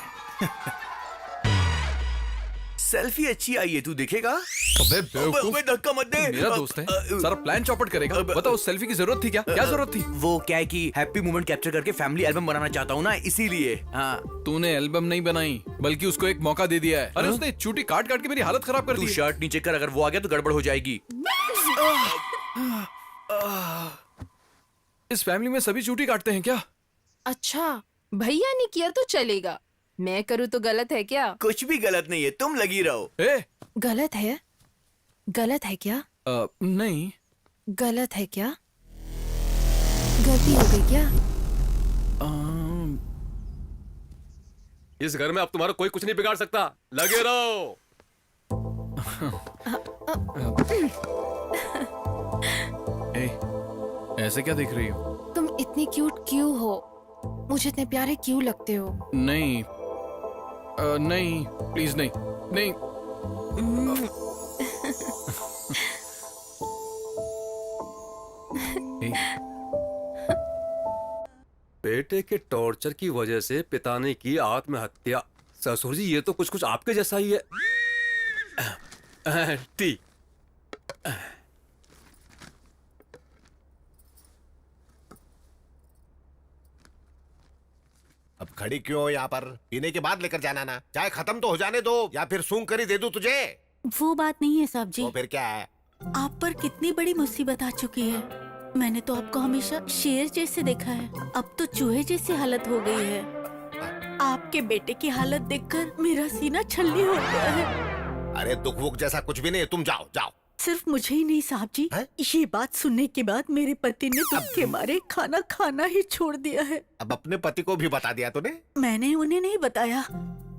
सेल्फी अच्छी आई है, तू देखेगा? अबे बेवकूफ, धक्का मत दे। मेरा दोस्त है, सारा प्लान चौपट करेगा। बताओ उस सेल्फी की जरूरत थी क्या? क्या जरूरत थी? वो क्या है कि हैप्पी मोमेंट कैप्चर करके फैमिली एल्बम बनाना चाहता हूँ ना, इसीलिए। हाँ, तूने एल्बम नहीं बनाई, बल्कि उसको एक मौका दे दिया है। अरे उसने चूटी काट काट के मेरी हालत खराब कर दी। तू शर्ट नीचे कर, अगर वो आ गया तो गड़बड़ हो जाएगी। इस फैमिली में सभी चूटी काटते हैं क्या? अच्छा, भैया ने किया तो चलेगा, मैं करूँ तो गलत है क्या? कुछ भी गलत नहीं है, तुम लगी रहो। गलत है? गलत है क्या? नहीं। गलत है क्या? गलती हो गई क्या? इस घर में अब तुम्हारा कोई कुछ नहीं बिगाड़ सकता, लगे रहो। ऐसे क्या देख रही हो? तुम इतनी क्यूट क्यों हो? मुझे इतने प्यारे क्यों लगते हो? नहीं, नहीं, प्लीज नहीं, नहीं। बेटे के टॉर्चर की वजह से पिता ने की आत्महत्या। ससुर जी, ये तो कुछ कुछ आपके जैसा ही है। टी। अब खड़ी क्यों हो यहाँ पर? पीने के बाद लेकर जाना ना। चाय खत्म तो हो जाने दो, या फिर सूंघ कर ही दे दूं तुझे? वो बात नहीं है साहब जी। तो फिर क्या है? आप पर कितनी बड़ी मुसीबत आ चुकी है। मैंने तो आपको हमेशा शेर जैसे देखा है, अब तो चूहे जैसी हालत हो गई है। आपके बेटे की हालत देखकर मेरा सीना छल्ली हो गया है। अरे दुख वुख जैसा कुछ भी नहीं है, तुम जाओ जाओ। सिर्फ मुझे ही नहीं साहब जी, ये बात सुनने के बाद मेरे पति ने दुख के मारे खाना खाना ही छोड़ दिया है। अब अपने पति को भी बता दिया तूने? मैंने उन्हें नहीं बताया,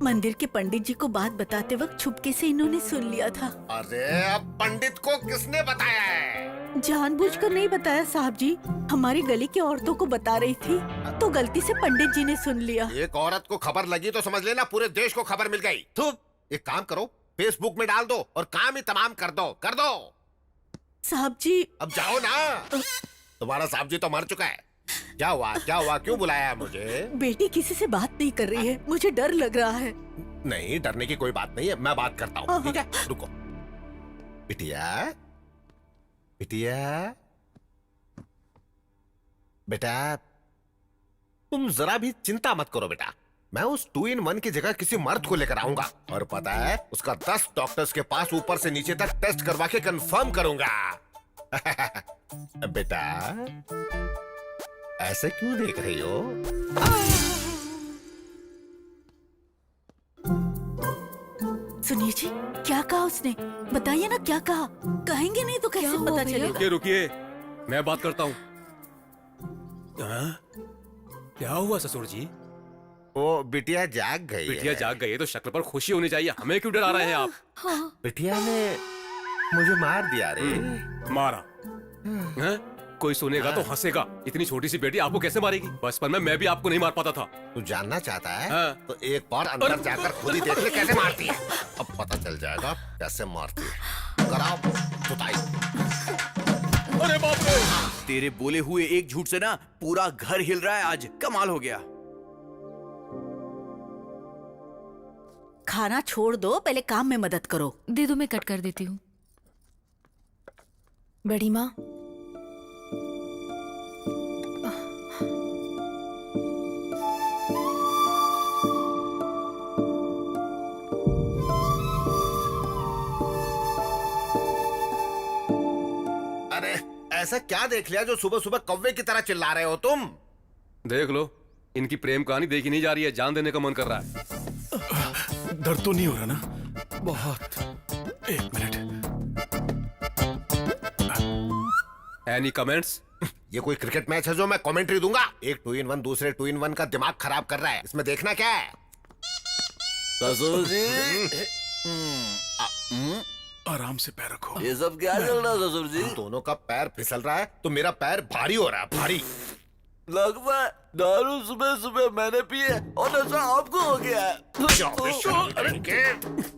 मंदिर के पंडित जी को बात बताते वक्त छुपके से इन्होंने सुन लिया था। अरे अब पंडित को किसने बताया है? जानबूझकर नहीं बताया साहब जी, हमारी गली की औरतों को बता रही थी तो गलती से पंडित जी ने सुन लिया। एक औरत को खबर लगी तो समझ लेना पूरे देश को खबर मिल गई। तो एक काम करो, फेसबुक में डाल दो और काम ही तमाम कर दो, कर दो। साहब जी अब जाओ ना। तुम्हारा साहब जी तो मर चुका है। क्या हुआ, क्या हुआ, क्यों बुलाया मुझे? बेटी किसी से बात नहीं कर रही है, मुझे डर लग रहा है। नहीं, डरने की कोई बात नहीं है, मैं बात करता हूँ। ठीक है, रुको। बिटिया बिटिया, बेटा तुम जरा भी चिंता मत करो बेटा। मैं उस 2-in-1 की जगह किसी मर्द को लेकर आऊंगा और पता है उसका 10 डॉक्टर्स के पास ऊपर से नीचे तक टेस्ट करवा के कंफर्म करूंगा। बेटा ऐसे क्यों देख रही हो? सुनिए जी, क्या कहा उसने? बताइए ना क्या कहा। कहेंगे नहीं तो कैसे पता चलेगा? रुकिए रुकिए, मैं बात करता हूँ। क्या हुआ ससुर जी? वो बिटिया जाग गई बिटिया है। जाग गई है तो शक्ल पर खुशी होनी चाहिए। हमें क्यों डरा रहे हैं आप? बिटिया ने मुझे मार दिया रे। मारा? हैं? कोई सुनेगा तो हंसेगा। इतनी छोटी सी बेटी आपको कैसे मारेगी? बचपन में मैं भी आपको नहीं मार पाता था। तू जानना चाहता है? हाँ। तो एक बार अंदर जाकर खुद ही देख ले कैसे मारती है। अब पता चल जाएगा कैसे मारती है। कराओ जुताई। अरे बाप रे! तेरे बोले हुए एक झूठ से ना पूरा घर हिल रहा है आज। कमाल हो गया। खाना छोड़ दो, पहले काम में मदद करो। दे दो, मैं कट कर देती हूँ। बड़ी माँ, अरे ऐसा क्या देख लिया जो सुबह सुबह कौवे की तरह चिल्ला रहे हो तुम? देख लो, इनकी प्रेम कहानी देखी नहीं जा रही है। जान देने का मन कर रहा है। दर्द तो नहीं हो रहा ना? बहुत। एक मिनट। Any comments? ये कोई क्रिकेट मैच है जो मैं कमेंट्री दूंगा? एक 2-in-1 दूसरे 2-in-1 का दिमाग खराब कर रहा है। इसमें देखना क्या है? ससुर जी, आराम से पैर रखो। ये सब क्या चल रहा है ससुर जी? दोनों का पैर फिसल रहा है तो मेरा पैर भारी हो रहा है। भारी लगता है दारू सुबह सुबह मैंने पी है और नशा आपको हो गया है।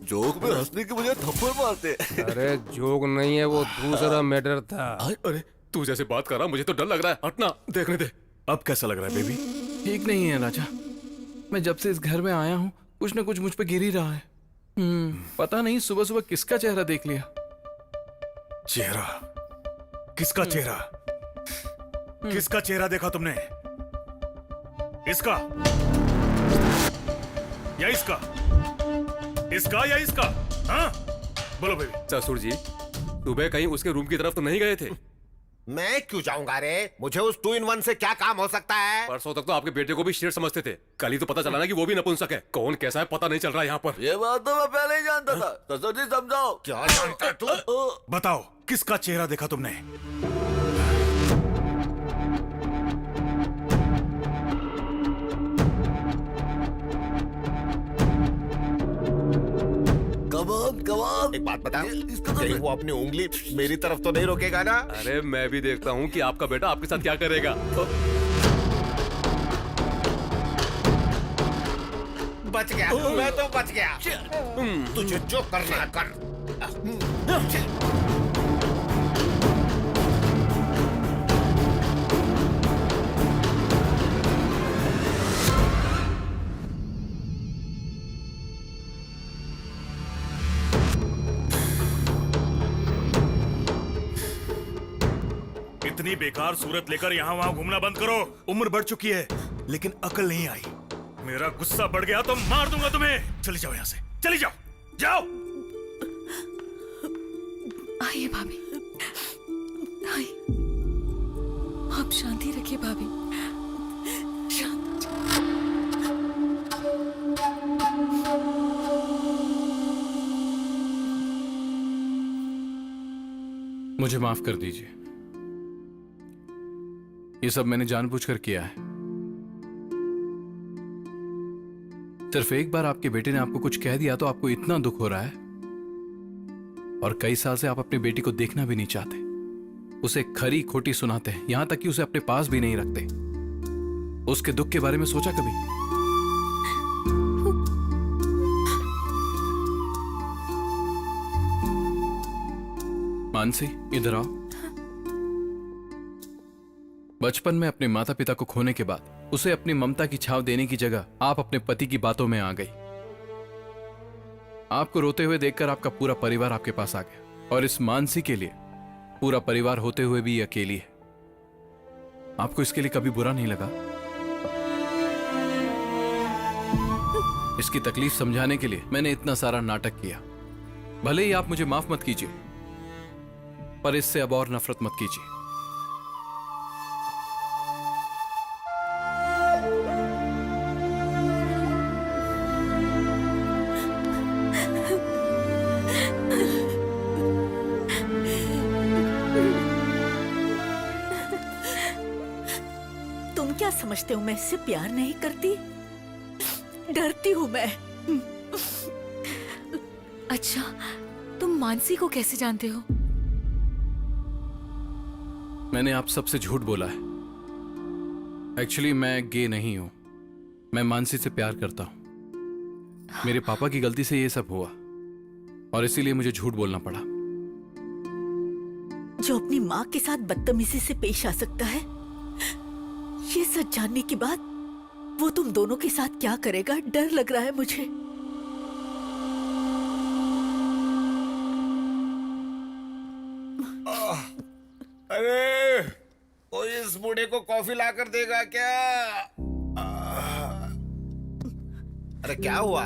जोक में हंसने की मुझे थप्पड़ मारते। अरे जोक नहीं है, वो दूसरा मैटर था। अरे तू जैसे बात कर रहा, मुझे तो डर लग रहा है। हटना, देखने दे। अब कैसा लग रहा है बेबी? ठीक नहीं है राजा। मैं जब से इस घर में आया हूँ कुछ न कुछ मुझ पे गिर ही रहा है। पता नहीं सुबह सुबह किसका चेहरा देख लिया। चेहरा? किसका चेहरा? किसका चेहरा देखा तुमने? इसका या इसका? इसका या इसका? हाँ बोलो बेबी। ससुर जी, सुबह कहीं उसके रूम की तरफ तो नहीं गए थे? मैं क्यों जाऊंगा रे? मुझे उस 2-in-1 से क्या काम हो सकता है? परसों तक तो आपके बेटे को भी शेर समझते थे। कल ही तो पता चला ना कि वो भी नपुंसक है। कौन कैसा है पता नहीं चल रहा यहाँ पर। ये बात तो मैं पहले ही जानता था। ससुर जी समझाओ। क्या जानता है तू? बताओ किसका चेहरा देखा तुमने? कमान एक बात बता, कहीं वो अपनी उंगली मेरी तरफ तो नहीं रोकेगा ना? अरे मैं भी देखता हूँ कि आपका बेटा आपके साथ क्या करेगा। बच गया, मैं तो बच गया। तुझे जो करना है कर। इतनी बेकार सूरत लेकर यहाँ वहाँ घूमना बंद करो। उम्र बढ़ चुकी है लेकिन अकल नहीं आई। मेरा गुस्सा बढ़ गया तो मार दूंगा तुम्हें। चली जाओ यहाँ से, चली जाओ, जाओ। आइए भाभी, आइए। आप शांति रखिए भाभी, शांत। मुझे माफ कर दीजिए। ये सब मैंने जानबूझकर किया है। सिर्फ एक बार आपके बेटे ने आपको कुछ कह दिया तो आपको इतना दुख हो रहा है, और कई साल से आप अपनी बेटी को देखना भी नहीं चाहते। उसे खरी खोटी सुनाते हैं, यहां तक कि उसे अपने पास भी नहीं रखते। उसके दुख के बारे में सोचा कभी? मानसी, इधर आओ। बचपन में अपने माता पिता को खोने के बाद उसे अपनी ममता की छाव देने की जगह आप अपने पति की बातों में आ गई। आपको रोते हुए देखकर आपका पूरा परिवार आपके पास आ गया, और इस मानसी के लिए पूरा परिवार होते हुए भी ये अकेली है। आपको इसके लिए कभी बुरा नहीं लगा? इसकी तकलीफ समझाने के लिए मैंने इतना सारा नाटक किया। भले ही आप मुझे माफ मत कीजिए, पर इससे अब और नफरत मत कीजिए। तुम क्या समझते हो मैं इससे प्यार नहीं करती? डरती हूँ मैं। अच्छा, तुम मानसी को कैसे जानते हो? मैंने आप सबसे झूठ बोला है। एक्चुअली मैं गे नहीं हूं। मैं मानसी से प्यार करता हूं। मेरे पापा की गलती से ये सब हुआ और इसीलिए मुझे झूठ बोलना पड़ा। जो अपनी माँ के साथ बदतमीजी से पेश आ सकता है, ये सच जानने के बाद वो तुम दोनों के साथ क्या करेगा, डर लग रहा है मुझे। अरे कोई इस बूढ़े को कॉफी लाकर देगा क्या? अरे क्या हुआ?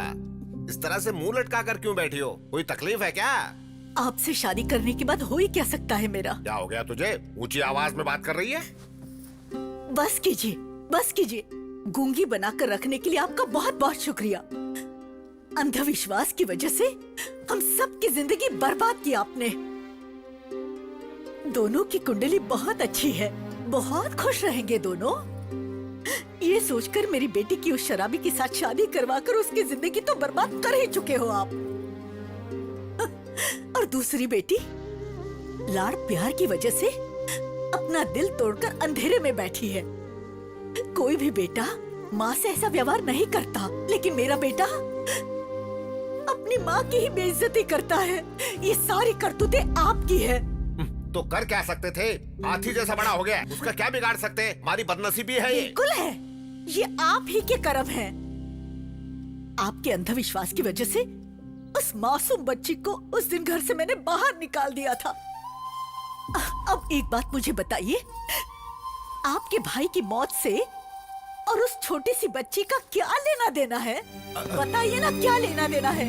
इस तरह से मुंह लटका कर क्यों बैठी हो? कोई तकलीफ है क्या? आपसे शादी करने के बाद हो ही क्या सकता है मेरा? क्या हो गया तुझे? ऊंची आवाज में बात कर रही है? बस कीजिए, बस कीजिए। गूंगी बनाकर रखने के लिए आपका बहुत बहुत शुक्रिया। अंधविश्वास की वजह से हम सबकी जिंदगी बर्बाद की आपने। दोनों की कुंडली बहुत अच्छी है, बहुत खुश रहेंगे दोनों। ये सोचकर मेरी बेटी की उस शराबी के साथ शादी करवाकर उसकी जिंदगी तो बर्बाद कर ही चुके हो आप। और दूसरी बेटी लाड़ प्यार की वजह से अपना दिल तोड़कर अंधेरे में बैठी है। कोई भी बेटा माँ से ऐसा व्यवहार नहीं करता, लेकिन मेरा बेटा अपनी माँ की ही बेइज्जती करता है। ये सारी करतूतें आपकी है। तो कर क्या सकते थे? हाथी जैसा बड़ा हो गया, उसका क्या बिगाड़ सकते? हमारी बदनसीबी है ये। बिल्कुल है, ये आप ही के कर्म है। आपके अंधविश्वास की वजह से उस मासूम बच्ची को उस दिन घर से मैंने बाहर निकाल दिया था। अब एक बात मुझे बताइए, आपके भाई की मौत से और उस छोटी सी बच्ची का क्या लेना देना है? बताइए ना, क्या लेना देना है?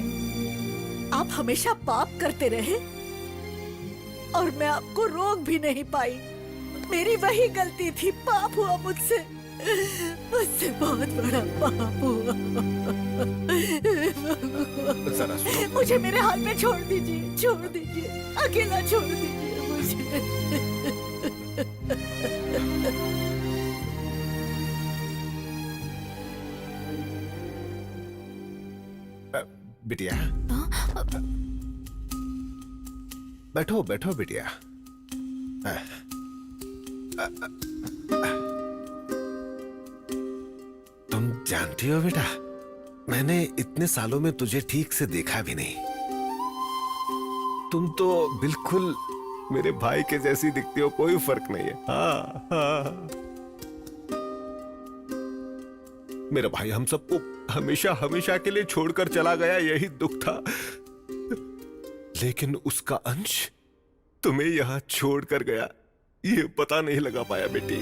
आप हमेशा पाप करते रहे और मैं आपको रोक भी नहीं पाई। मेरी वही गलती थी, पाप हुआ मुझसे, मुझसे बहुत बड़ा पाप हुआ। मुझे मेरे हाल में छोड़ दीजिए, छोड़ दीजिए, अकेला छोड़ दीजिए मुझे। बिटिया, बैठो बैठो बिटिया। तुम जानती हो बेटा, मैंने इतने सालों में तुझे ठीक से देखा भी नहीं। तुम तो बिल्कुल मेरे भाई के जैसी दिखती हो, कोई फर्क नहीं है। हाँ हाँ, मेरा भाई हम सबको हमेशा हमेशा के लिए छोड़कर चला गया, यही दुख था। लेकिन उसका अंश तुम्हें यहां छोड़कर गया, ये पता नहीं लगा पाया बेटी।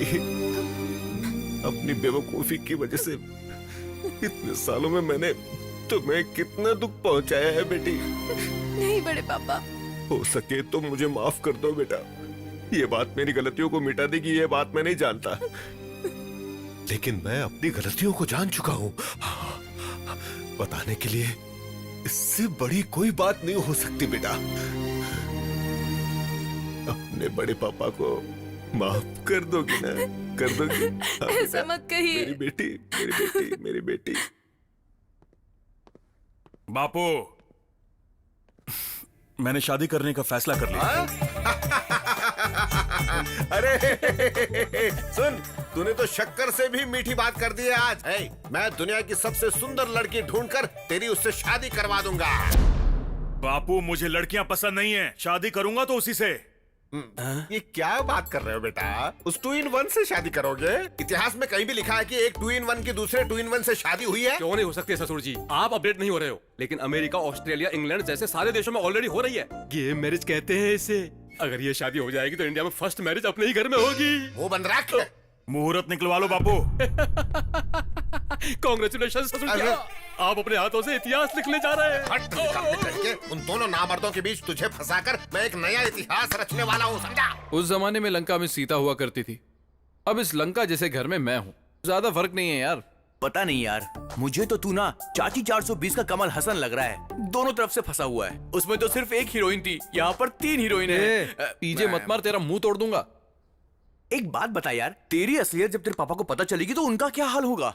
अपनी बेवकूफी की वजह से इतने सालों में मैंने तुम्हें कितना दुख पहुंचाया है बेटी। नहीं बड़े पापा, हो सके तो मुझे माफ कर दो बेटा। ये बात मेरी गलतियों को मिटा देगी, ये बात मैं नहीं जानता, लेकिन मैं अपनी गलतियों को जान चुका हूं। बताने के लिए इससे बड़ी कोई बात नहीं हो सकती बेटा। अपने बड़े पापा को माफ कर दोगी ना? कर दोगी? ऐसा मत कहिए। मेरी बेटी, मेरी बेटी, मेरी बेटी। बापू, मैंने शादी करने का फैसला कर लिया। अरे सुन, तूने तो शक्कर से भी मीठी बात कर दी है आज। मैं दुनिया की सबसे सुंदर लड़की ढूंढकर तेरी उससे शादी करवा दूंगा। बापू, मुझे लड़कियां पसंद नहीं है, शादी करूंगा तो उसी से। ये क्या बात कर रहे हो बेटा? उस 2-in-1 से शादी करोगे? इतिहास में कहीं भी लिखा है कि एक 2-in-1 की दूसरे 2-in-1 से शादी हुई है? क्यों नहीं हो सकती ससुर जी? आप अपडेट नहीं हो रहे हो, लेकिन अमेरिका, ऑस्ट्रेलिया, इंग्लैंड जैसे सारे देशों में ऑलरेडी हो रही है। गे मैरिज कहते हैं इसे। अगर ये शादी हो जाएगी तो इंडिया में फर्स्ट मैरिज अपने ही घर में होगी। वो बंद रख। मुहूर्त निकलवा लो बापू। कांग्रेचुलेशन ससुर जी, आप अपने हाथों से इतिहास लिखने जा रहे हैं। हट निकलने करके उन दोनों नामर्दों के बीच तुझे फंसाकर मैं एक नया इतिहास रचने वाला हूँ, समझा? उस जमाने में लंका में सीता हुआ करती थी, अब इस लंका जैसे घर में मैं हूँ। ज्यादा फर्क नहीं है यार। पता नहीं यार, मुझे तो तू ना चाची 420 का कमल हसन लग रहा है। दोनों तरफ से फंसा हुआ है। उसमें तो सिर्फ एक हीरोइन थी, यहाँ पर 3 हीरोइन है। पीजे मत मार, तेरा मुंह तोड़ दूंगा। एक बात बता यार, तेरी असलियत जब तेरे पापा को पता चलेगी तो उनका क्या हाल होगा?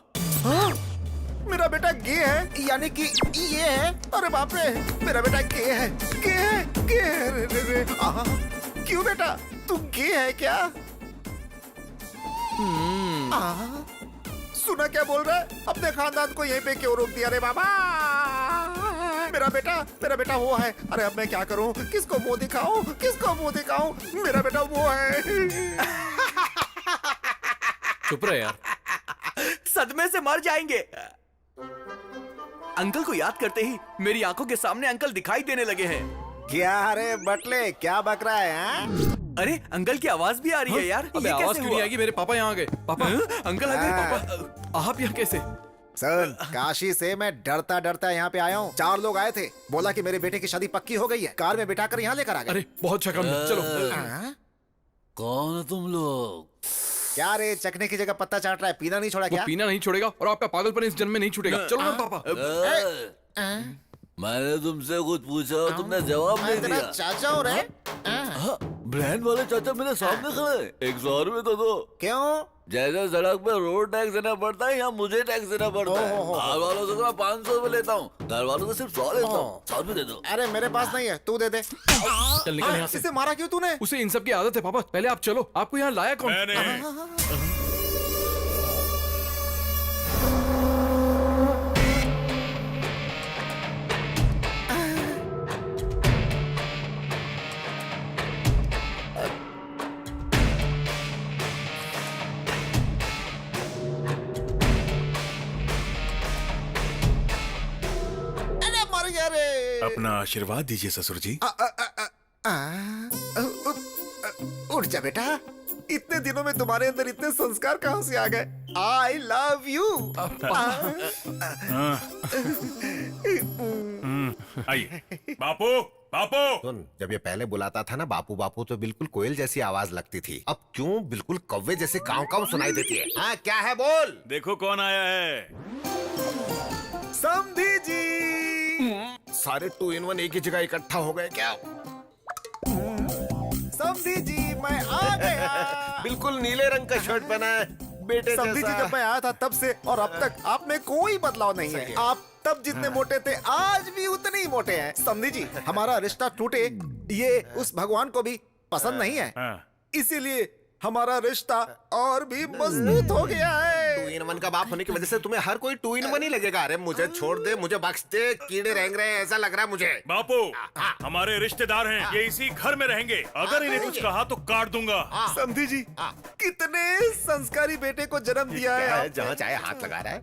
मेरा बेटा गे है, यानी कि ये है। अरे बाप रे, मेरा बेटा गे है, गे है, गे है। रे। क्यों बेटा, तू गे है क्या? सुना क्या बोल रहा है? अपने खानदान को यहीं पे क्यों रोक दिया रे बाबा? मेरा बेटा वो है। अरे अब मैं क्या करूं? किसको मुंह दिखाऊं? किसको मुंह दिखाऊं? मेरा बेटा वो है। चुप रहे यार। सदमे से मर जाएंगे। अंकल को याद करते ही मेरी आंखों के सामने अंकल दिखाई देने लगे हैं। क्या रे बटले, क्या बक रहा है? हाँ? अरे अंकल की आवाज भी आ रही है यार। अबे आवाज क्यों नहीं आएगी? मेरे पापा यहाँ आ गए। पापा, अंकल आ गए। पापा, आप यहाँ कैसे? सर, काशी से मैं डरता डरता यहाँ पे आया हूँ। 4 लोग आए थे, बोला कि मेरे बेटे की शादी पक्की हो गई है, कार में बिठाकर यहाँ लेकर आ गए। अरे बहुत शक्ल, चलो। कौन है तुम लोग? क्या रे, चखने की जगह पत्ता चाट रहा है? पीना नहीं छोड़ा वो क्या? पीना नहीं छोड़ेगा और आपका पागलपन इस जन्म में नहीं छूटेगा। चलो ना पापा। मैंने तुमसे कुछ पूछा, तुमने जवाब नहीं तेरा दिया। चाचा हो रहे? ब्रांड वाले चाचा मेरे सामने खड़े। 100 रुपए तो दो। क्यों? जैसे सड़क पे रोड टैक्स देना पड़ता है, यहाँ मुझे टैक्स देना पड़ता है। घर वालों से मैं 500 रुपए लेता हूँ, घर वालों से सिर्फ 100 लेता हूँ। 100 रुपए दे दो। अरे मेरे पास नहीं है, तू दे दे। चल निकल यहाँ से। इसे मारा क्यों तूने? उसे इन सब की आदत है पापा। पहले आप चलो, आपको यहाँ लाया कौन? मैंने। अरे मर गया रे। अपना आशीर्वाद दीजिए ससुर जी। उठ जा बेटा, इतने दिनों में तुम्हारे अंदर इतने संस्कार कहाँ से आ गए? I love you. आइए बापू, बापू। सुन, जब ये पहले बुलाता था ना बापू बापू, तो बिल्कुल कोयल जैसी आवाज लगती थी। अब क्यों बिल्कुल कौवे जैसे काव काव सुनाई देती है? हाँ, क्या है बोल? देखो कौन आया है। समधी जी। सारे 2 in 1 एक ही जगह इकट्ठा हो गए क्या? समधी जी, मैं आ गया। बिल्कुल नीले रंग का शर्ट पहना है, बेटे समधी जी, जैसा। जब मैं आया था तब से और अब तक आप में कोई बदलाव नहीं है। आप तब जितने मोटे थे, आज भी उतने ही मोटे हैं। समधी जी, हमारा रिश्ता टूटे ये उस भगवान को भी पसंद नहीं है, इसीलिए हमारा रिश्ता और भी मजबूत हो गया है। 2 in 1 का बाप होने की वजह से तुम्हें हर कोई 2 in 1 ही लगेगा। अरे मुझे छोड़ दे, मुझे बख्श दे, कीड़े रेंग रहे हैं ऐसा लग रहा है मुझे। बापू, हमारे रिश्तेदार हैं, ये इसी घर में रहेंगे। अगर इन्हें कुछ कहा तो काट दूंगा। समधी जी, कितने संस्कारी बेटे को जन्म दिया है आपने। जहाँ चाहे हाथ लगा रहा है।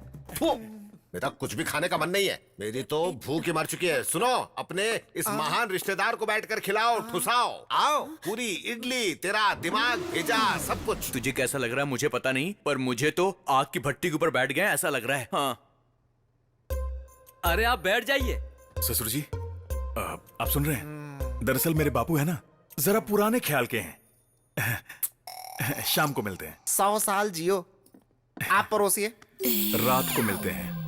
मेरा कुछ भी खाने का मन नहीं है, मेरी तो भूख ही मर चुकी है। सुनो, अपने इस महान रिश्तेदार को बैठकर खिलाओ, ठुसाओ। आओ, पूरी इडली, तेरा दिमाग भेजा, सब कुछ। तुझे कैसा लग रहा है मुझे पता नहीं, पर मुझे तो आग की भट्टी के ऊपर बैठ गए ऐसा लग रहा है। हाँ। अरे आप बैठ जाइए। ससुर जी, आप सुन रहे हैं? दरअसल मेरे बापू है ना, जरा पुराने ख्याल के हैं। शाम को मिलते हैं। 100 साल जियो। आप परोसिए। रात को मिलते हैं।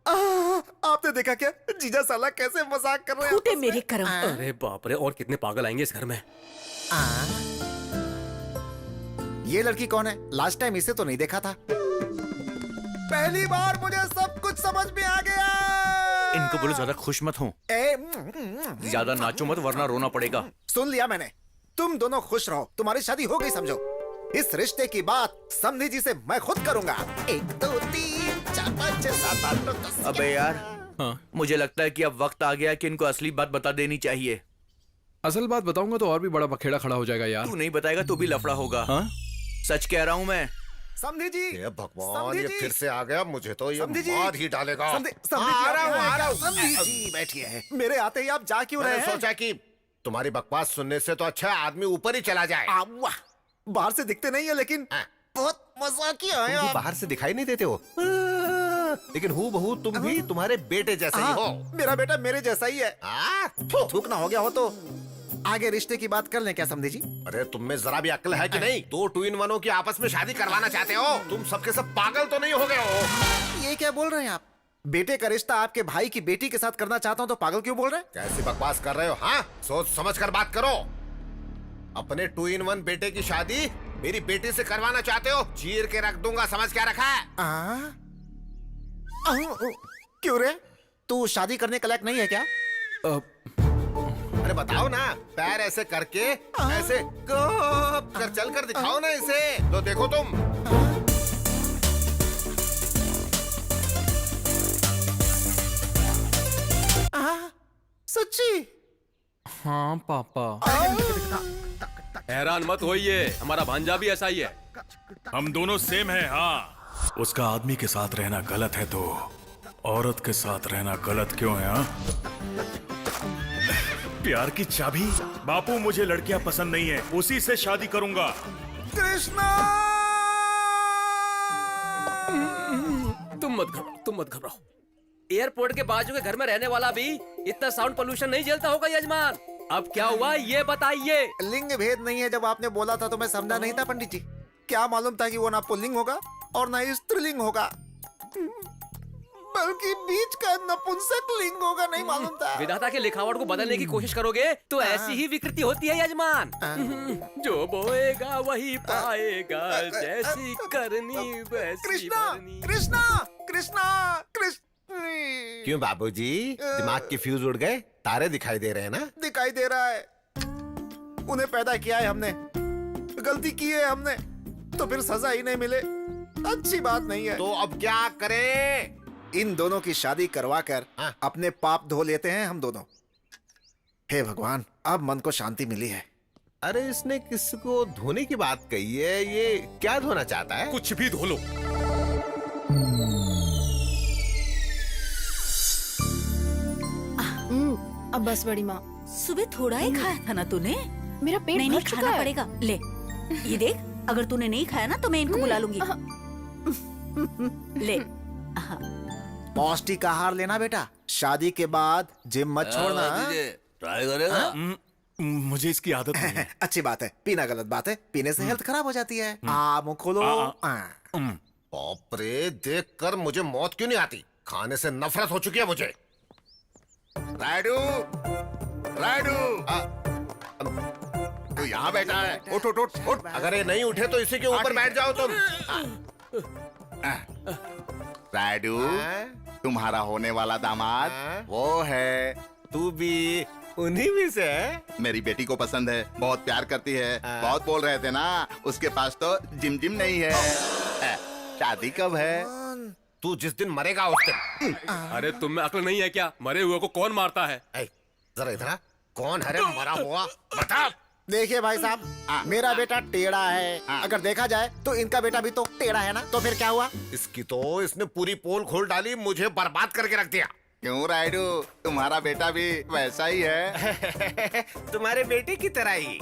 आपने देखा क्या जीजा साला कैसे मजाक कर रहे हैं? फूटे मेरे कर्म। अरे बाप रे, और कितने पागल आएंगे इस घर में। ये लड़की कौन है? लास्ट टाइम इसे तो नहीं देखा था। पहली बार मुझे सब कुछ समझ में आ गया। इनको बोलो ज्यादा खुश मत हो, ज्यादा नाचो मत वरना रोना पड़ेगा। सुन लिया मैंने, तुम दोनों खुश रहो, तुम्हारी शादी हो गई समझो। इस रिश्ते की बात समधी जी से मैं खुद करूंगा। 1 2 3 4 5 6 7 8 9 10। अबे यार, मुझे लगता है कि अब वक्त आ गया कि इनको असली बात बता देनी चाहिए। असल बात बताऊंगा तो और भी बड़ा बखेड़ा खड़ा हो जाएगा यार। तू नहीं बताएगा तो भी लफड़ा होगा। हाँ? सच कह रहा हूँ मैं। समधी जी, ये भगवान, समधी ये जी। फिर से आ गया। मुझे तो ये समधी जी। मार ही डालेगा। समधी जी, आ रहा हूँ। समधी जी बैठिए। मेरे आते ही आप जा क्यों रहे मैंने हैं? सोचा कि तुम्हारी बकवास सुनने से तो अच्छा आदमी ऊपर ही चला जाए। वाह, बाहर से दिखते नहीं है लेकिन बहुत मजाकिया है तुम भी आप। बाहर से दिखाई नहीं देते हो, लेकिन हूबहू तुम भी तुम्हारे बेटे जैसे ही हो। मेरा बेटा मेरे जैसा ही है। थूक ना हो गया हो तो आगे रिश्ते की बात कर लें क्या समझे जी? अरे तुम में जरा भी अक्ल है कि नहीं? दो टू इन वनों की आपस में शादी करवाना चाहते हो? तुम सबके सब पागल तो नहीं हो गए हो? ये क्या बोल रहे हैं आप? बेटे का रिश्ता आपके भाई की बेटी के साथ करना चाहता हूँ तो पागल क्यों बोल रहे हैं? कैसी बकवास कर रहे हो? हाँ, सोच समझ कर बात करो। अपने टू इन वन बेटे की शादी मेरी बेटी से करवाना चाहते हो? चीर के रख दूंगा, समझ क्या रखा है? क्यों रे, तू शादी करने के लायक नहीं है क्या? अरे बताओ ना, पैर ऐसे करके ऐसे कर चल कर दिखाओ ना इसे, तो देखो तुम। सच्ची? हाँ पापा। हैरान मत होइए, हमारा भांजा भी ऐसा ही है। हम दोनों सेम है। हाँ, उसका आदमी के साथ रहना गलत है तो औरत के साथ रहना गलत क्यों है? हाँ? प्यार की चाबी? बापू मुझे लड़कियां पसंद नहीं है, उसी से शादी करूंगा। कृष्णा! तुम मत घबराओ। एयरपोर्ट के बाजू के घर में रहने वाला भी इतना साउंड पोल्यूशन नहीं झेलता होगा यजमान। अब क्या हुआ ये बताइए। लिंग भेद नहीं है, जब आपने बोला था तो मैं समझा नहीं था पंडित जी। क्या मालूम था कि वो ना पुल्लिंग होगा और ना ही स्त्रीलिंग होगा, बल्कि बीच का नपुंसक लिंग होगा, नहीं मालूम था। विधाता के लिखावट को बदलने की कोशिश करोगे तो ऐसी ही विकृति होती है यजमान। जो बोएगा वही पाएगा, जैसी करनी वैसी कृष्णा, भरनी। कृष्णा, कृष्णा, कृष्ण। क्यों बाबूजी, दिमाग के फ्यूज उड़ गए? तारे दिखाई दे रहे हैं ना? दिखाई दे रहा है। उन्हें पैदा किया है हमने, गलती की है हमने, तो फिर सजा ही नहीं मिले अच्छी बात नहीं है। तो अब क्या करें? इन दोनों की शादी करवाकर अपने पाप धो लेते हैं हम दोनों। हे भगवान, अब मन को शांति मिली है। अरे इसने किसको धोने की बात कही है? ये क्या धोना चाहता है? कुछ भी धो लो। अब बस बड़ी माँ, सुबह थोड़ा ही खाया था ना तूने? मेरा पेट नहीं खाना पड़ेगा। ले ये देख, अगर तूने नहीं खाया ना तो मैं इनको बुला लूंगी। ले पौष्टिक आहार लेना बेटा, शादी के बाद जिम मत छोड़ना। ट्राई करेगा? मुझे इसकी आदत नहीं है। अच्छी बात है, पीना गलत बात है, पीने से हेल्थ खराब हो जाती है। मुंह खोलो। बाप रे, देख कर मुझे मौत क्यों नहीं आती? खाने से नफरत हो चुकी है मुझे। राइडू, राइडू, तू यहाँ बैठा है? उठ उठ उठ उठ। अगर ये नहीं उठे तो इसी के ऊपर बैठ जाओ तुम। राइडू, तुम्हारा होने वाला दामाद वो है। तू भी उन्हीं में से है? मेरी बेटी को पसंद है, बहुत प्यार करती है। बहुत बोल रहे थे ना, उसके पास तो जिम जिम नहीं है। शादी कब है? तू जिस दिन मरेगा उस दिन। अरे तुम में अक्ल नहीं है क्या? मरे हुए को कौन मारता है? जरा इधर आ। कौन है रे मरा हुआ? बता। देखिए भाई साहब, मेरा बेटा टेढ़ा है। अगर देखा जाए तो इनका बेटा भी तो टेढ़ा है ना, तो फिर क्या हुआ? इसकी तो इसने पूरी पोल खोल डाली, मुझे बर्बाद करके रख दिया। क्यों राइडू, तुम्हारा बेटा भी वैसा ही है। तुम्हारे बेटे की तरह ही।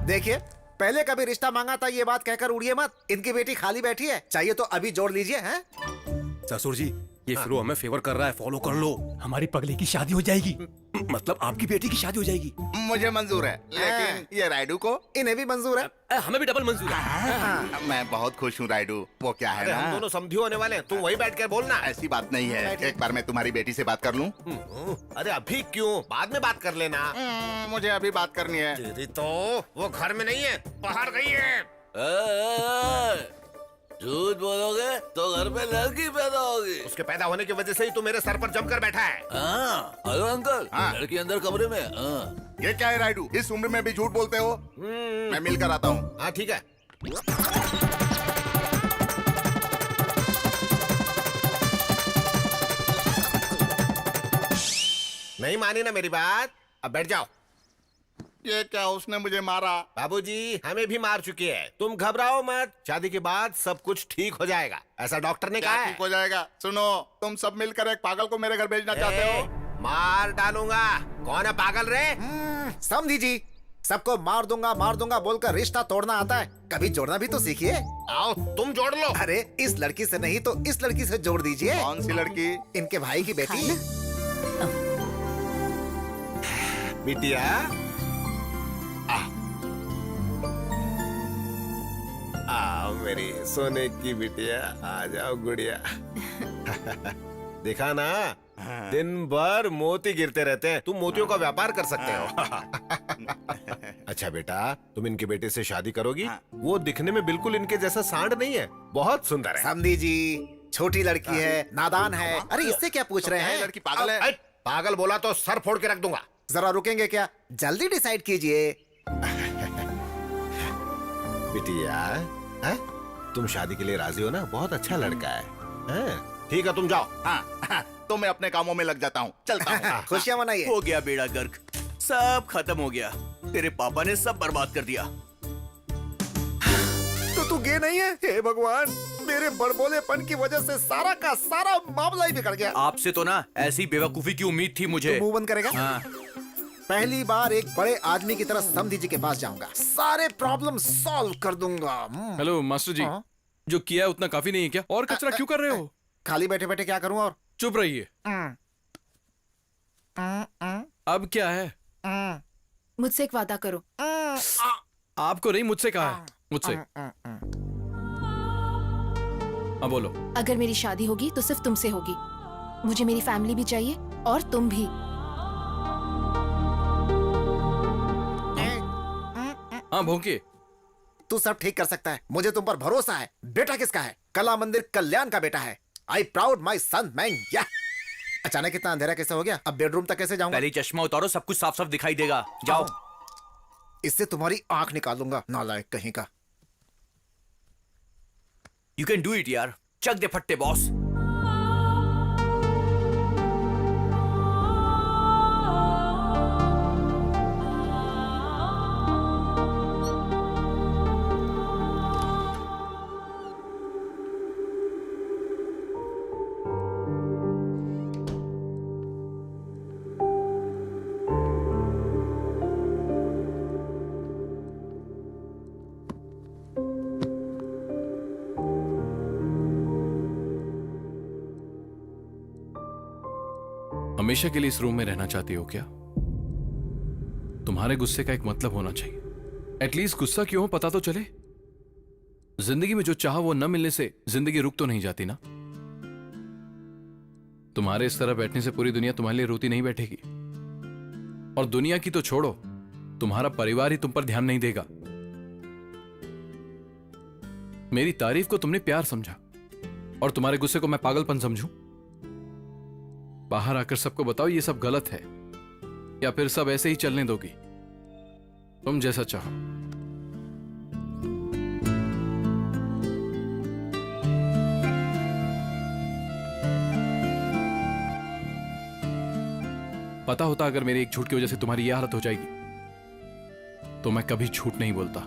देखिए, पहले कभी रिश्ता मांगा था, ये बात कहकर उड़िए मत। इनकी बेटी खाली बैठी है, चाहिए तो अभी जोड़ लीजिए। हैं? ससुर जी, ये फिर हमें फेवर कर रहा है, फॉलो कर लो। हमारी पगली की शादी हो जाएगी, मतलब आपकी बेटी की शादी हो जाएगी। मुझे मंजूर है, लेकिन ये राइडू को? इन्हें भी मंजूर है। हमें भी डबल मंजूर है। मैं बहुत खुश हूँ राइडू। वो क्या है अरे ना, हम दोनों समझी होने वाले हैं, तुम वही बैठ कर बोलना। ऐसी बात नहीं है। एक बार मैं तुम्हारी बेटी से बात कर लूँ? अरे अभी क्यों, बाद में बात कर लेना। मुझे अभी बात करनी है। तेरी तो वो घर में नहीं है, बाहर गई है। झूठ बोलोगे तो घर पे लड़की पैदा होगी। उसके पैदा होने की वजह से ही तू मेरे सर पर जमकर बैठा है। हेलो अंकल, लड़की अंदर कमरे में। ये क्या है राइडू, इस उम्र में भी झूठ बोलते हो? मैं मिलकर आता हूँ। हाँ ठीक है। नहीं मानी ना मेरी बात, अब बैठ जाओ। ये क्या, उसने मुझे मारा? बाबूजी हमें भी मार चुकी है, तुम घबराओ मत। शादी के बाद सब कुछ ठीक हो जाएगा, ऐसा डॉक्टर ने कहा है। ठीक हो जाएगा? सुनो, तुम सब मिलकर एक पागल को मेरे घर भेजना चाहते हो? मार डालूंगा। कौन है पागल रे? समझी जी, सबको मार दूंगा बोलकर रिश्ता तोड़ना आता है, कभी जोड़ना भी तो सीखिए। आओ तुम जोड़ लो। अरे इस लड़की से नहीं तो इस लड़की से जोड़ दीजिए। कौन सी लड़की? इनके भाई की बेटी। बिटिया आओ मेरी सोने की बिटिया, आ जाओ गुड़िया। देखा ना, दिन भर मोती गिरते रहते हैं, तुम मोतियों का व्यापार कर सकते हो। अच्छा बेटा, तुम इनके बेटे से शादी करोगी? वो दिखने में बिल्कुल इनके जैसा सांड नहीं है, बहुत सुंदर है। समझी जी, छोटी लड़की है, नादान है। अरे इससे क्या पूछ रहे हैं? लड़की पागल है। पागल बोला तो सर फोड़ के रख दूंगा। जरा रुकेंगे क्या? जल्दी डिसाइड कीजिए। बिटिया, हैं? तुम शादी के लिए राजी हो ना? बहुत अच्छा लड़का है, हैं? ठीक है तुम जाओ। हाँ, तो मैं अपने कामों में लग जाता हूँ, चलता हूँ। खुशियाँ मनाइए। हो गया बेड़ा गर्क, सब खत्म हो गया। तेरे पापा ने सब बर्बाद कर दिया। तो तू गे नहीं है? हे भगवान, मेरे बड़बोलेपन की वजह से सारा का सारा मामला ही बिगड़ गया। आपसे तो ना ऐसी बेवकूफी की उम्मीद थी मुझे। तो मुंह बंद करेगा? हाँ। पहली बार एक बड़े आदमी की तरह समधी जी के पास जाऊंगा, सारे प्रॉब्लम सॉल्व कर दूंगा। हेलो मास्टर जी, जो किया है उतना काफी नहीं है क्या? और कचरा क्यों कर रहे हो? खाली बैठे बैठे क्या करूं? और चुप रहिए। अब क्या है? मुझसे एक वादा करो। आपको नहीं, मुझसे कहा है। मुझसे। अब बोलो। अगर मेरी शादी होगी तो सिर्फ तुमसे होगी। मुझे मेरी फैमिली भी चाहिए और तुम भी। हाँ भोंके, तू सब ठीक कर सकता है, मुझे तुम पर भरोसा है। बेटा किसका है? कला मंदिर कल्याण का बेटा है। I proud my son man. या अचानक इतना अंधेरा कैसे हो गया? अब बेडरूम तक कैसे जाऊंगा? पहले चश्मा उतारो, सब कुछ साफ साफ दिखाई देगा। जाओ। इससे तुम्हारी आंख निकालूंगा, नालायक कहीं का। यू कैन डू इट यार, चक दे फट्टे बॉस। हमेशा के लिए इस रूम में रहना चाहती हो क्या? तुम्हारे गुस्से का एक मतलब होना चाहिए। एटलीस्ट गुस्सा क्यों हो पता तो चले। जिंदगी में जो चाह वो न मिलने से जिंदगी रुक तो नहीं जाती ना। तुम्हारे इस तरह बैठने से पूरी दुनिया तुम्हारे लिए रोती नहीं बैठेगी। और दुनिया की तो छोड़ो, तुम्हारा परिवार ही तुम पर ध्यान नहीं देगा। मेरी तारीफ को तुमने प्यार समझा और तुम्हारे गुस्से को मैं पागलपन समझूं? बाहर आकर सबको बताओ ये सब गलत है, या फिर सब ऐसे ही चलने दोगी? तुम जैसा चाहो। पता होता अगर मेरी एक झूठ की वजह से तुम्हारी यह हालत हो जाएगी तो मैं कभी झूठ नहीं बोलता।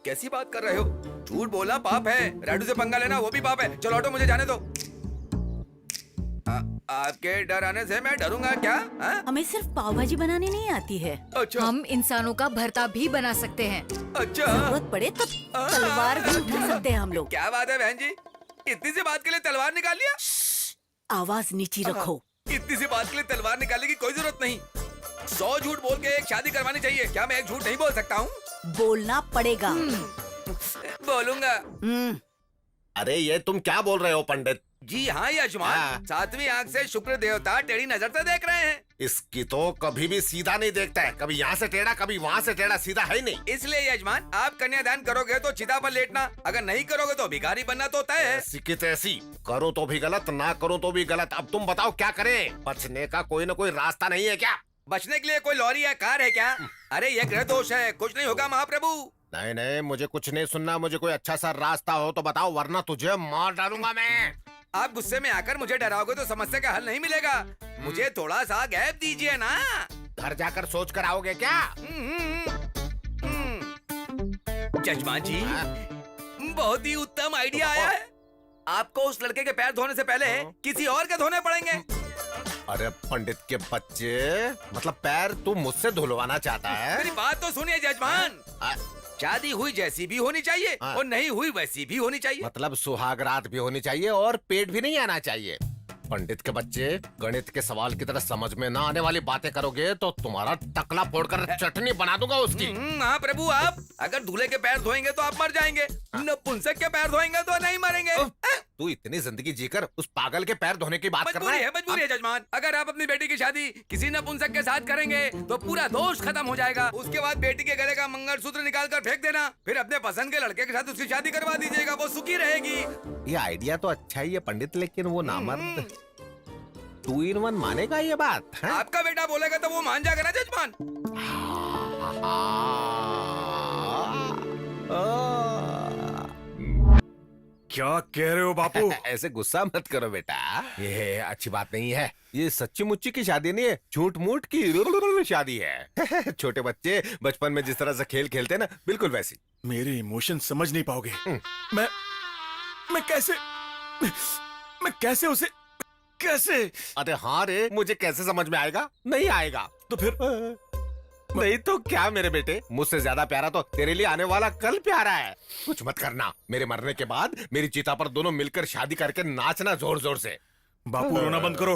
कैसी बात कर रहे हो? झूठ बोलना पाप है, राडू से पंगा लेना वो भी पाप है। चलो हटो, मुझे जाने दो। आपके डर आने से मैं डरूंगा क्या? हमें सिर्फ पाव भाजी बनानी नहीं आती है। अच्छा। हम इंसानों का भरता भी बना सकते हैं। अच्छा। जरूरत पड़े तो तलवार भी उठा सकते हैं हम लोग। क्या बात है बहन जी, इतनी सी बात के लिए तलवार निकाल लिया? आवाज नीची रखो। इतनी सी बात के लिए तलवार निकालने की कोई जरूरत नहीं। 100 झूठ बोल के एक शादी करवानी चाहिए। क्या मैं एक झूठ नहीं बोल सकता हूँ? बोलना पड़ेगा। बोलूंगा। अरे ये तुम क्या बोल रहे हो पंडित? जी हाँ यजमान, 7वीं आंख से शुक्र देवता टेढ़ी नजर से देख रहे हैं। इसकी तो कभी भी सीधा नहीं देखता है, कभी यहाँ से टेढ़ा कभी वहाँ से टेढ़ा, सीधा है ही नहीं। इसलिए यजमान, आप कन्यादान करोगे तो चिता पर लेटना, अगर नहीं करोगे तो भिखारी बनना तो तय है। ऐसी की तैसी, करो तो भी गलत, ना करो तो भी गलत। अब तुम बताओ क्या करें? बचने का कोई न कोई रास्ता नहीं है क्या? बचने के लिए कोई लॉरी या कार है क्या? अरे ये ग्रह दोष है, कुछ नहीं होगा महाप्रभु। नहीं नहीं, मुझे कुछ नहीं सुनना। मुझे कोई अच्छा सा रास्ता हो तो बताओ, वरना तुझे मार डालूंगा मैं। आप गुस्से में आकर मुझे डराओगे तो समस्या का हल नहीं मिलेगा। मुझे थोड़ा सा गैप दीजिए ना। घर जाकर सोच कर आओगे क्या? जजमान जी, बहुत ही उत्तम आइडिया आया है? आपको उस लड़के के पैर धोने से पहले किसी और के धोने पड़ेंगे। अरे पंडित के बच्चे, मतलब पैर तू मुझसे धुलवाना चाहता है? मेरी बात तो सुनिए जजमान। शादी हुई जैसी भी होनी चाहिए और नहीं हुई वैसी भी होनी चाहिए। मतलब सुहाग रात भी होनी चाहिए और पेट भी नहीं आना चाहिए। पंडित के बच्चे, गणित के सवाल की तरह समझ में ना आने वाली बातें करोगे तो तुम्हारा टकला फोड़कर चटनी बना दूंगा उसकी। हाँ प्रभु, आप अगर दूल्हे के पैर धोएंगे तो आप मर जाएंगे, नपुंसक के पैर धोएंगे तो नहीं मरेंगे। तू इतनी जिंदगी जीकर उस पागल के पैर धोने की बात कर रहा है? मजबूरी है जजमान। अगर आप अपनी बेटी की शादी किसी नपुंसक के साथ करेंगे तो पूरा दोष खत्म हो जाएगा। उसके बाद बेटी के गले का मंगलसूत्र निकाल कर फेंक देना, फिर अपने पसंद के लड़के के साथ उसकी शादी करवा दीजिएगा, वो सुखी रहेगी। ये आइडिया तो अच्छा ही है पंडित, लेकिन वो नामर्द 2 in 1 मानेगा ये बात है? आपका बेटा बोलेगा तो वो मान जाएगा ना जजमान। क्या कह रहे हो बापू? ऐसे गुस्सा मत करो बेटा, ये अच्छी बात नहीं है। ये सच्ची मुच्ची की शादी नहीं है, झूठ मूठ की शादी है। छोटे बच्चे बचपन में जिस तरह से खेल खेलते हैं ना, बिल्कुल वैसी। मेरे इमोशन समझ नहीं पाओगे। मैं कैसे उसे कैसे? अरे हाँ रे, मुझे कैसे समझ में आएगा? नहीं आएगा तो फिर नहीं तो क्या मेरे बेटे, मुझसे ज्यादा प्यारा तो तेरे लिए आने वाला कल प्यारा है। कुछ मत करना, मेरे मरने के बाद मेरी चिता पर दोनों मिलकर शादी करके नाचना जोर जोर से। बापू रोना बंद करो।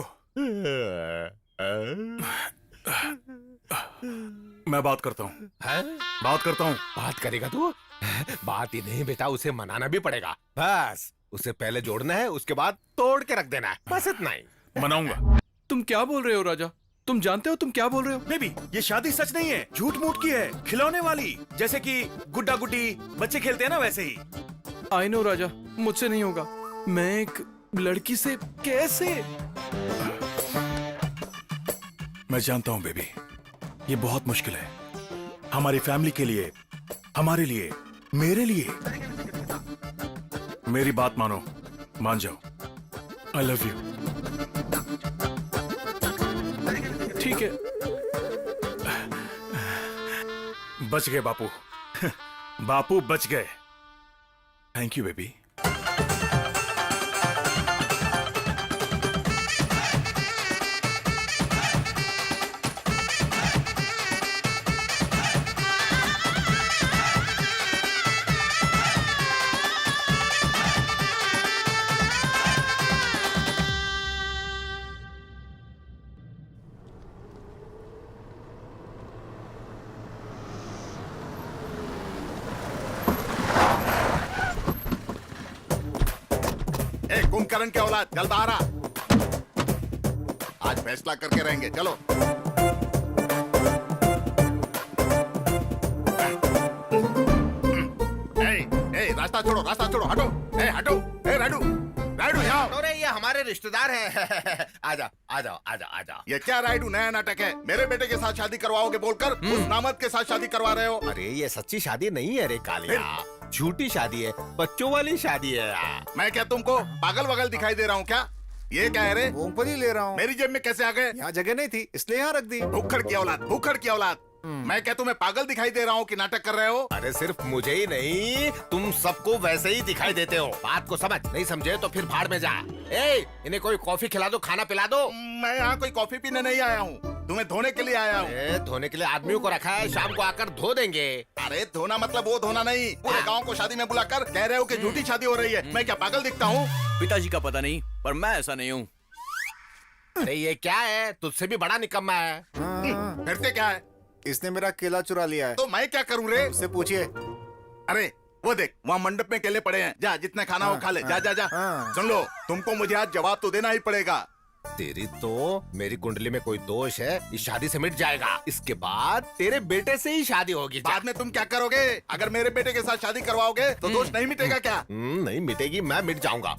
मैं बात करता हूँ। बात करेगा तू? बात ही नहीं बेटा, उसे मनाना भी पड़ेगा। बस उसे पहले जोड़ना है, उसके बाद तोड़ के रख देना है, बस इतना ही। मनाऊंगा। तुम क्या बोल रहे हो राजा? तुम जानते हो तुम क्या बोल रहे हो? बेबी, ये शादी सच नहीं है, झूठ मूठ की है, खिलौने वाली, जैसे कि गुड्डा गुड्डी बच्चे खेलते हैं ना, वैसे ही। आई नो राजा, मुझसे नहीं होगा। मैं एक लड़की से कैसे? मैं जानता हूँ बेबी, ये बहुत मुश्किल है हमारी फैमिली के लिए, हमारे लिए, मेरे लिए। मेरी बात मानो, मान जाओ। I love you. ठीक है। बच गए बापू। बापू बच गए। Thank you baby. कुंभकर्ण के औलाद, जल्द बाहर आ। आज फैसला करके रहेंगे, चलो। रास्ता छोड़ो, रास्ता छोड़ो, हटो। हटो। राइडू यहाँ। अरे ये हमारे रिश्तेदार हैं। आजा आजा आजा आजा। ये क्या राइडू नया नाटक है? मेरे बेटे के साथ शादी करवाओगे बोलकर उस नामर्द के साथ शादी करवा रहे हो। अरे ये सच्ची शादी नहीं है रे कालिया, झूठी शादी है, बच्चों वाली शादी है यार। मैं क्या तुमको पागल वगल दिखाई दे रहा हूँ क्या? ये क्या है रे? मूंगफली ले रहा हूँ। मेरी जेब में कैसे आ गए? यहाँ जगह नहीं थी इसलिए यहाँ रख दी। भूखड़ की औलाद, भूखड़ की औलाद। मैं क्या तुम्हें पागल दिखाई दे रहा हूँ कि नाटक कर रहे हो? अरे सिर्फ मुझे ही नहीं, तुम सबको वैसे ही दिखाई देते हो। बात को समझ, नहीं समझे तो फिर भाड़ में जा। इन्हें कोई कॉफी खिला दो, खाना पिला दो। मैं यहाँ कोई कॉफी पीने नहीं आया हूँ, तुम्हें धोने के लिए आया हूँ। धोने के लिए आदमियों को रखा है, शाम को आकर धो देंगे। अरे धोना मतलब वो धोना नहीं, पूरे गाँव को शादी में बुलाकर कह रहे हो कि झूठी शादी हो रही है। मैं क्या पागल दिखता हूँ? पिताजी का पता नहीं, पर मैं ऐसा नहीं हूँ। अरे ये क्या है, तुझसे भी बड़ा निकम्मा है। फिर से क्या है? इसने मेरा केला चुरा लिया है। तो मैं क्या करूँ रे? उससे पूछिए। अरे वो देख, वहाँ मंडप में केले पड़े हैं, जा जितना खाना हो खा ले। जा जा जा। सुन लो, तुमको मुझे आज जवाब तो देना ही पड़ेगा। तेरी तो मेरी कुंडली में कोई दोष है, इस शादी से मिट जाएगा। इसके बाद तेरे बेटे से ही शादी होगी। बाद में तुम क्या करोगे? अगर मेरे बेटे के साथ शादी करवाओगे तो दोष नहीं मिटेगा क्या? नहीं मिटेगी, मैं मिट जाऊंगा।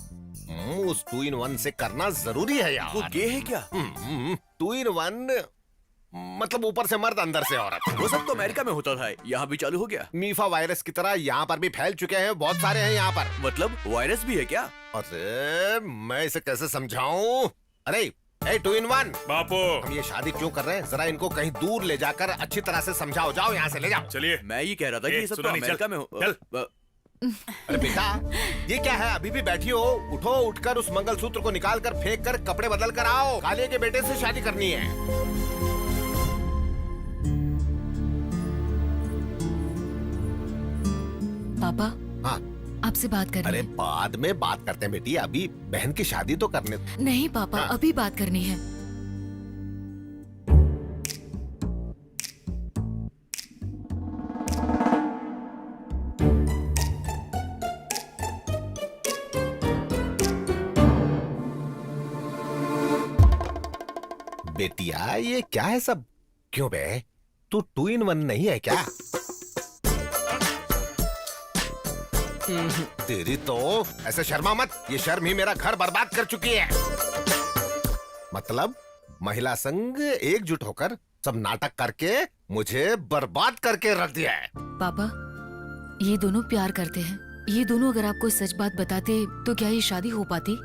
उस 2 in 1 से करना जरूरी है यार। वो गे है क्या? 2 in 1 मतलब ऊपर से मर्द अंदर से औरत। वो सब तो अमेरिका में होता था, यहाँ भी चालू हो गया। मीफा वायरस की तरह यहाँ पर भी फैल चुके हैं, बहुत सारे हैं यहाँ पर। मतलब वायरस भी है क्या? अरे मैं इसे कैसे समझाऊं? अरे 2 in 1 बापू, हम ये शादी क्यों कर रहे हैं? जरा इनको कहीं दूर ले जाकर अच्छी तरह से समझाओ। जाओ यहाँ से ले जाओ। चलिए। मैं ये कह रहा था कि ये सब तो सुनो नहीं, अमेरिका में हो। अरे बेटा, ये क्या है? अभी भी बैठी हो? उठो, उठकर उस मंगलसूत्र को निकाल कर फेंक कर कपड़े बदल कर आओ। कालिया के बेटे से शादी करनी है। पापा, हाँ, आपसे बात करनी अरे है। बाद में बात करते हैं बेटी, अभी बहन की शादी तो करने दो। नहीं पापा, हाँ। अभी बात करनी है। बेटिया, ये क्या है सब? क्यों बे, तू 2 in 1 नहीं है क्या? तेरी तो ऐसे शर्मा मत, ये शर्म ही मेरा घर बर्बाद कर चुकी है। मतलब महिला संघ एकजुट होकर सब नाटक करके मुझे बर्बाद करके रख दिया है। पापा, ये दोनों प्यार करते हैं। ये दोनों अगर आपको सच बात बताते तो क्या ये शादी हो पाती?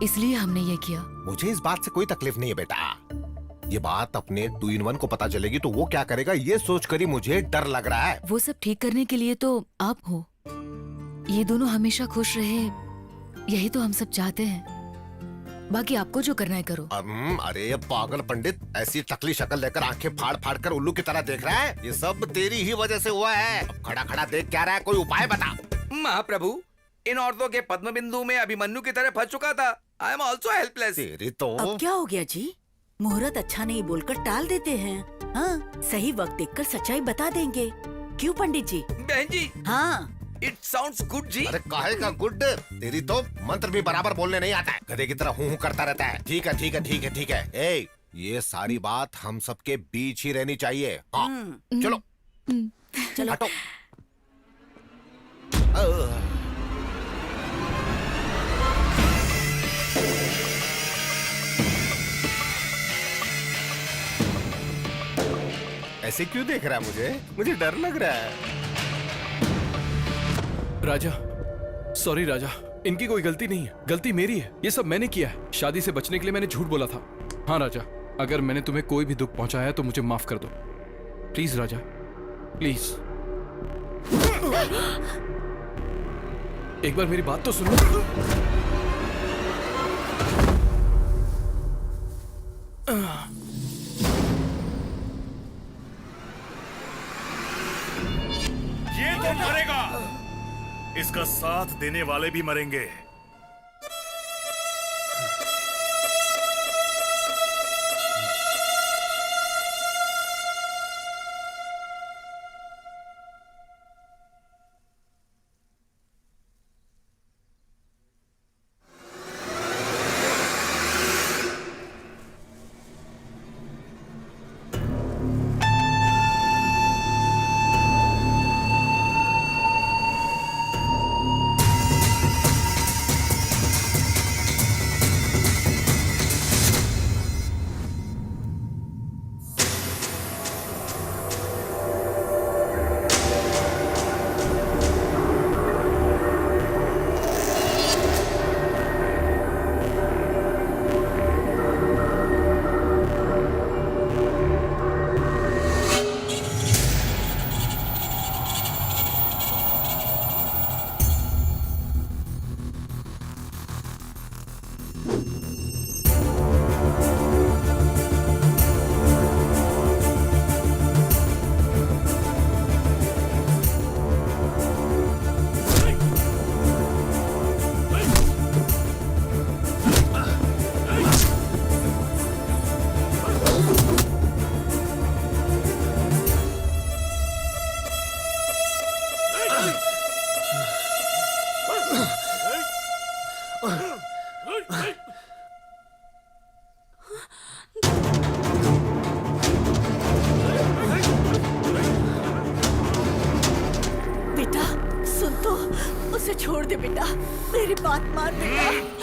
इसलिए हमने ये किया। मुझे इस बात से कोई तकलीफ नहीं है बेटा। ये बात अपने 2 in 1 को पता चलेगी तो वो क्या करेगा, ये सोचकर ही मुझे डर लग रहा है। वो सब ठीक करने के लिए तो आप हो। ये दोनों हमेशा खुश रहे, यही तो हम सब चाहते हैं। बाकी आपको जो करना है करो। अरे पागल पंडित, ऐसी टकली शक्ल लेकर आंखें फाड़ फाड़ कर उल्लू की तरह देख रहा है? ये सब तेरी ही वजह से हुआ है। अब खड़ा खड़ा देख क्या रहा है? कोई उपाय बता। महाप्रभु, इन औरतों के पद्म बिंदु में अभिमन्यु की तरह फंस चुका था। I am also helpless. तेरी तो अब क्या हो गया जी? मुहूर्त अच्छा नहीं बोलकर टाल देते हैं। हाँ, सही वक्त देखकर सच्चाई बता देंगे। क्यों पंडित जी? बहन जी, हाँ, इट साउंड्स गुड जी। अरे काहे का गुड? तेरी तो मंत्र भी बराबर बोलने नहीं आता है, गधे की तरह हूँ करता रहता है। ठीक है ठीक है ठीक है ठीक है। ए, ये सारी बात हम सबके बीच ही रहनी चाहिए। हाँ, चलो चलो हटो। ऐसे क्यों देख रहा है मुझे? मुझे डर लग रहा है। राजा, सॉरी राजा, इनकी कोई गलती नहीं है, गलती मेरी है। ये सब मैंने किया है। शादी से बचने के लिए मैंने झूठ बोला था। हाँ राजा, अगर मैंने तुम्हें कोई भी दुख पहुंचाया है तो मुझे माफ कर दो। Please Raja, please. एक बार मेरी बात तो सुनो। ये तो मरेगा, इसका साथ देने वाले भी मरेंगे। बेटा सुन तो, उसे छोड़ दे बेटा, मेरी बात मान बेटा।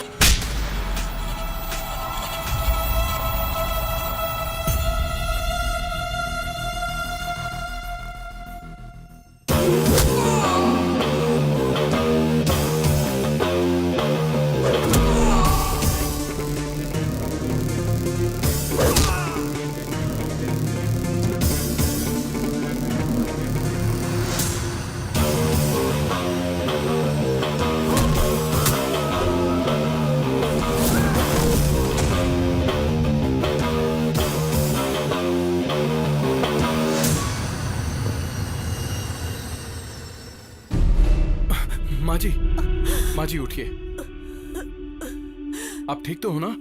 आज ही उठिए। आप ठीक तो हो ना?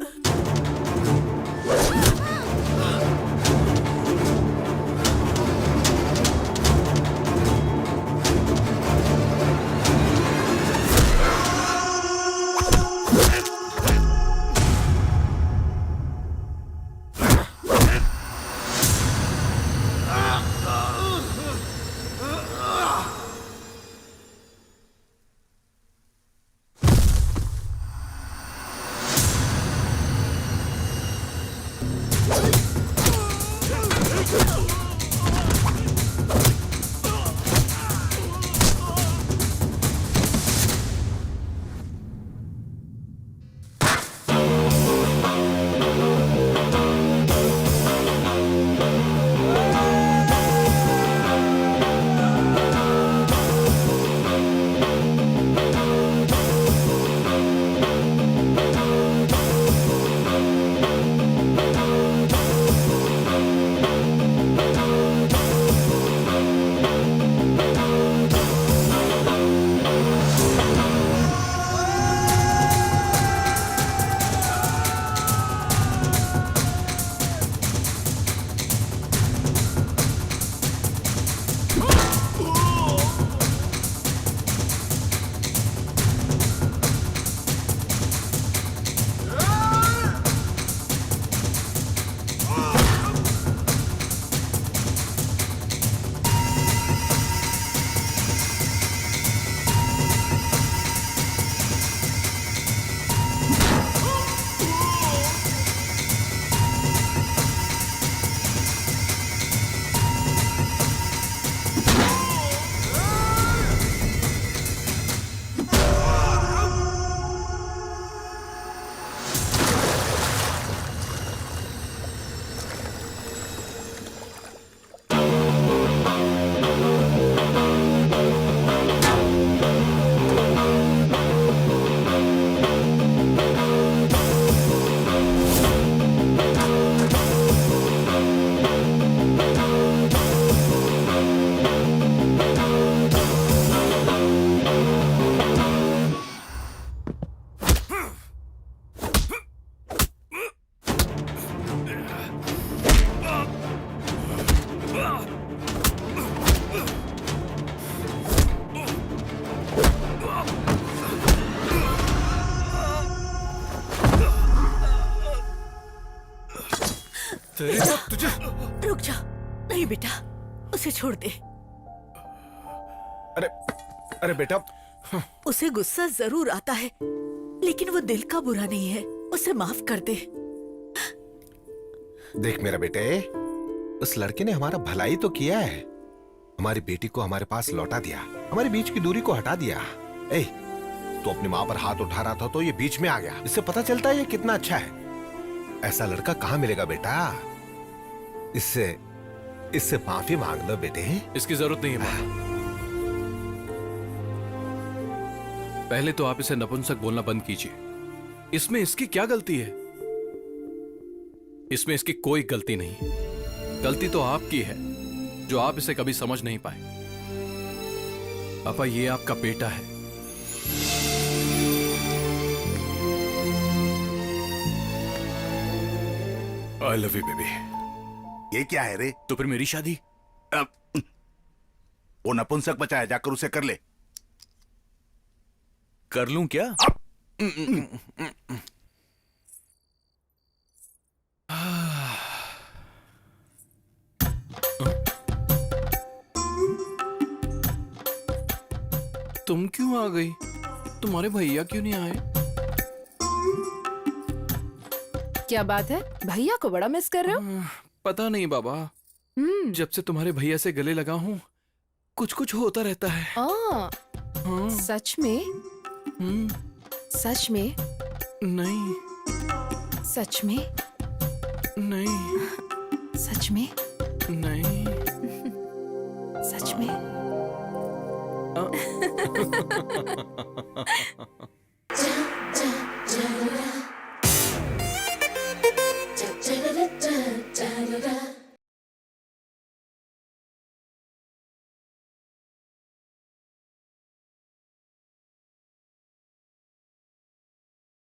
तुझे रुक जा। नहीं बेटा, उसे छोड़ दे। अरे बेटा, उसे गुस्सा जरूर आता है, लेकिन वो दिल का बुरा नहीं है। उसे माफ कर दे। देख मेरा बेटे, उस लड़के ने हमारा भलाई तो किया है, हमारी बेटी को हमारे पास लौटा दिया, हमारे बीच की दूरी को हटा दिया। ए, तो अपनी माँ पर हाथ उठा रहा था तो ये बीच में आ गया। इससे पता चलता है ये कितना अच्छा है। ऐसा लड़का कहाँ मिलेगा बेटा? इससे माफी मांग लो बेटे। इसकी जरूरत नहीं है माँ। पहले तो आप इसे नपुंसक बोलना बंद कीजिए। इसमें इसकी क्या गलती है? इसमें इसकी कोई गलती नहीं। गलती तो आपकी है जो आप इसे कभी समझ नहीं पाए। पापा, ये आपका बेटा है। I love you baby. ये क्या है रे? तो फिर मेरी शादी? वो नपुंसक बचा है, जाकर उसे कर ले। कर लूं क्या? तुम क्यों आ गई? तुम्हारे भैया क्यों नहीं आए? क्या बात है, भैया को बड़ा मिस कर रहे हो? पता नहीं बाबा, जब से तुम्हारे भैया से गले लगा हूँ कुछ कुछ होता रहता है। हाँ। सच में? सच में? नहीं। सच में? नहीं। सच में? नहीं। सच में?